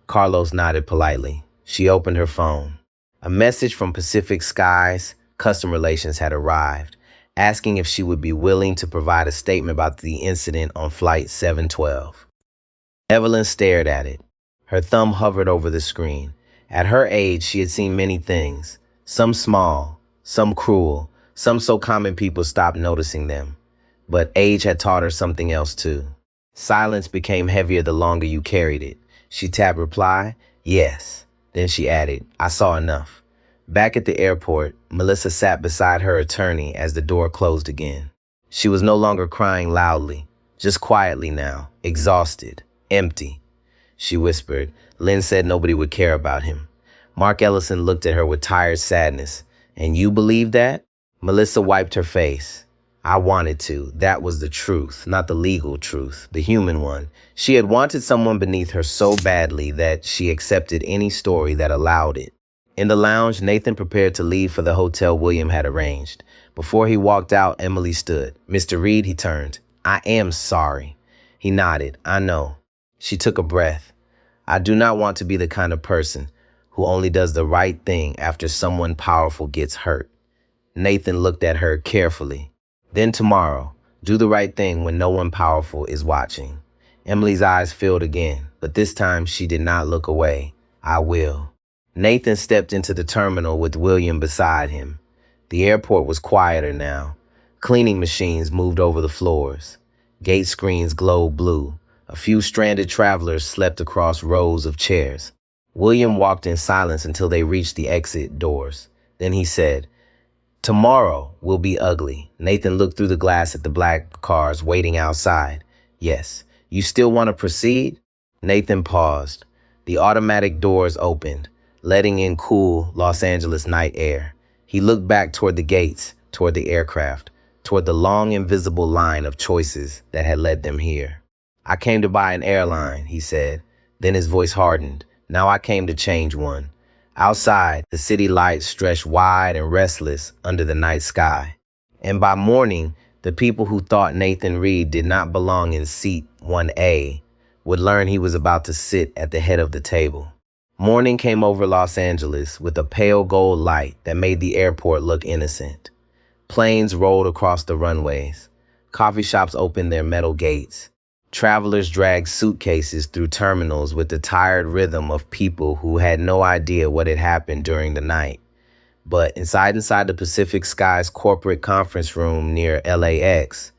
Carlos nodded politely. She opened her phone. A message from Pacific Skies Customer Relations had arrived, asking if she would be willing to provide a statement about the incident on Flight 712. Evelyn stared at it. Her thumb hovered over the screen. At her age, she had seen many things. Some small, some cruel, some so common people stopped noticing them. But age had taught her something else too. Silence became heavier the longer you carried it. She tapped reply, yes. Then she added, I saw enough. Back at the airport, Melissa sat beside her attorney as the door closed again. She was no longer crying loudly, just quietly now, exhausted, empty. She whispered, Lynn said nobody would care about him. Mark Ellison looked at her with tired sadness. And you believe that? Melissa wiped her face. I wanted to. That was the truth, not the legal truth, the human one. She had wanted someone beneath her so badly that she accepted any story that allowed it. In the lounge, Nathan prepared to leave for the hotel William had arranged. Before he walked out, Emily stood. Mr. Reed, he turned. I am sorry. He nodded. I know. She took a breath. I do not want to be the kind of person who only does the right thing after someone powerful gets hurt. Nathan looked at her carefully. Then tomorrow, do the right thing when no one powerful is watching. Emily's eyes filled again, but this time she did not look away. I will. Nathan stepped into the terminal with William beside him. The airport was quieter now. Cleaning machines moved over the floors. Gate screens glowed blue. A few stranded travelers slept across rows of chairs. William walked in silence until they reached the exit doors. Then he said, Tomorrow will be ugly. Nathan looked through the glass at the black cars waiting outside. Yes. You still want to proceed? Nathan paused. The automatic doors opened, letting in cool Los Angeles night air. He looked back toward the gates, toward the aircraft, toward the long invisible line of choices that had led them here. I came to buy an airline, he said. Then his voice hardened. Now I came to change one. Outside, the city lights stretched wide and restless under the night sky. And by morning, the people who thought Nathan Reed did not belong in seat 1A would learn he was about to sit at the head of the table. Morning came over Los Angeles with a pale gold light that made the airport look innocent. Planes rolled across the runways. Coffee shops opened their metal gates. Travelers dragged suitcases through terminals with the tired rhythm of people who had no idea what had happened during the night. But inside the Pacific Skies corporate conference room near LAX,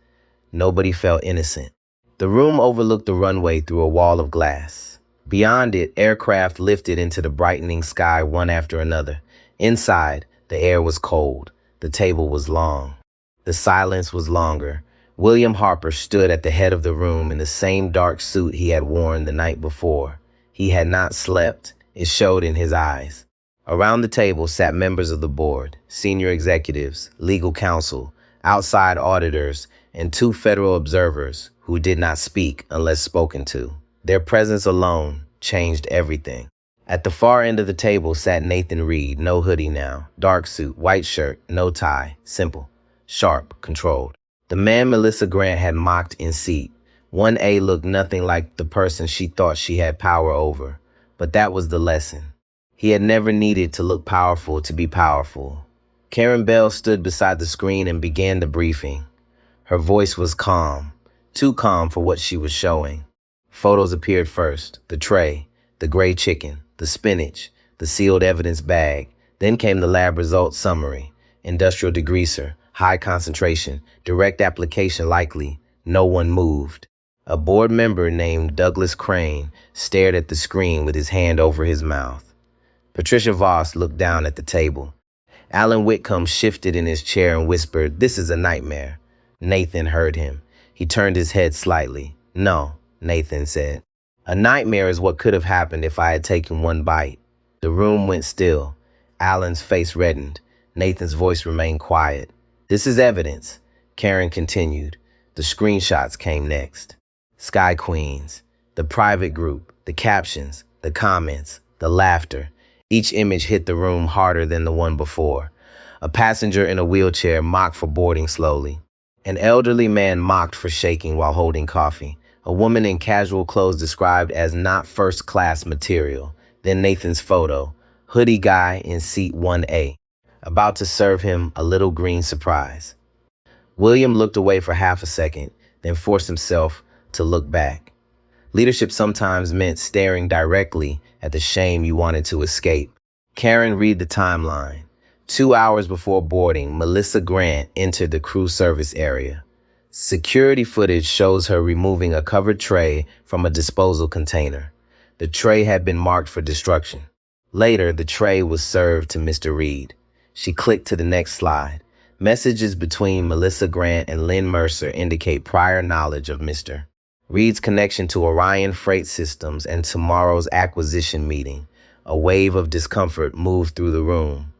nobody felt innocent. The room overlooked the runway through a wall of glass. Beyond it, aircraft lifted into the brightening sky one after another. Inside, the air was cold. The table was long. The silence was longer. William Harper stood at the head of the room in the same dark suit he had worn the night before. He had not slept. It showed in his eyes. Around the table sat members of the board, senior executives, legal counsel, outside auditors, and 2 federal observers who did not speak unless spoken to. Their presence alone changed everything. At the far end of the table sat Nathan Reed, no hoodie now, dark suit, white shirt, no tie, simple, sharp, controlled. The man Melissa Grant had mocked in seat 1A looked nothing like the person she thought she had power over, but that was the lesson. He had never needed to look powerful to be powerful. Karen Bell stood beside the screen and began the briefing. Her voice was calm, too calm for what she was showing. Photos appeared first, the tray, the gray chicken, the spinach, the sealed evidence bag. Then came the lab results summary, industrial degreaser, high concentration, direct application likely. No one moved. A board member named Douglas Crane stared at the screen with his hand over his mouth. Patricia Voss looked down at the table. Alan Whitcomb shifted in his chair and whispered, "This is a nightmare." Nathan heard him. He turned his head slightly. "No," Nathan said. "A nightmare is what could have happened if I had taken one bite." The room went still. Alan's face reddened. Nathan's voice remained quiet. "This is evidence," Karen continued. The screenshots came next. Sky Queens, the private group, the captions, the comments, the laughter. Each image hit the room harder than the one before. A passenger in a wheelchair mocked for boarding slowly. An elderly man mocked for shaking while holding coffee. A woman in casual clothes described as not first-class material. Then Nathan's photo, hoodie guy in seat 1A, about to serve him a little green surprise. William looked away for half a second, then forced himself to look back. Leadership sometimes meant staring directly at the shame you wanted to escape. Karen read the timeline. 2 hours before boarding, Melissa Grant entered the crew service area. Security footage shows her removing a covered tray from a disposal container. The tray had been marked for destruction. Later, the tray was served to Mr. Reed. She clicked to the next slide. Messages between Melissa Grant and Lynn Mercer indicate prior knowledge of Mr. Reed's connection to Orion Freight Systems and tomorrow's acquisition meeting. A wave of discomfort moved through the room.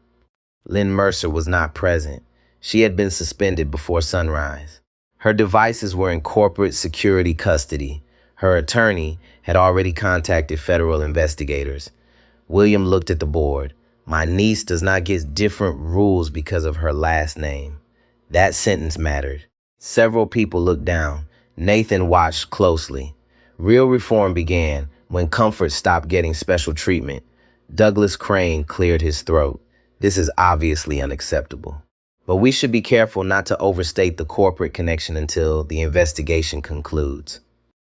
Lynn Mercer was not present. She had been suspended before sunrise. Her devices were in corporate security custody. Her attorney had already contacted federal investigators. William looked at the board. "My niece does not get different rules because of her last name." That sentence mattered. Several people looked down. Nathan watched closely. Real reform began when Comfort stopped getting special treatment. Douglas Crane cleared his throat. "This is obviously unacceptable. But we should be careful not to overstate the corporate connection until the investigation concludes."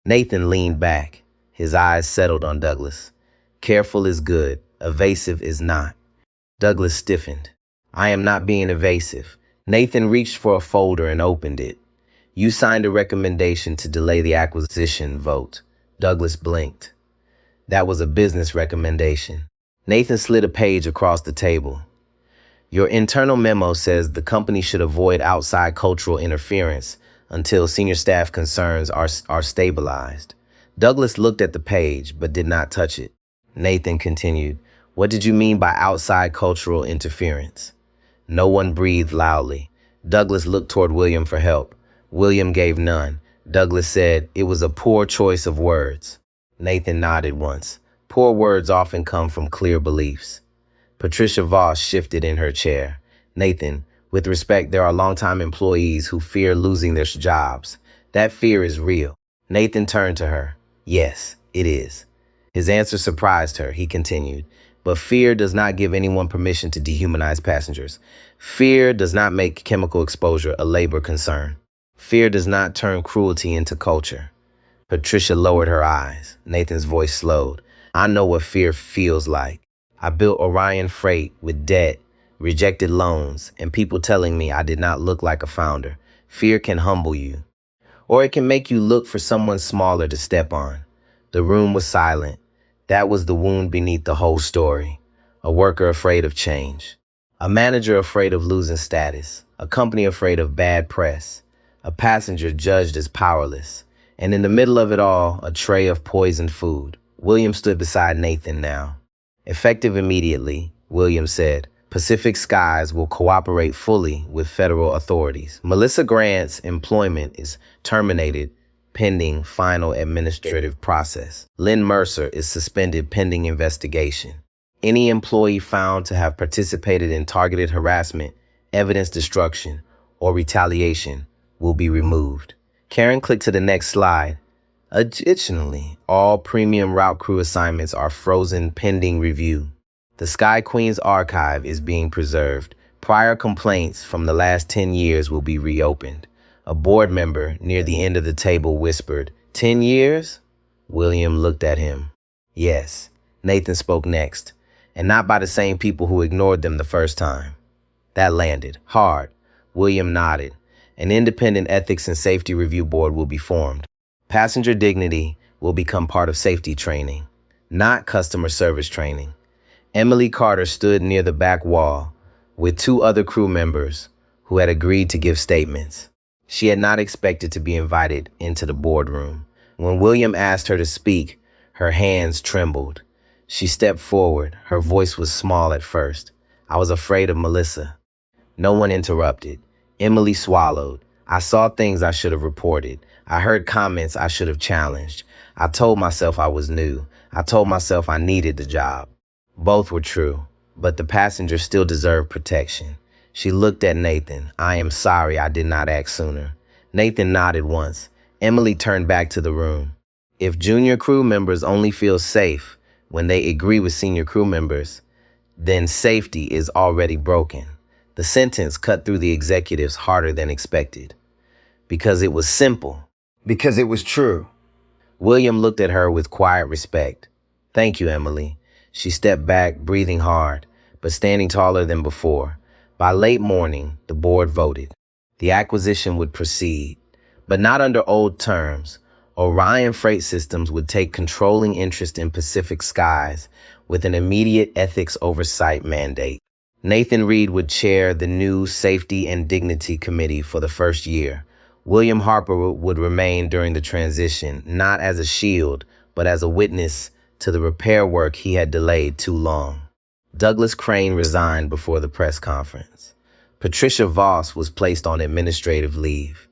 Nathan leaned back. His eyes settled on Douglas. "Careful is good. Evasive is not." Douglas stiffened. "I am not being evasive." Nathan reached for a folder and opened it. "You signed a recommendation to delay the acquisition vote." Douglas blinked. "That was a business recommendation." Nathan slid a page across the table. "Your internal memo says the company should avoid outside cultural interference until senior staff concerns are stabilized." Douglas looked at the page but did not touch it. Nathan continued, "What did you mean by outside cultural interference?" No one breathed loudly. Douglas looked toward William for help. William gave none. Douglas said, "It was a poor choice of words." Nathan nodded once. "Poor words often come from clear beliefs." Patricia Voss shifted in her chair. "Nathan, With respect, there are longtime employees who fear losing their jobs. That fear is real. Nathan turned to her. Yes, it is. His answer surprised her. He continued, but fear does not give anyone permission to dehumanize passengers. Fear does not make chemical exposure a labor concern. Fear does not turn cruelty into culture. Patricia lowered her eyes. Nathan's voice slowed. I know what fear feels like. I built Orion Freight with debt, rejected loans, and people telling me I did not look like a founder. Fear can humble you, or it can make you look for someone smaller to step on. The room was silent. That was the wound beneath the whole story. A worker afraid of change. A manager afraid of losing status. A company afraid of bad press. A passenger judged as powerless. And in the middle of it all, a tray of poisoned food. William stood beside Nathan now. Effective immediately, William said, Pacific Skies will cooperate fully with federal authorities. Melissa Grant's employment is terminated pending final administrative process. Lynn Mercer is suspended pending investigation. Any employee found to have participated in targeted harassment, evidence destruction, or retaliation will be removed. Karen clicked to the next slide. Additionally, all premium route crew assignments are frozen pending review. The Sky Queen's archive is being preserved. Prior complaints from the last 10 years will be reopened. A board member near the end of the table whispered, 10 years? William looked at him. Yes, Nathan spoke next, and not by the same people who ignored them the first time. That landed hard. William nodded. An independent ethics and safety review board will be formed. Passenger dignity will become part of safety training, not customer service training. Emily Carter stood near the back wall with two other crew members who had agreed to give statements. She had not expected to be invited into the boardroom. When William asked her to speak, her hands trembled. She stepped forward. Her voice was small at first. I was afraid of Melissa. No one interrupted. Emily swallowed. I saw things I should have reported. I heard comments I should have challenged. I told myself I was new. I told myself I needed the job. Both were true, but the passenger still deserved protection. She looked at Nathan. I am sorry I did not act sooner. Nathan nodded once. Emily turned back to the room. If junior crew members only feel safe when they agree with senior crew members, then safety is already broken. The sentence cut through the executives harder than expected. Because it was simple. Because it was true. William looked at her with quiet respect. Thank you, Emily. She stepped back, breathing hard, but standing taller than before. By late morning, the board voted. The acquisition would proceed, but not under old terms. Orion Freight Systems would take controlling interest in Pacific Skies with an immediate ethics oversight mandate. Nathan Reed would chair the new Safety and Dignity Committee for the first year. William Harper would remain during the transition, not as a shield, but as a witness to the repair work he had delayed too long. Douglas Crane resigned before the press conference. Patricia Voss was placed on administrative leave.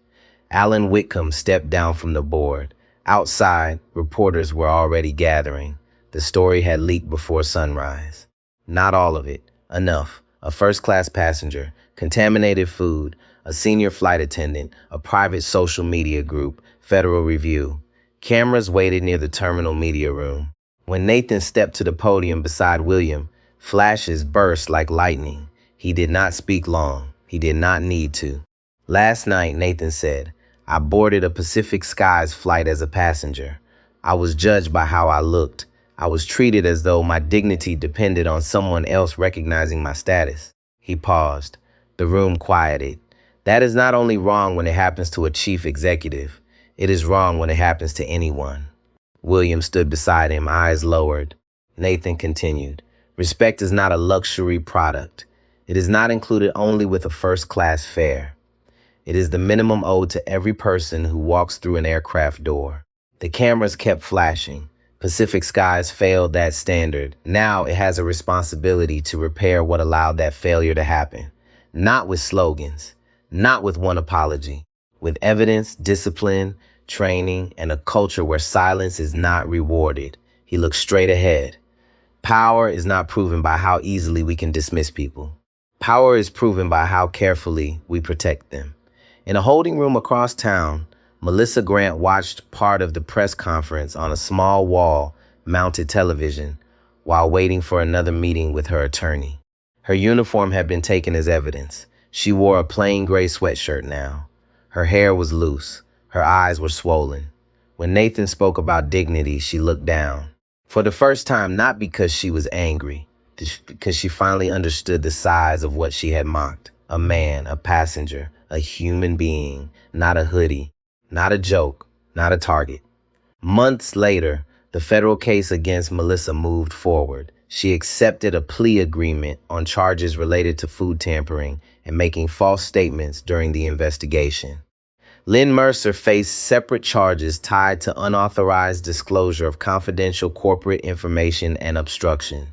Alan Whitcomb stepped down from the board. Outside, reporters were already gathering. The story had leaked before sunrise. Not all of it. Enough. A first-class passenger, contaminated food, a senior flight attendant, a private social media group, Federal Review. Cameras waited near the terminal media room. When Nathan stepped to the podium beside William, flashes burst like lightning. He did not speak long. He did not need to. Last night, Nathan said, I boarded a Pacific Skies flight as a passenger. I was judged by how I looked. I was treated as though my dignity depended on someone else recognizing my status. He paused. The room quieted. That is not only wrong when it happens to a chief executive. It is wrong when it happens to anyone. William stood beside him, eyes lowered. Nathan continued. Respect is not a luxury product. It is not included only with a first-class fare. It is the minimum owed to every person who walks through an aircraft door. The cameras kept flashing. Pacific Skies failed that standard. Now it has a responsibility to repair what allowed that failure to happen. Not with slogans, not with one apology, with evidence, discipline, training, and a culture where silence is not rewarded. He looked straight ahead. Power is not proven by how easily we can dismiss people. Power is proven by how carefully we protect them. In a holding room across town, Melissa Grant watched part of the press conference on a small wall-mounted television while waiting for another meeting with her attorney. Her uniform had been taken as evidence. She wore a plain gray sweatshirt now. Her hair was loose. Her eyes were swollen. When Nathan spoke about dignity, she looked down. For the first time, not because she was angry, because she finally understood the size of what she had mocked. A man, a passenger, a human being, not a hoodie, not a joke, not a target. Months later, the federal case against Melissa moved forward. She accepted a plea agreement on charges related to food tampering and making false statements during the investigation. Lynn Mercer faced separate charges tied to unauthorized disclosure of confidential corporate information and obstruction.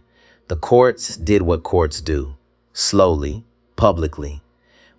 The courts did what courts do, slowly, publicly,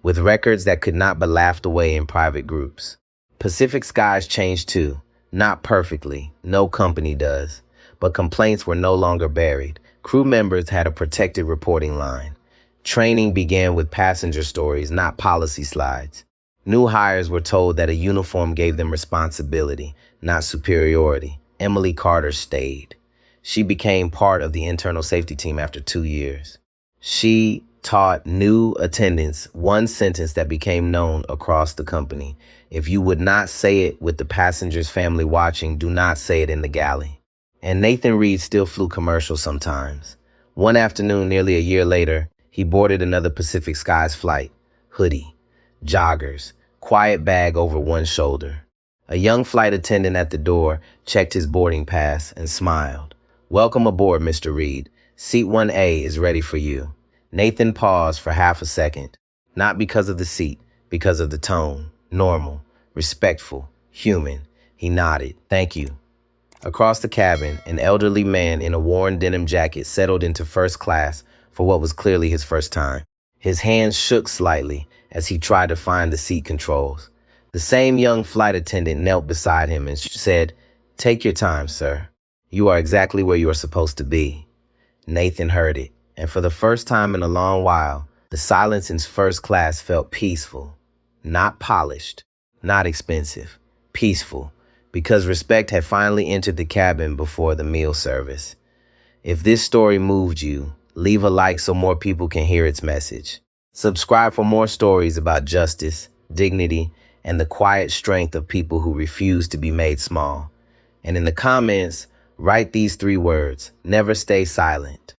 with records that could not be laughed away in private groups. Pacific Skies changed too, not perfectly, no company does, but complaints were no longer buried. Crew members had a protected reporting line. Training began with passenger stories, not policy slides. New hires were told that a uniform gave them responsibility, not superiority. Emily Carter stayed. She became part of the internal safety team after 2 years. She taught new attendants one sentence that became known across the company. If you would not say it with the passenger's family watching, do not say it in the galley. And Nathan Reed still flew commercial sometimes. One afternoon, nearly a year later, he boarded another Pacific Skies flight. Hoodie, joggers, quiet bag over one shoulder. A young flight attendant at the door checked his boarding pass and smiled. "Welcome aboard, Mr. Reed. Seat 1A is ready for you." Nathan paused for half a second, not because of the seat, because of the tone. Normal, respectful, human. He nodded. "Thank you." Across the cabin, an elderly man in a worn denim jacket settled into first class for what was clearly his first time. His hands shook slightly as he tried to find the seat controls. The same young flight attendant knelt beside him and said, "Take your time, sir. You are exactly where you are supposed to be." Nathan heard it, and for the first time in a long while, the silence in first class felt peaceful. Not polished, not expensive, peaceful, because respect had finally entered the cabin before the meal service. If this story moved you, leave a like so more people can hear its message. Subscribe for more stories about justice, dignity, and the quiet strength of people who refuse to be made small. And in the comments, write these 3 words: never stay silent.